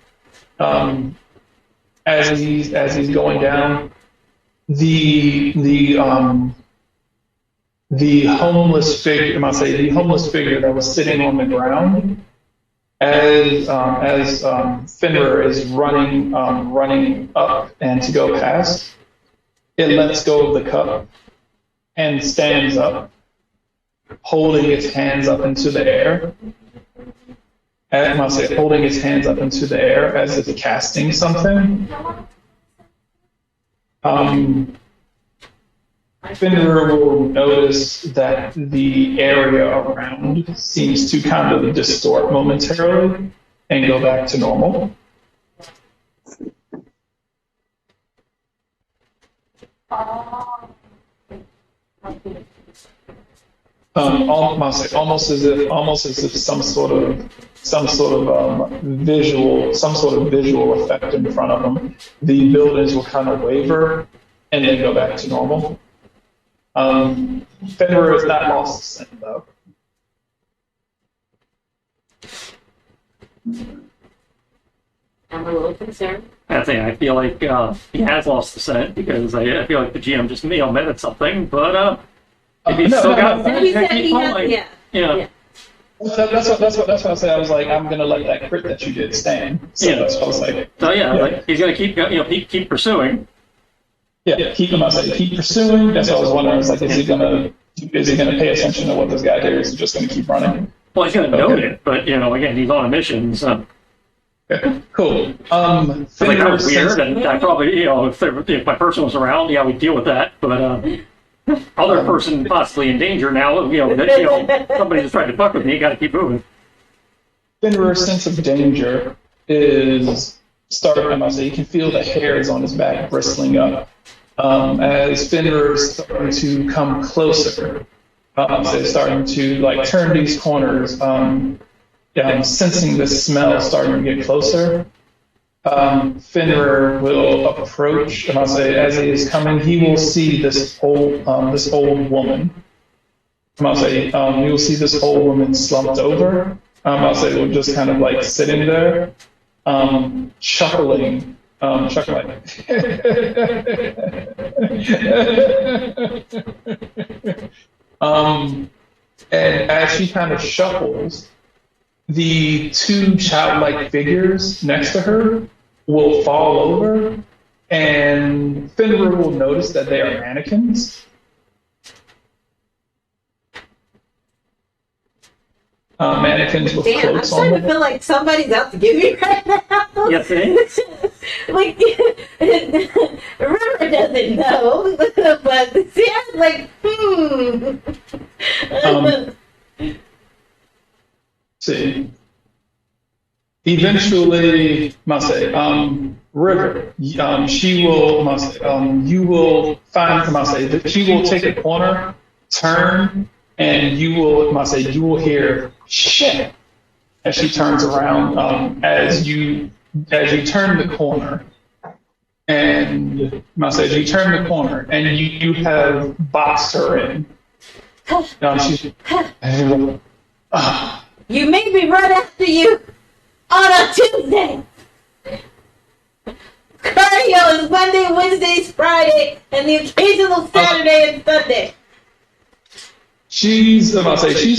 As he's going down, the homeless figure, the homeless figure that was sitting on the ground, as Fenrir is running up and to go past, it lets go of the cup and stands up, holding its hands up into the air. Holding his hands up into the air as if casting something. Fenrir will notice that the area around seems to kind of distort momentarily and go back to normal. Almost as if some sort of visual effect in front of them. The buildings will kind of waver and then go back to normal. Fenrir is not lost to scent though. I'm a little concerned. I feel like he has lost the scent because I feel like the GM just omitted something, but if he's still got No, he said he has, yeah. That's what I said. I was like, I'm gonna let that crit that you did stand. So that's what I was like. So like, he's gonna keep pursuing. Yeah, keep pursuing. That's what I was wondering. I was like, is he gonna pay attention to what this guy did, or is he just gonna keep running? Well, he's gonna note it, but again, he's on a mission, so. Okay, cool. It's like kind of weird, and I probably, if my person was around, we'd deal with that, but other person possibly in danger now, somebody just tried to fuck with me, you gotta keep moving. Fenrir's sense of danger is starting, you can feel the hairs on his back bristling up. As Fenrir is starting to come closer, starting to turn these corners, sensing the smell starting to get closer. Fenrir will approach, as he is coming, he will see this old woman. He will see this old woman slumped over. Will just kind of sitting there, chuckling. And as she kind of shuffles, the two childlike figures next to her will fall over, and Fenrir will notice that they are mannequins. Mannequins with Damn, I'm cloaks on starting to them. feel like somebody's out to get me right now. Yes, it is. River doesn't know, but see, I'm See. Eventually, River, she will, you will find, that she will take a corner, turn, and you will hear shit as she turns around, as you turn the corner, and you turn the corner, and you have boxed her in. You made me run after you on a Tuesday. Cardio is Monday, Wednesdays, Friday, and the occasional Saturday and Sunday. She's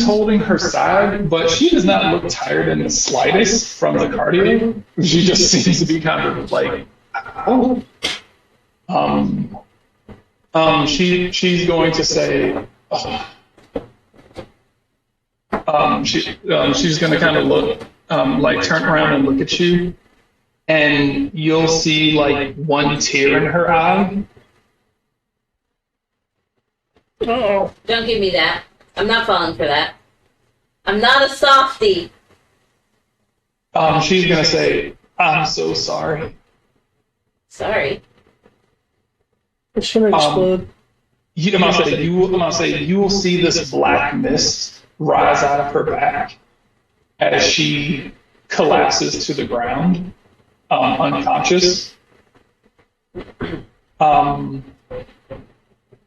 holding her side, but she does not look tired in the slightest from the cardio. She just seems to be kind of she's going to say, She's going to kind of look, like turn around and look at you, and you'll see like one tear in her eye. Oh. Don't give me that. I'm not falling for that. I'm not a softie. She's going to say, "I'm so sorry." Sorry. It's gonna explode. I'm gonna say you will see this black mist rise out of her back as she collapses to the ground, unconscious.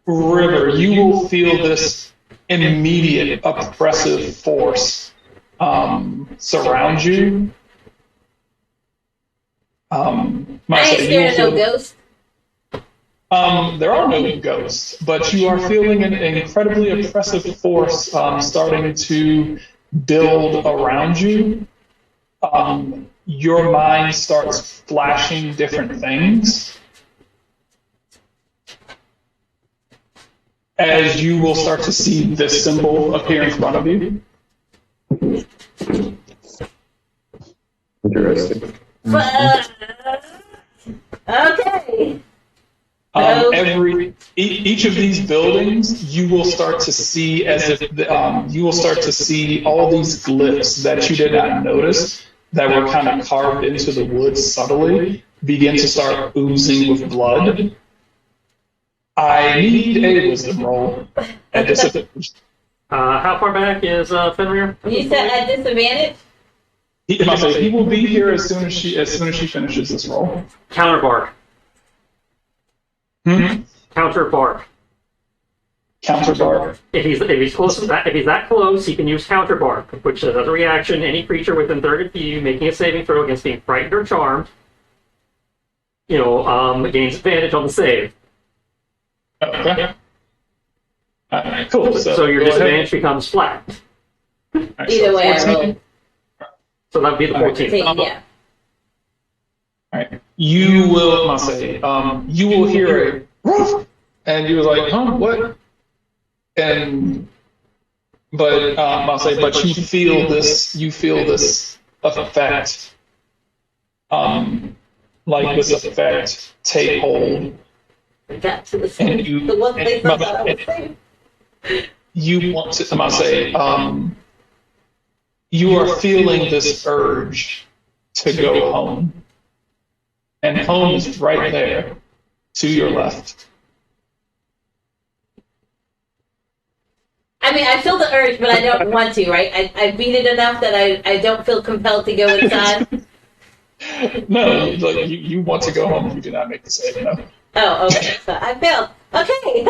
River, you will feel this immediate oppressive force surround you. I ain't scared of no ghost. There are no ghosts, but you are feeling an incredibly oppressive force starting to build around you. Your mind starts flashing different things as you will start to see this symbol appear in front of you. Interesting. Okay. Each of these buildings, you will start to see as if you will start to see all these glyphs that you did not notice that were kind of carved into the wood subtly begin to start oozing with blood. I need a wisdom roll at disadvantage. How far back is Fenrir? You said at disadvantage? He will be here as soon as she finishes this roll. Counterbark. Counterbark. Counterbark. If he's close if he's that close, he can use counterbark, which as a reaction, any creature within 30 feet of you making a saving throw against being frightened or charmed, gains advantage on the save. Okay. Alright, cool. So your disadvantage becomes flat. Right, Either way, I 14. roll. So that would be the 14. Yeah. Alright. You will, I'll say, you will hear a roof, and you're like, huh, what? I'll say, but you feel this effect, like this effect take hold. Got to the And you, the one place I thought I was safe. you want to, I'll say, you are feeling this urge to go home. And home is right there to your left. I mean, I feel the urge, but I don't want to, right? I beat it enough that I don't feel compelled to go inside. No, you want to go home. You do not make the save. No. Oh, okay. So I failed. Okay.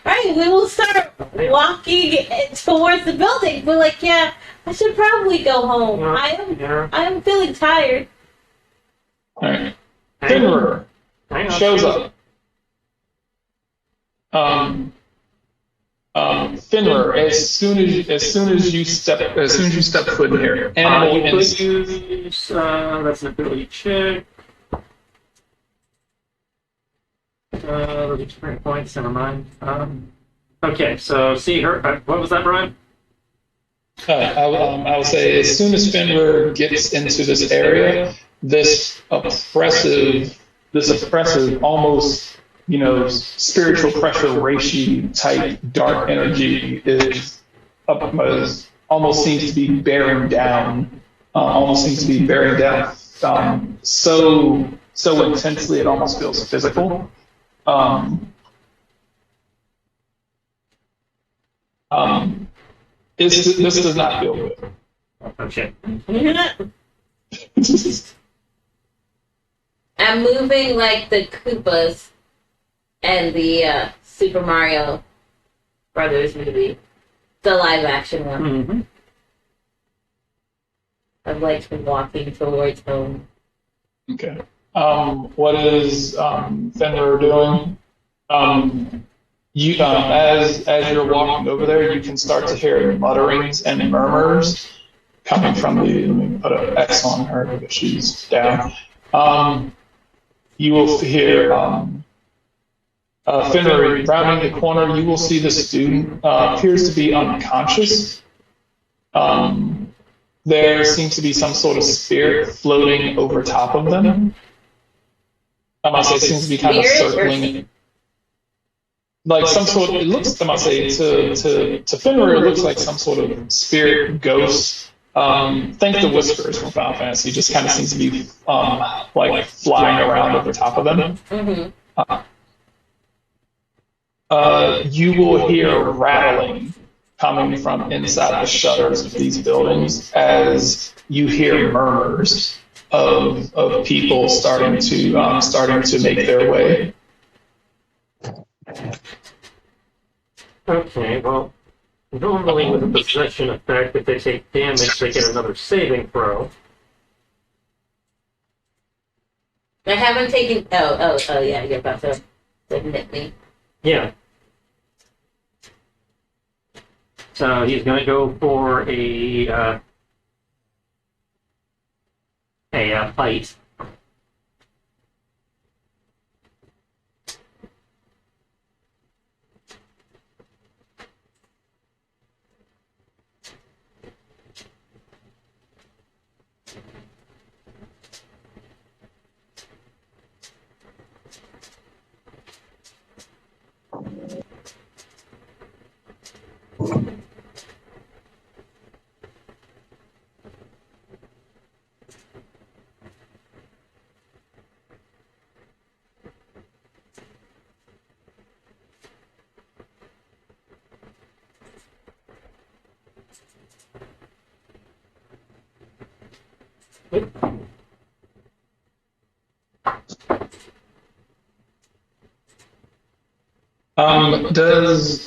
Right, we will start walking towards the building. We're like, yeah, I should probably go home. Yeah. I am feeling tired. All right. Finnerer shows up. Finnerer, as soon as you step foot in here, animal You could instinct. use that's an ability check. Those are 20 points. Never mind. Okay, so see her. What was that, Brian? I will say, as soon as Finnerer gets into this area, this oppressive, almost, spiritual pressure reishi type dark energy is almost seems to be bearing down. So intensely it almost feels physical. This does not feel good. Okay. I'm moving like the Koopas and the Super Mario Brothers movie, the live action one. Mm-hmm. I'm like walking towards home. Okay. What is Fenrir doing? As you're walking over there, you can start to hear mutterings and murmurs coming from the. Let me put an X on her because she's down. You will hear Finnery, rounding the corner, you will see the student appears to be unconscious. There seems to be some sort of spirit floating over top of them. I must say, it seems to be kind of circling. Like some sort of, it looks, I must say, to Finnery, it looks like some sort of spirit ghost. Think the Whispers from Final Fantasy just kind of seems to be like flying around over top of them. You will hear rattling coming from inside the shutters of these buildings as you hear murmurs of people starting to make their way. Okay, well, normally with a possession effect, if they take damage, they get another saving throw. I haven't taken. Oh, yeah, you're about to hit me. Yeah. So he's going to go for a bite.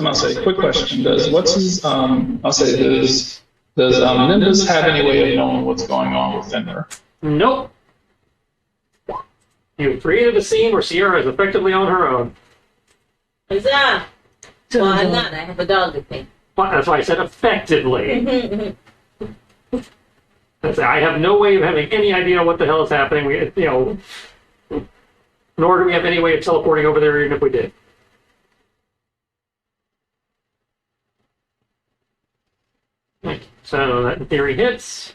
I'll say, quick question, does Nimbus have any way of knowing what's going on within her? Nope. You've created a scene where Sierra is effectively on her own. Huzzah! Well, I'm not. I have a dog with me. Well, that's why I said effectively. I have no way of having any idea what the hell is happening. Nor do we have any way of teleporting over there, even if we did. So that in theory hits.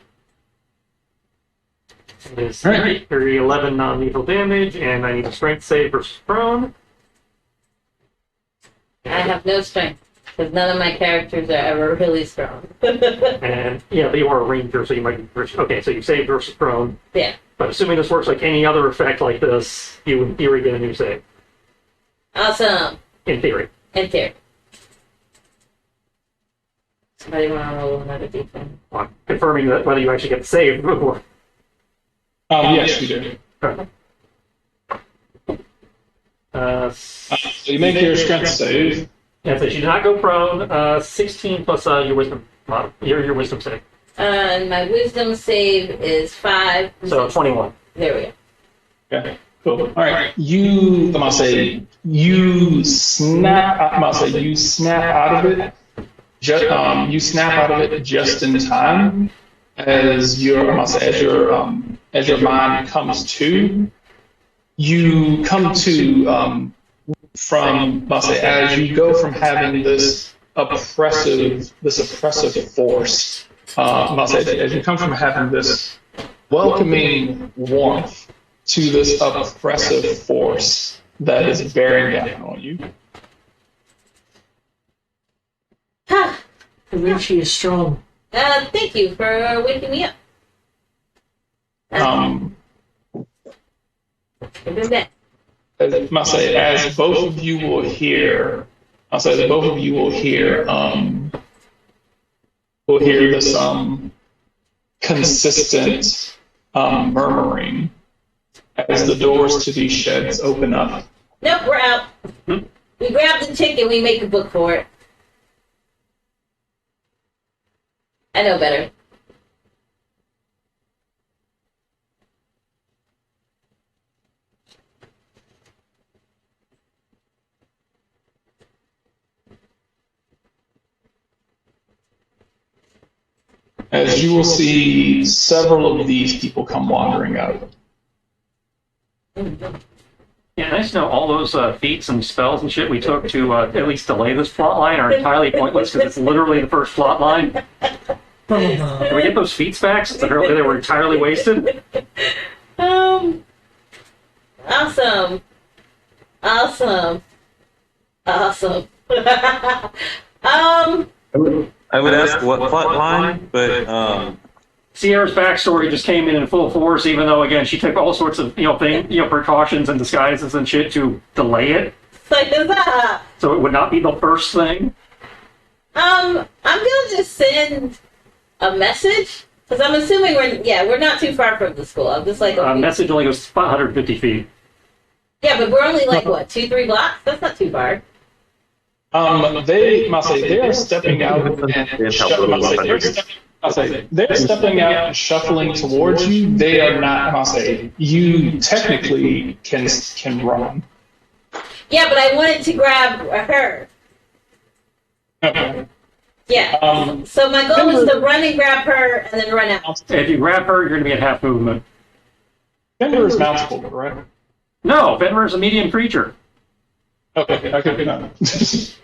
It is 11 non-lethal damage, and I need a strength save versus prone. I have no strength, because none of my characters are ever really strong. And, yeah, but you are a ranger, so you might be... Okay, so you save versus prone. Yeah. But assuming this works like any other effect like this, you in theory get a new save. Awesome. In theory. In theory. Somebody want to roll another d10? Well, confirming that whether you actually get the save before. Yes, you do. Okay. So you make your strength save. Yeah, so she did not go prone. 16 plus your wisdom your wisdom save. And my wisdom save is 5. So 21. There we go. Okay, cool. All right, you snap out of it. You snap out of it just in time as your mind comes to. You come to as you go from having this oppressive force. As you come from having this welcoming warmth to this oppressive force that is bearing down on you. Ha! I believe she is strong. Thank you for waking me up. As both of you will hear, this consistent murmuring as the doors to these sheds open up. Nope, we're out. We grab the ticket, we make a book for it. I know better. As you will see several of these people come wandering out. Yeah, nice to know all those feats and spells and shit we took to at least delay this plot line are entirely pointless because it's literally the first plot line. Can we get those feats back since apparently they were entirely wasted? Awesome. Awesome. Awesome. I would ask what plot line, but Sierra's backstory just came in full force, even though again she took all sorts of precautions and disguises and shit to delay it, like that. so it would not be the first thing. I'm gonna just send a message because I'm assuming we're not too far from the school. I'm just like Message only goes 150 feet. Yeah, but we're only like what 2-3 blocks. That's not too far. They are stepping out and they're stepping out and shuffling towards you. They are not. You technically can run. Yeah, but I wanted to grab her. Okay. Yeah. So my goal is to run and grab her and then run out. If you grab her, you're going to be at half movement. Fenrir is mountable, correct? No, Fenrir is a medium creature. Okay. No.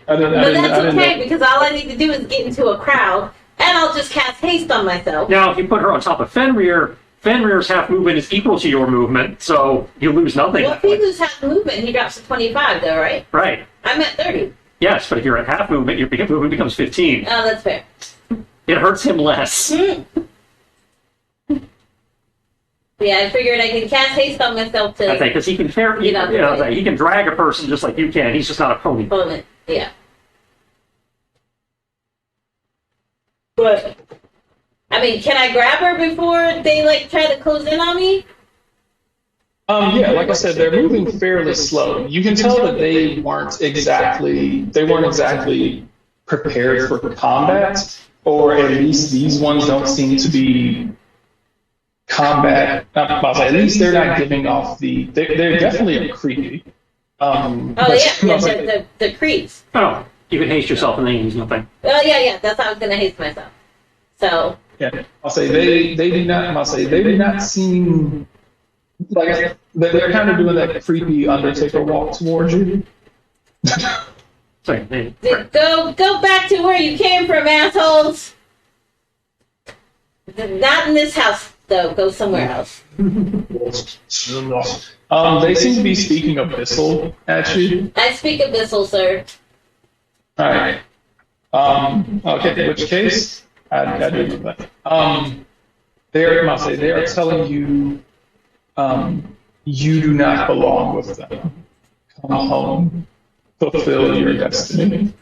But that's okay because all I need to do is get into a crowd and I'll just cast haste on myself. Now, if you put her on top of Fenrir, Fenrir's half movement is equal to your movement, so you lose nothing. Well, if he loses half movement, he drops to 25, though, right? Right. I'm at 30. Yes, but if you're at half movement, your movement becomes 15. Oh, that's fair. It hurts him less. Yeah, I figured I can cast haste on myself to. I think because he can carry, he can drag a person just like you can. He's just not a pony. Opponent. Yeah. But I mean, can I grab her before they try to close in on me? Yeah, like I said, they're moving fairly slow. You can tell that they weren't exactly prepared for combat, or at least these ones don't seem to be combat. At least they're not giving off the. They're definitely creepy. The creeps. Oh, you can haste yourself and then use nothing. Oh yeah. That's how I was gonna haste myself. So. Yeah, I'll say they do not. I'll say they do not seem like they're kind of doing that creepy Undertaker walk towards you. Sorry, Go back to where you came from, assholes. Not in this house, though. Go somewhere else. They seem to be speaking abyssal at you. I speak abyssal, sir. All right. Okay. In which case, I do that. They are telling you, you do not belong with them. Come home, fulfill your destiny.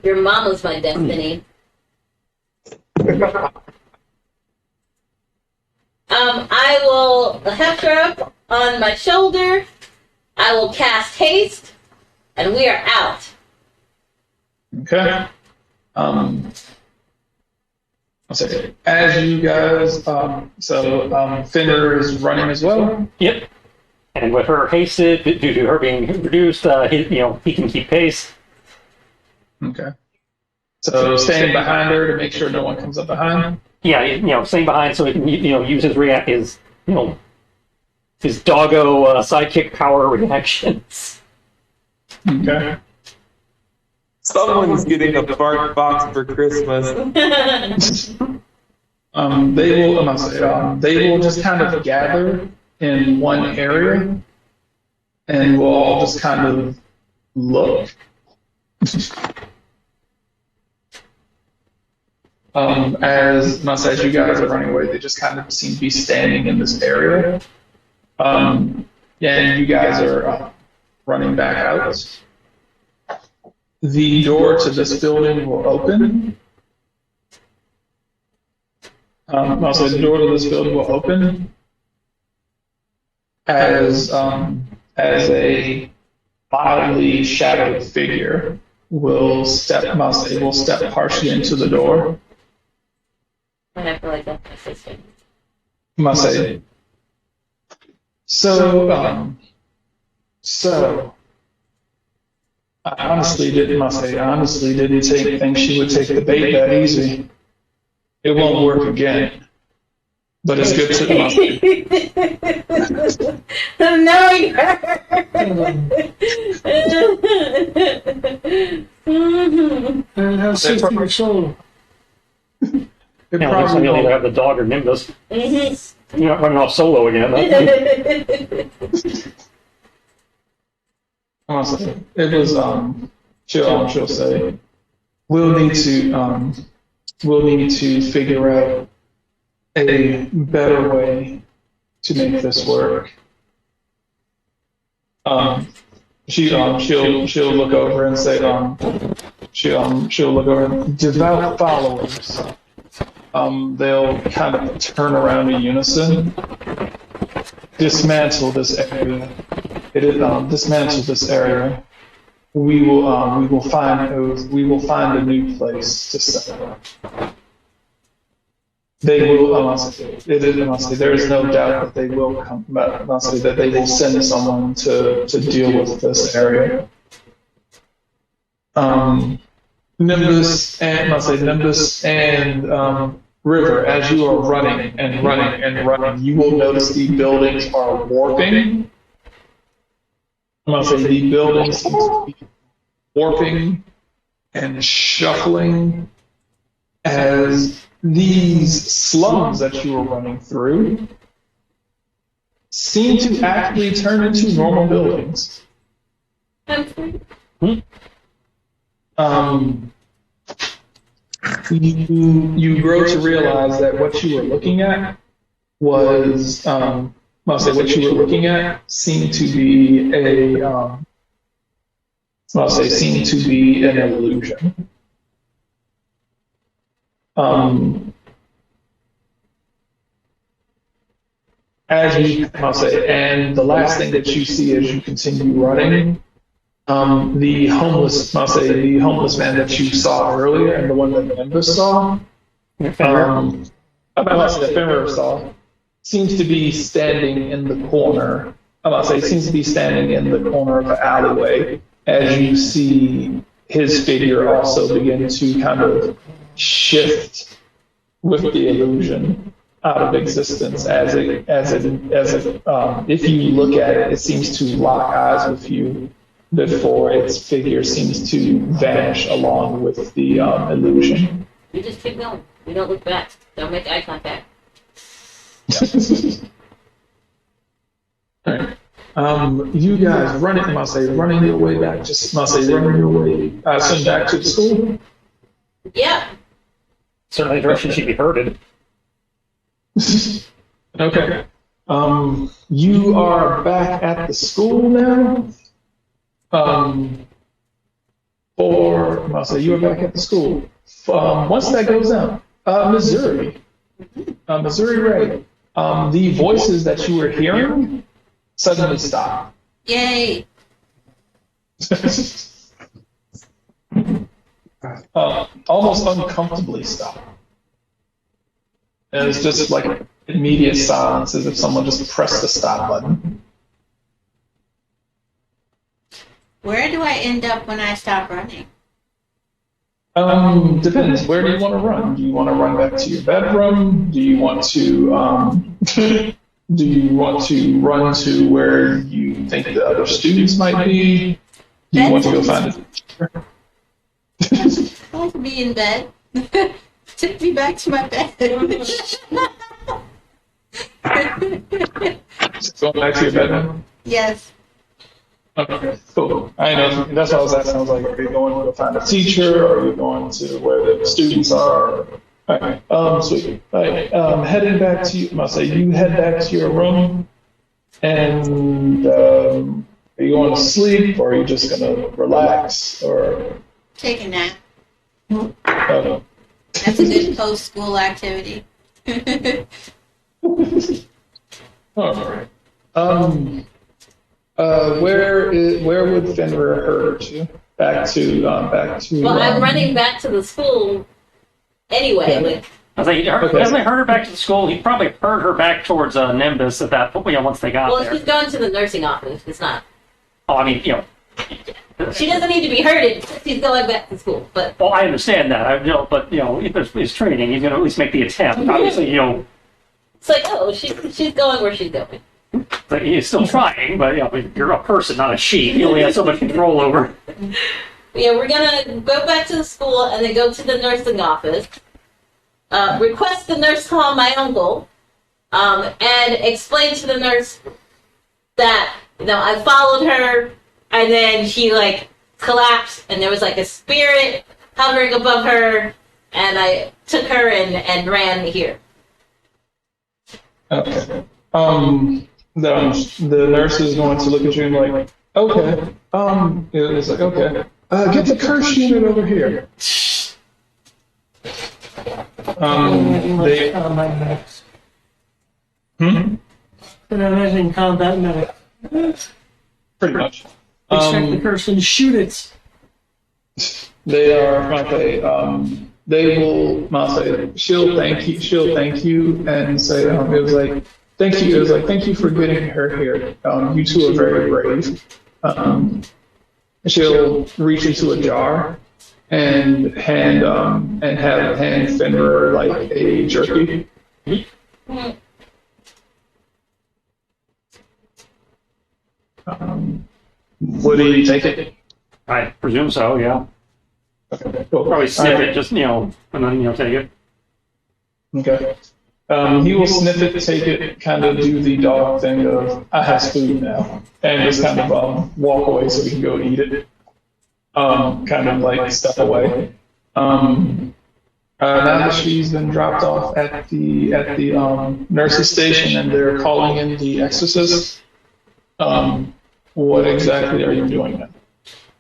Your mom was my destiny. I will heft her up on my shoulder. I will cast haste, and we are out. Okay. I'll say, as you guys, Fenrir is running as well. Yep. And with her hasted, due to her being reduced, he can keep pace. Okay. So staying behind her to make sure no one comes up behind. Yeah, staying behind so he can use his doggo sidekick power reactions. Okay. someone's getting a bark box for Christmas. They will just kind of gather in one area, and we'll all just kind of look. As you guys are running away, they just kind of seem to be standing in this area. And you guys are running back out. The door to this building will open. The door to this building will open as a mildly shadowed figure will step partially into the door. And I feel like that's my sister. I honestly didn't think she would take the bait that easy. It won't work again. But it's good to I'm knowing her. And have safety in your soul. It You know, probably you'll either won't. have the dog or Nimbus. Mhm. You're not running off solo again. Honestly, it was she'll say we'll need to figure out a better way to make this work. She'll look over and say she'll look over devout followers. They'll kind of turn around in unison, dismantle this area. Dismantle this area. We will find a new place to settle. They will. There is no doubt that they will come. That they will send someone to deal with this area. Nimbus and River, as you are running and running and running, you will notice the buildings are warping. The buildings seem to be warping and shuffling as these slums that you are running through seem to actually turn into normal buildings. You grow to realize that what you were looking at was, what you were looking at seemed to be seemed to be an illusion. As you, and the last thing that you see as you continue running, the homeless man that you saw earlier and the one that Nimbus saw, Fenrir saw, seems to be standing in the corner. Seems to be standing in the corner of the alleyway as you see his figure also begin to kind of shift with the illusion out of existence as if you look at it, it seems to lock eyes with you before its figure seems to vanish along with the illusion. You just keep going. You don't look back. Don't make eye contact. All right. You guys running your way back. Running your way. Send back to the school. Yeah. Certainly, the direction she'd be herded. Okay. You are back at the school now. You are back at the school. Once that goes out, Missouri Ray, the voices that you were hearing suddenly stop. Yay! Almost uncomfortably stop. And it's just like immediate silence, as if someone just pressed the stop button. Where do I end up when I stop running? Depends. Where do you want to run? Do you want to run back to your bedroom? Do you want to run to where you think the other students might be? Do you want to go find a teacher? I like to be in bed. Take me back to my bed. Just going back to your bedroom? Yes. Okay, cool. I know. That's what I was asking. I was like, are you going to go find a teacher, or are you going to where the students are? All right. Sweet. All right. Heading back to you. You head back to your room, and are you going to sleep, or are you just gonna relax, or Take a nap. uh, That's a good post-school activity. all right. Where would Fenrir herd you? Back to. Well, I'm running back to the school anyway. Yeah. Like, I think hasn't he heard her back to the school? He probably heard her back towards Nimbus at that point. Once they got well, there. she's going to the nursing office. It's not. Oh, I mean, She doesn't need to be herded. She's going back to school. But well, I understand that. But if there's his training, he's going to at least make the attempt. Obviously, it's like, oh, she's going where she's going. But he's still trying, but you're a person, not a sheep. You only have so much control over. Yeah, we're gonna go back to the school and then go to the nursing office. Request the nurse call my uncle, and explain to the nurse that I followed her, and then she collapsed, and there was a spirit hovering above her, and I took her and ran here. Okay. The nurse is going to look at you and okay. It's okay. Get the curse unit over here. They. Combat medics. Hmm? And I imagine combat medic. Pretty much. Extract the person, shoot it. They are they will she'll thank you and say it was thank you. It was thank you for getting her here. You two are very brave. She'll reach into a jar and hand Fenrir a jerky. Would he take it? I presume so, yeah. Okay, cool. Probably sniff it, just, and then, take it. Okay. He will sniff it, take it, kind of do the dog thing of, I have food now, and just kind of walk away so we can go eat it. Kind of step away. Now that she's been dropped off at the nurse's station and they're calling in the exorcist, what exactly are you doing now?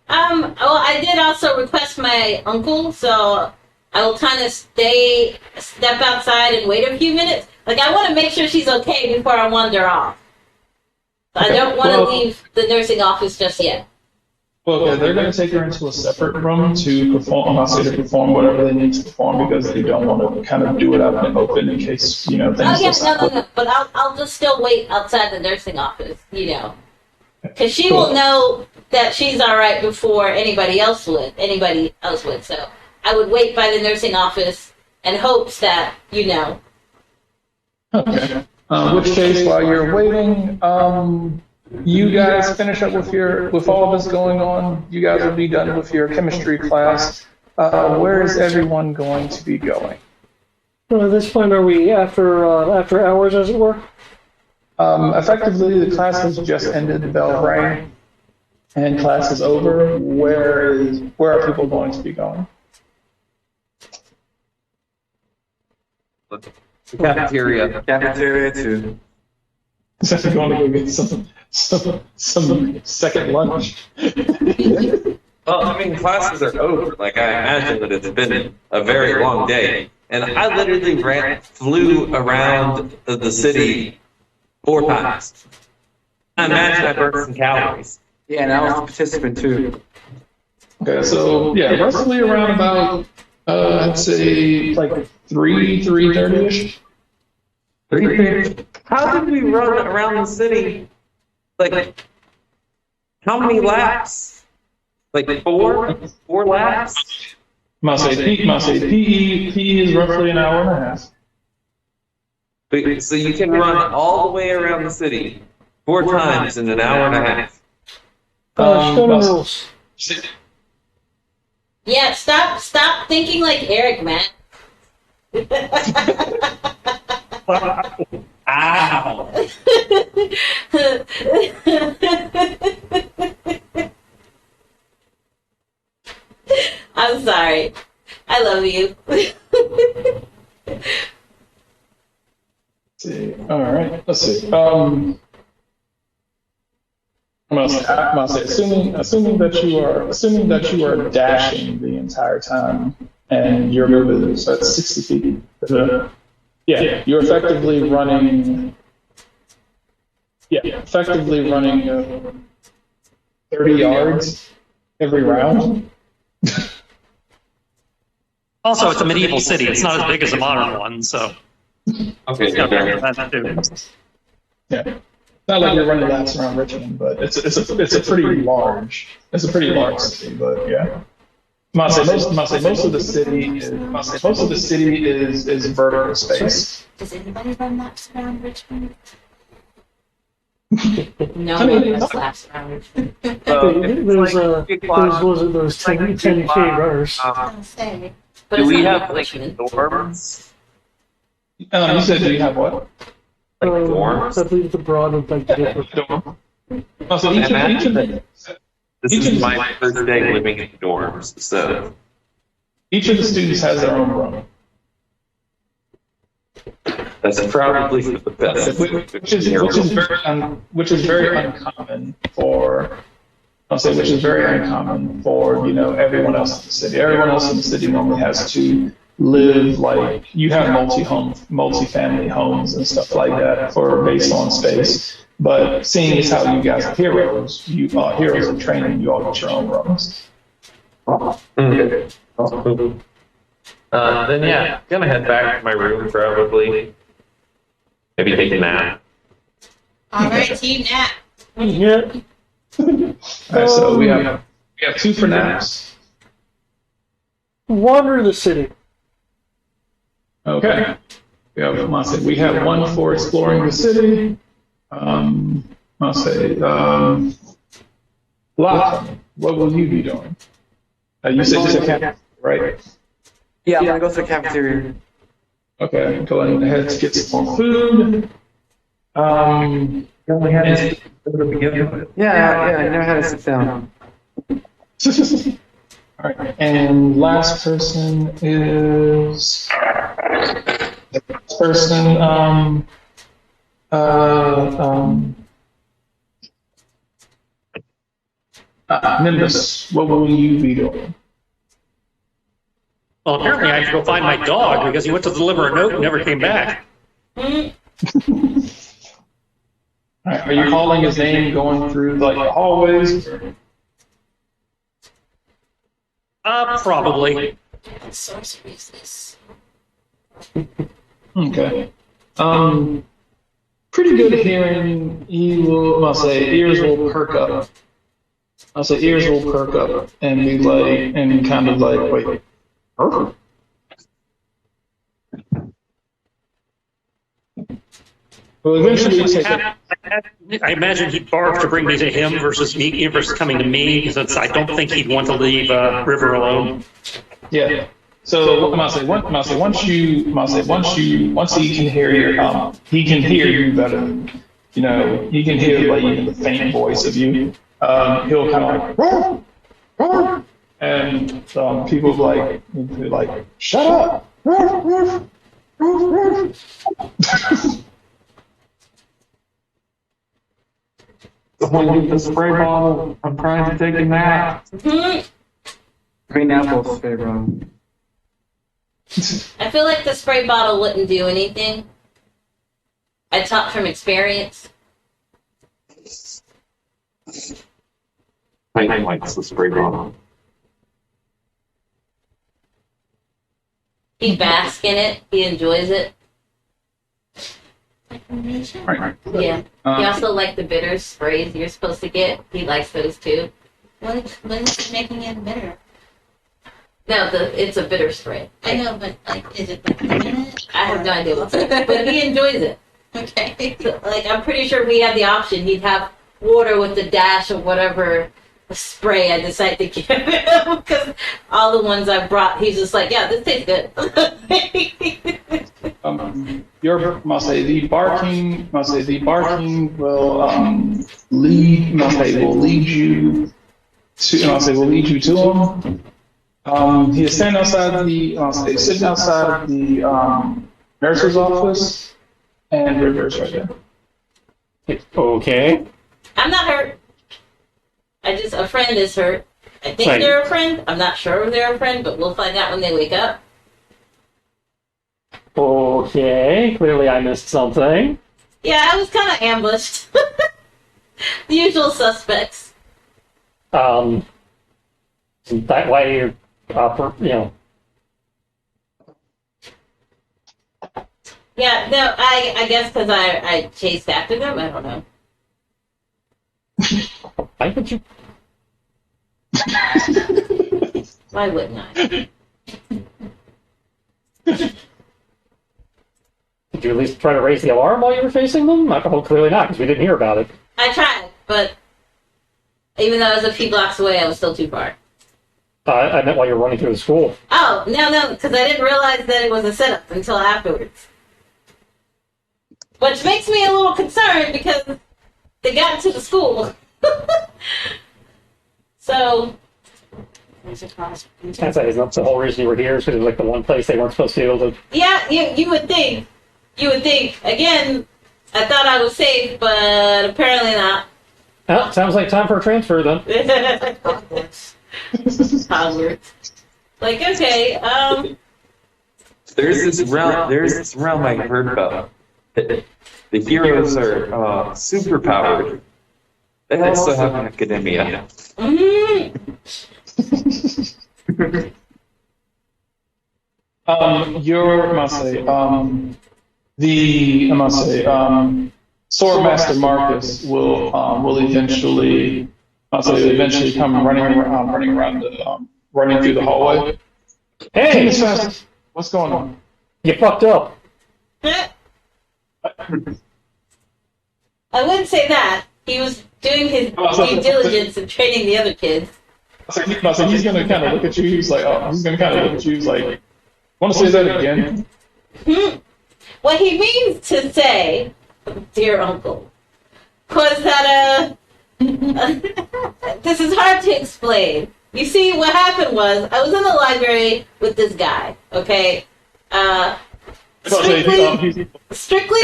Well, I did also request my uncle, so I will kind of step outside and wait a few minutes. I want to make sure she's okay before I wander off. Okay. I don't want to leave the nursing office just yet. Well, okay, they're going to take her into a separate room to perform whatever they need to perform because they don't want to kind of do it out in the open in case, things no. But I'll just still wait outside the nursing office, Because she will know that she's all right before anybody else would. So I would wait by the nursing office in hopes that, Okay. In which case, while you're waiting, you guys finish up with all of this going on. You guys will be done with your chemistry class. Where is everyone going to be going? Well, at this point, are we after hours, as it were? Effectively, the class has just ended. The bell rang, and class is over. Where are people going to be going? Cafeteria. Cafeteria too. Is that going to go get some second lunch? Well, classes are over. I imagine that it's been a very long day. And I literally flew around the city 4 times. I imagine I burned some calories. Yeah, and I was a participant too. Okay, so roughly around about I'd say 3:30ish. 3:30. How did we run around the city? How many laps? 4 laps? Must say PE is roughly an hour and a half. So you can run all the way around the city 4 times in an hour and a half. Rules. Yeah, stop thinking like Eric, man. Ow! I'm sorry. I love you. See. All right. Let's see. I'm gonna say, assuming that you are dashing the entire time, and your move is at 60 feet. You're effectively running. Effectively running 30 yards every round. Also, it's a medieval city. It's not as big as a modern one, so. Okay, that too. Yeah. Not like you're running laps around Richmond, but it's a pretty large city, but yeah. Most of the city is vertical space. Does anybody run laps around Richmond? No I mean, one of us laughs around. So There's those 10K runners. I'll say. But Do it's we not have like punishment. dorms? You said do you have what? Like dorms? I believe the broad would like to differ. Oh, so each of the This Each is of- my first day living in dorms, so each of the students has their own room, that's probably the best. which is very uncommon for. I'll say which is very uncommon for everyone else in the city. Everyone else in the city normally has to live like you have multi-family homes and stuff like that for based on space. But seeing as how you guys are heroes, you are heroes in training. You all get your own rooms. Okay. Then yeah, gonna head back to my room probably. Maybe take a nap. All right, team nap. Yeah. All right, so we have 2 for naps. Wander the city. Okay. We have 1 for exploring the city. I'll say, Lachlan, what will you be doing? You said camp, right? Yeah, I'm gonna go to the cafeteria. Okay, go ahead to get some more food. And- Yeah, I know how to sit down. all right, and last person is Nimbus. What will you be doing? Well, apparently I have to go find my dog because he went to deliver a note and never came back. All right, are you calling his name going through like the hallways? Probably. What sorcery is this? Okay. Pretty good at hearing. I'll say ears will perk up. I'll say ears will perk up and be like, and kind of like, wait, huh? Well, eventually take it. I imagine he'd bark to bring me to him versus coming to me because I don't think he'd want to leave River alone. Yeah. So once he can hear he can hear you better. He can hear like even the faint voice of you. He'll kind of like, "Roar, roar," and people will be like, shut up. Roar, roar, roar, roar. Someone get the spray bottle. I'm trying to take a nap. Green apple spray bottle. I feel like the spray bottle wouldn't do anything. I talk from experience. I like the spray bottle. He basks in it. He enjoys it. Right. Yeah. He also likes the bitter sprays you're supposed to get. He likes those too. What is making it bitter? No, it's a bitter spray. I know, but like, is it like minute? I have no idea what's in it, but he enjoys it. Okay. So, like, I'm pretty sure if we had the option, he'd have water with the dash of whatever spray I decide to give him. Because all the ones I brought, he's just like, yeah, this tastes good. The barking will lead you to him. He is standing outside sitting outside the nurse's office, and River's right there. Okay. I'm not hurt. A friend is hurt. I think Right. they're a friend. I'm not sure if they're a friend, but we'll find out when they wake up. Okay. Clearly I missed something. Yeah, I was kind of ambushed. The usual suspects. That way you're, Yeah, no, I guess because I chased after them. I don't know. why would you? Why wouldn't I? Did you at least try to raise the alarm while you were facing them? Well, clearly not, because we didn't hear about it. I tried, but even though I was a few blocks away, I was still too far. I meant while you were running through the school. Oh, no, because I didn't realize that it was a setup until afterwards. Which makes me a little concerned because they got into the school. So... That's the whole reason you were here, because it was like the one place they weren't supposed to be able to... Yeah, you would think. You would think. Again, I thought I was safe, but apparently not. Oh, sounds like time for a transfer, then. Hogwarts. Like, okay, There's this realm I heard about. The heroes are super powered. They also have an academia. Swordmaster Marcus will eventually come running through the hallway. Hey! What's going on? You fucked up. I wouldn't say that. He was doing his due diligence and training the other kids. So he's gonna kind of look at you. He's like, want to say that again? What he means to say, dear uncle, was that this is hard to explain. You see, what happened was I was in the library with this guy. Okay, strictly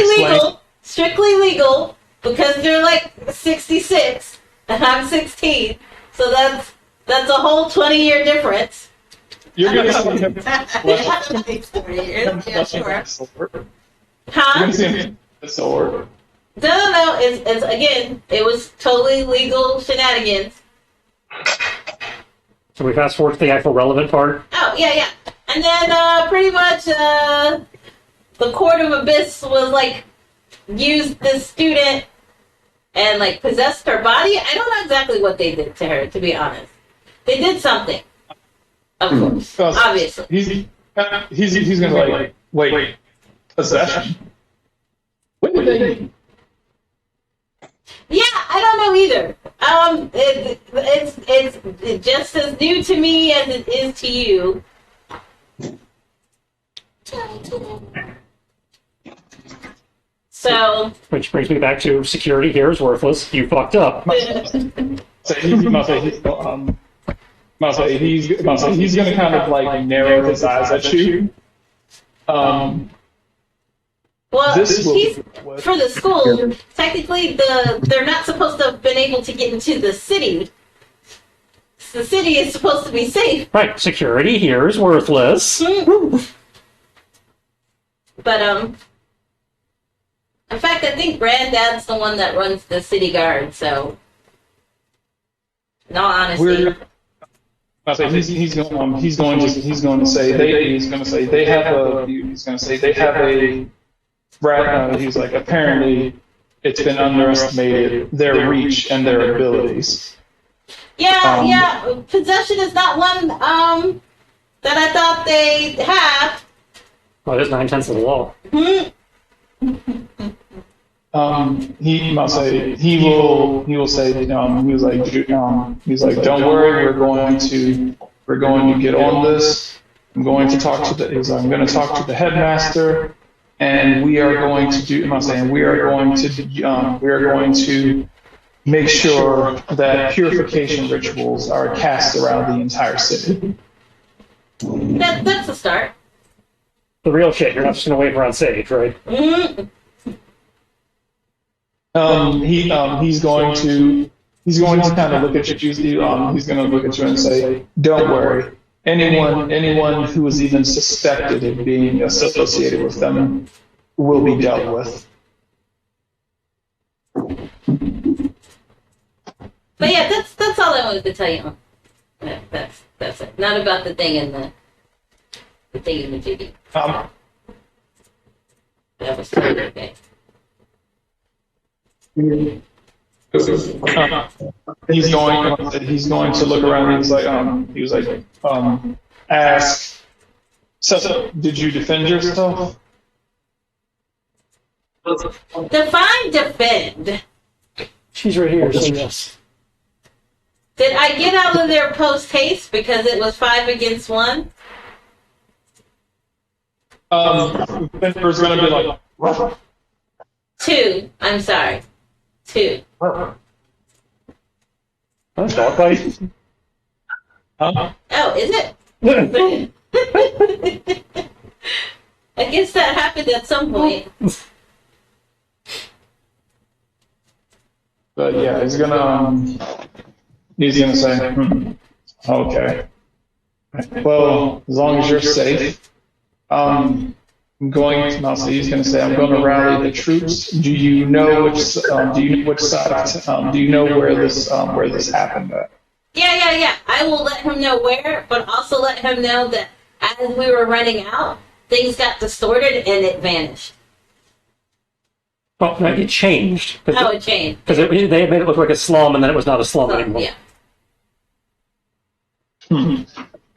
legal, because they're like 66 and I'm 16, so that's a whole 20-year difference. You're gonna see him. Yeah, sure. Huh? You're gonna see him the sword. No. It's again, it was totally legal shenanigans. So we fast forward to the actual relevant part. Oh, yeah. And then pretty much the Court of Abyss was like used this student and like possessed her body. I don't know exactly what they did to her, to be honest. They did something. Of course. Obviously. He's gonna like wait. Possession. When did they? Yeah, I don't know either. It's just as new to me as it is to you. So. Which brings me back to security here is worthless. You fucked up. He's gonna kind of like narrow his eyes at you. Well, he's for the school. Technically, they're not supposed to have been able to get into the city. The city is supposed to be safe. Right, security here is worthless. But in fact, I think Granddad's the one that runs the city guard. So, in all honesty, he's going to say they have a. He's like, apparently it's been underestimated, their reach and their abilities. Yeah. Possession is not one that I thought they have. Well, it is 9/10 of the law. He will say, he's like, don't worry, we're going to get on this. I'm going to talk to the headmaster. And we are going to make sure that purification rituals are cast around the entire city. That's a start. The real shit. You're not just gonna wave around stage, right? He's going to kind of look at you. He's going to look at you and say, "Don't worry. Anyone who is even suspected of being associated with them will be dealt with." But yeah, that's all I wanted to tell you. That's it. Not about the thing in the jiggy. That was totally okay. He's going to look around. He was like, ask. So, did you defend yourself? Define defend. She's right here, so yes. Did I get out of there post haste because it was 5 against 1? Defender's gonna be like, "Ruff." 2. I'm sorry. 2. That's dog fight. Huh? Oh, is it? I guess that happened at some point. But yeah, he's gonna say, okay. Well, as long as you're safe, I'm going to, so he's gonna say, I'm going to rally the troops. Do you know which side do you know where this happened at? Yeah. I will let him know where, but also let him know that as we were running out, things got distorted and it vanished. Well, no, it changed. Oh, it changed. Because they made it look like a slum, and then it was not a slum anymore. Yeah.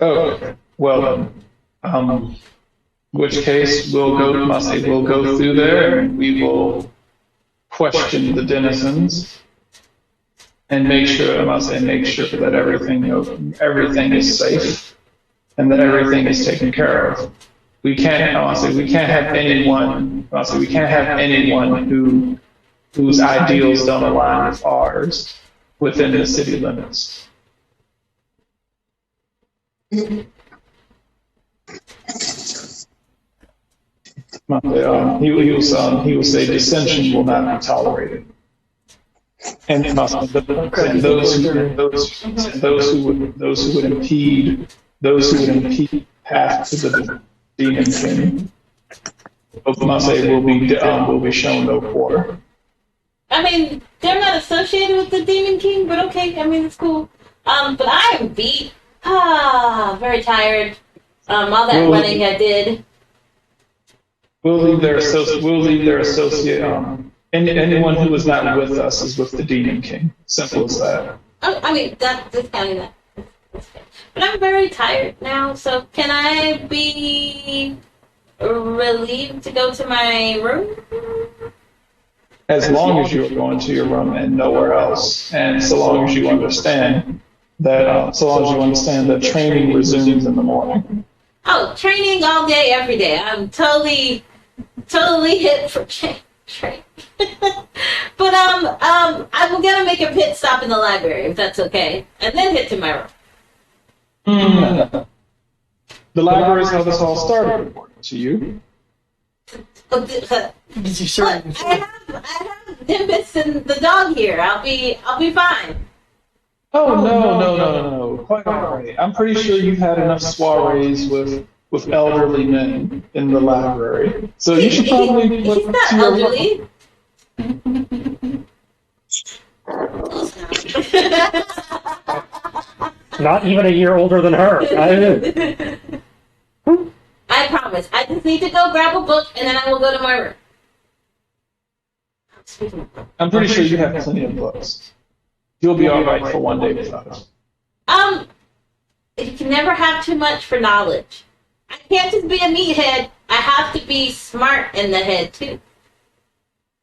Okay. Well, which case we'll go through there and we will question the denizens and make sure that everything is safe and that everything is taken care of. We can't have anyone whose ideals don't align with ours within the city limits. He will say dissension will not be tolerated, and those who would impede path to the demon king will be shown no quarter. I mean, they're not associated with the Demon King, but okay. I mean, it's cool. But I am beat. Very tired. All that running I did. We'll leave their associate. Anyone who is not with us is with the Demon King. Simple as that. Oh, I mean, that's counting that. But I'm very tired now, so can I be relieved to go to my room? As long as you're going to your room and nowhere else, and so long as you understand that training resumes in the morning. Oh, training all day, every day. I'm totally hit for training. But I'm gonna make a pit stop in the library if that's okay, and then hit to my room. The library is how this all started, according to you. Look, I have Nimbus and the dog here. I'll be fine. Oh no! Quite all right. I'm pretty sure you've had enough soirees with elderly men in the library, so you should probably. He's not elderly. Not even a year older than her. I promise. I just need to go grab a book and then I will go to my room. I'm pretty sure you have plenty of books. You'll be all right for one day without us. You can never have too much for knowledge. I can't just be a meathead. I have to be smart in the head too.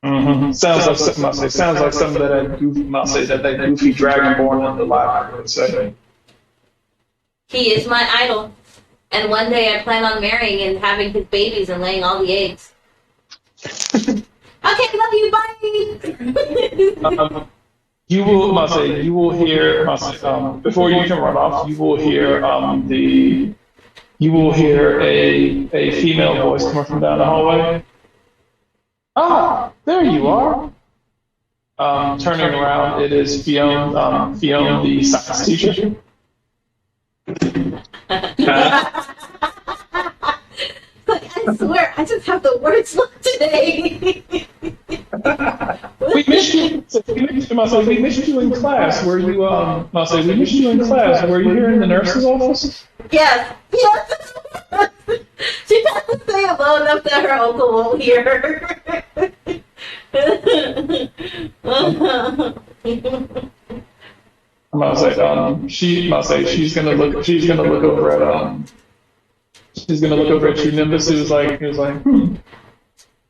Mm-hmm. Sounds like something that that goofy dragonborn in the library would say. He is my idol. And one day I plan on marrying and having his babies and laying all the eggs. Okay, love you, bye! You will hear, before you can run off, you will hear a female voice coming from down the hallway. Ah, there you are. Turning around, it is Fiona, the science teacher. I swear, I just have the words left today. We missed you. We missed you in class. Were you? We missed you in class. Were you here in the nurse's office? Yes. She has to stay alone enough that her uncle won't hear her. She's gonna look over at you, Nimbus. He was like,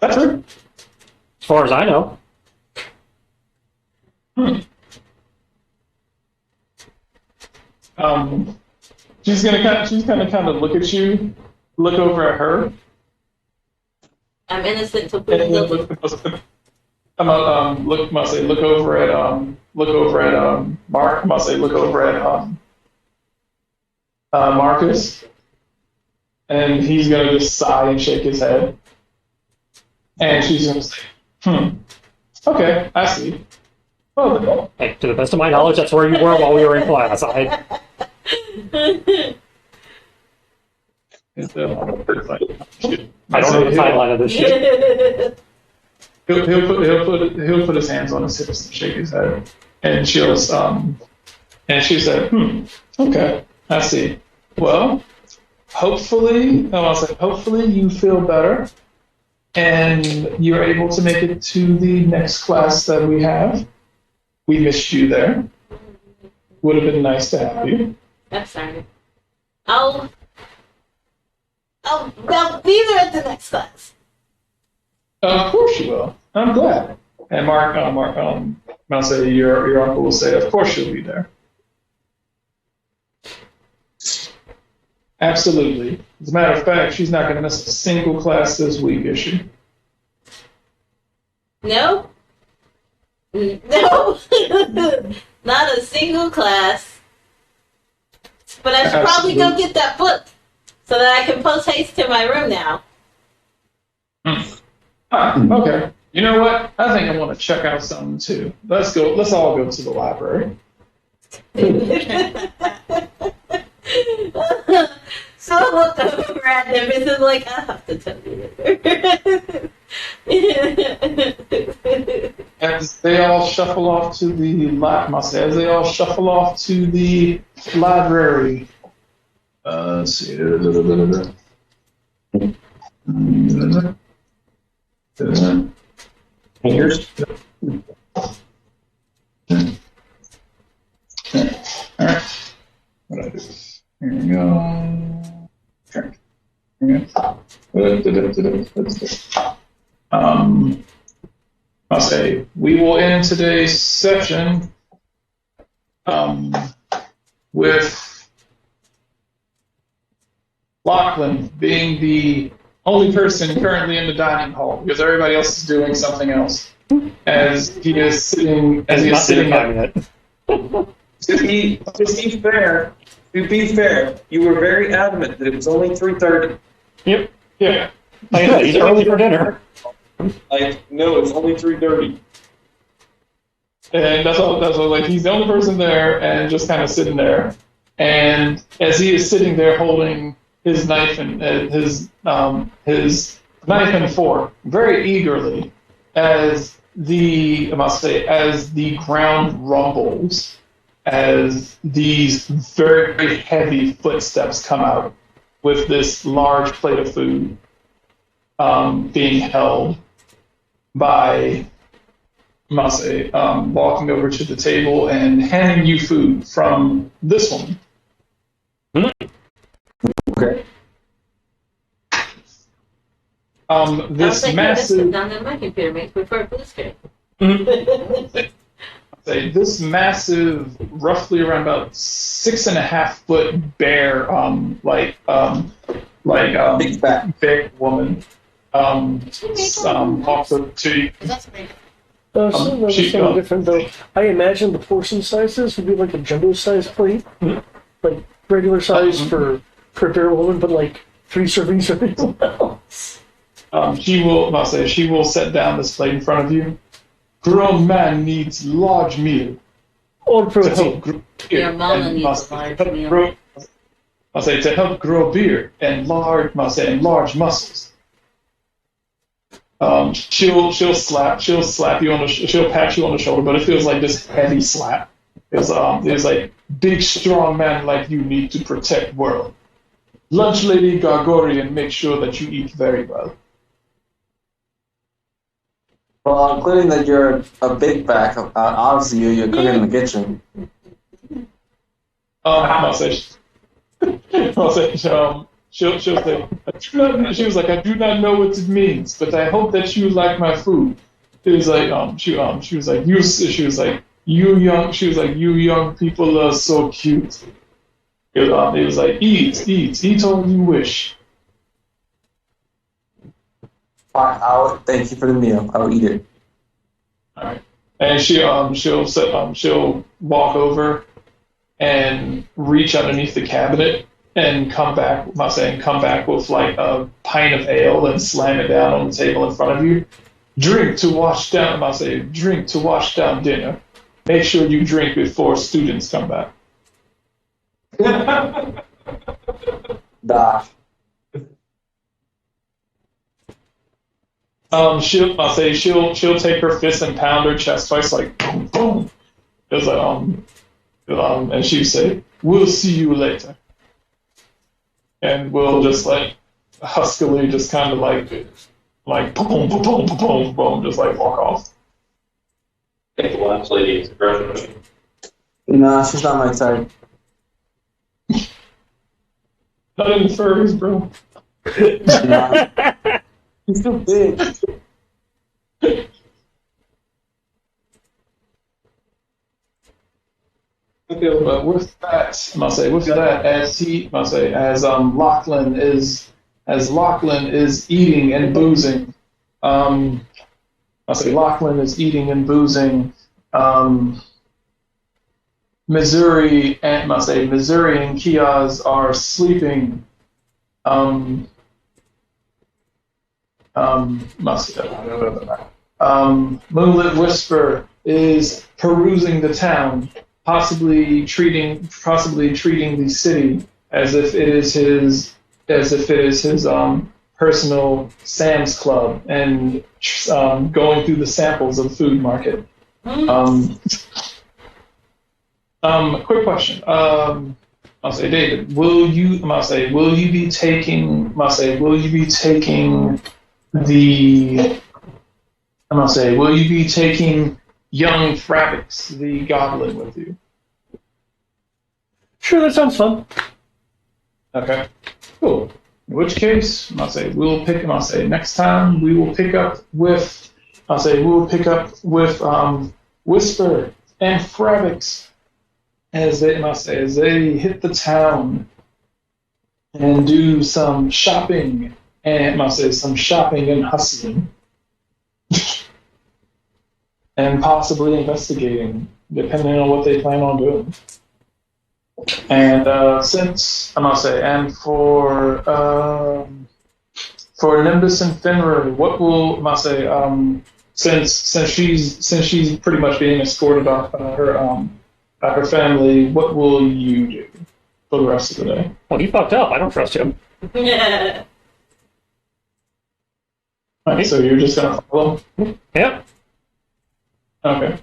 that's her. As far as I know. She's gonna kind of look at you, look over at her, I'm innocent to and plead then guilty. look over at Mark. I'm gonna say look over at Marcus, and he's gonna just sigh and shake his head, and she's gonna say, okay, I see. Well, then, Hey, to the best of my knowledge, that's where you were while we were in class. I it's, I don't know the timeline of this shit. He'll put his hands on his hips and shake his head, and she said, okay, I see. Well, hopefully you feel better, and you're able to make it to the next class that we have. We missed you there. Would have been nice to have you. I'm sorry. I'll be there at the next class. Of course you will. I'm glad. And I'll say your uncle will say, of course you'll be there. Absolutely. As a matter of fact, she's not going to miss a single class this week, is she? No? No. Not a single class. But I should probably go get that book so that I can post haste to my room now. Okay. You know what? I think I want to check out something too. Let's go. Let's all go to the library. So I looked over at them and said, like, I have to tell you. As they all shuffle off to the library. Let's see. Here's Alright. What do I do? Here we go. Okay. Here we go. I'll say we will end today's session with Lachlan being the only person currently in the dining hall because everybody else is doing something else. As he is sitting at, To be fair, you were very adamant that it was only 3:30. Yep. yeah. Like I said, he's early for dinner. No, it's only 3:30. And that's all. Like he's the only person there, and just kind of sitting there. And as he is sitting there holding his knife and his knife and fork very eagerly, as the ground rumbles, as these very heavy footsteps come out with this large plate of food being held by Mase, walking over to the table and handing you food from this woman. okay. This massive, Down on my computer makes me prefer blue screen. this massive, roughly around about 6.5 foot bear, Big fat. big woman, walks up to you. Something different though. I imagine the portion sizes would be like a jumbo size plate, like regular size for a bear woman, but like 3 servings for everyone else. She will set down this plate in front of you. Grown man needs large meal All to protein. help grow beer. Your mama and needs a large meal. To help grow beer and large muscles. She'll pat you on the shoulder, but it feels like this heavy slap. It's like big strong man like you need to protect world. Lunch lady Gargorian, make sure that you eat very well. Well, including that you're a big back, obviously you're cooking in the kitchen. I'll say, she'll say, she was like, I do not know what it means, but I hope that you like my food. it was like she was like you young people are so cute. It was like eat all you wish. Fine, thank you for the meal. I will eat it. All right. And she'll walk over and reach underneath the cabinet and come back. I'm not saying come back with like a pint of ale and slam it down on the table in front of you. Drink to wash down. I'm not saying drink to wash down dinner. Make sure you drink before students come back. Doc. She'll take her fist and pound her chest twice, like boom, boom. It's like and she'd say, "We'll see you later," and we'll just like huskily, just kind of like boom, boom, boom, boom, boom, boom, just like walk off. I think the last lady is aggressive. Nah, she's not my type. Not in the furries, bro. Nah. He's too big. Okay, but with that, Lachlan is eating and boozing. Lachlan is eating and boozing. Missouri and Kiaz are sleeping. Moonlit Whisper is perusing the town, possibly treating the city as if it is his personal Sam's Club and going through the samples of the food market. Quick question. David, will you be taking young Fravix, the goblin, with you? Sure, that sounds fun. Okay, cool. In which case, next time we will pick up with Whisper and Fravix as they hit the town and do some shopping and hustling and possibly investigating, depending on what they plan on doing. And for Nimbus and Fenrir, what will since she's pretty much being escorted off by her family, what will you do for the rest of the day? Well, he fucked up. I don't trust him. Yeah. Alright, so you're just gonna follow? Yep. Okay.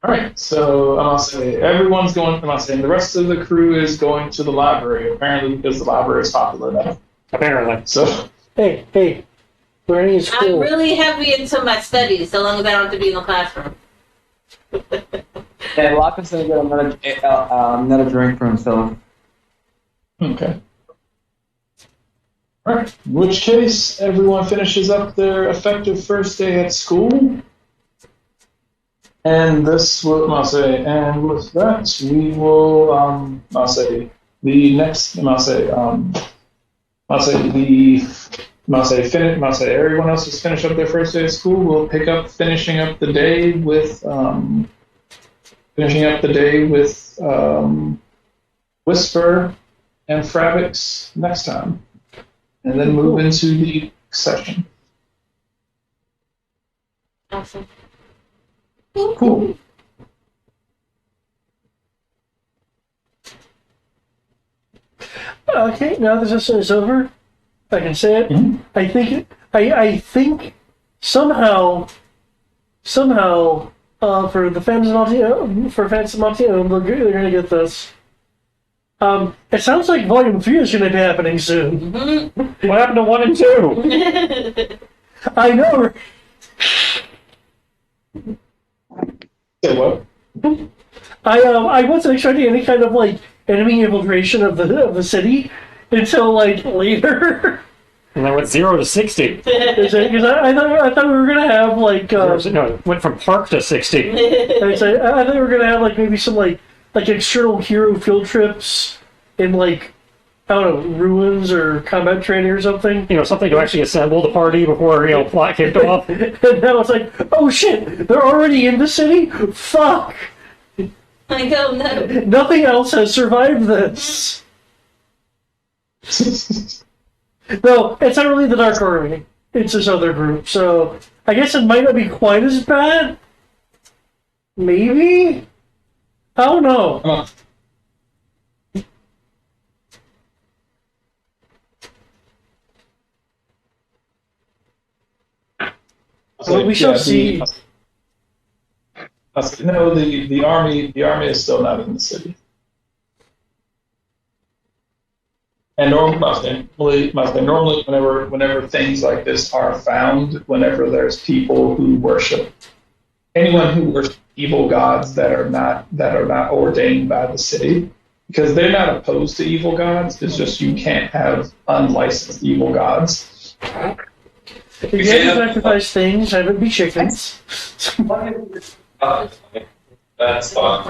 Alright, so everyone's going, the rest of the crew is going to the library, apparently because the library is popular now. Apparently. So. Hey. We're in school. I'm really heavy into my studies, so long as I don't have to be in the classroom. And Lachlan's gonna get another drink for himself. Okay. Alright, in which case, everyone finishes up their effective first day at school. And with that, we will, everyone else has finished up their first day of school. We'll finishing up the day with Whisper and Fravix next time, and then move into the session. Awesome. Cool. Okay, now the session is over. I can say it. Mm-hmm. I think somehow, for the fans of Montino, they're gonna get this. It sounds like Volume 3 is gonna be happening soon. Mm-hmm. What happened to 1 and 2? I know. Say what? I wasn't expecting any kind of like enemy infiltration of the city, until like later. And then went 0 to 60. Because I thought we were gonna have like No, it went from park to 60. I thought we were gonna have like maybe some like external hero field trips in like I don't know ruins or combat training or something. Something to actually assemble the party before plot kicked off. And now it's like, oh shit, they're already in the city. Fuck. I go no. Nothing else has survived this. No, it's not really the Dark Army. It's this other group. So I guess it might not be quite as bad. Maybe? I don't know. Well, we shall see. No, the army is still not in the city. And normally, whenever things like this are found, whenever there's people who worship anyone who worships evil gods that are not ordained by the city, because they're not opposed to evil gods. It's just you can't have unlicensed evil gods. If you have to sacrifice things, have it be chickens. That's fine.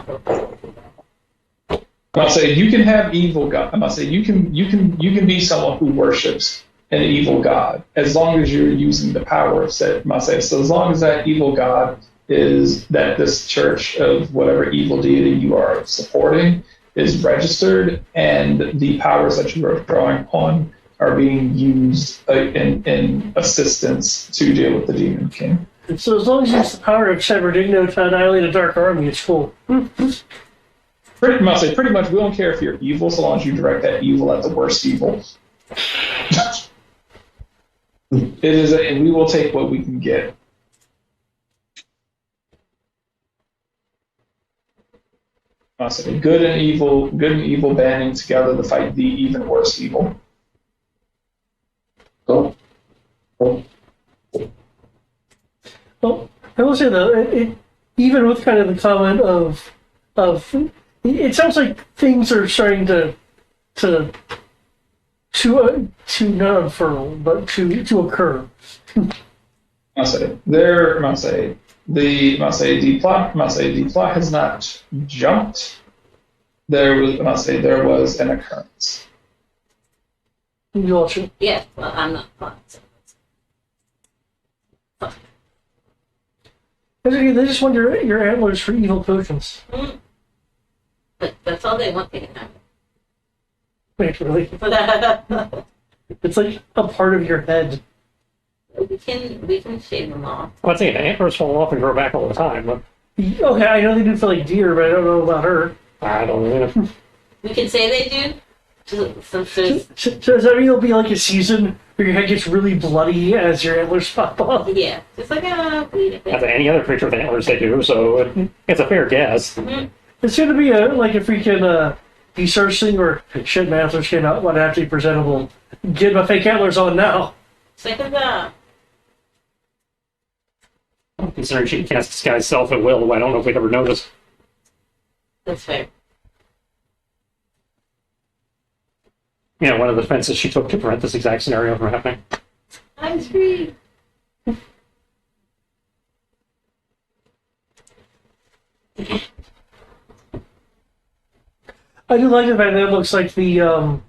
I'm say you can have evil god. I'm say you can be someone who worships an evil god as long as you're using the power of said. I say so as long as that evil god is that this church of whatever evil deity you are supporting is registered and the powers that you are drawing upon are being used in assistance to deal with the demon king. So as long as you use the power of Severdigno to annihilate a Dark Army, it's cool. Pretty much, we don't care if you're evil, so long as you direct that evil at the worst evil. We will take what we can get. I say good and evil banding together to fight the even worse evil. Cool. Well, I will say though, even with kind of the comment of it sounds like things are starting to not unfurl, but to occur. The plot has not jumped. There was an occurrence. You all should. Yeah, well, I'm not fun. So They just want your antlers for evil potions. but that's all they want me to have. Wait, really? It's like a part of your head. we can shave them off. Well, I'd say the antlers fall off and grow back all the time. But Okay, I know they do for like deer, but I don't know about her. I don't know. We can say they do. So So does that mean it'll be like a season where your head gets really bloody as your antlers pop off? yeah, just like As any other creature with antlers, they do. So it's a fair guess. It's going to be a freaking research thing where shit, my antlers came out what actually presentable. Get my fake antlers on now. Second of that. Considering she can cast disguise self at will, I don't know if we'd ever notice. That's fair. One of the defenses she took to prevent this exact scenario from happening. I'm free. I do like the fact that it looks like the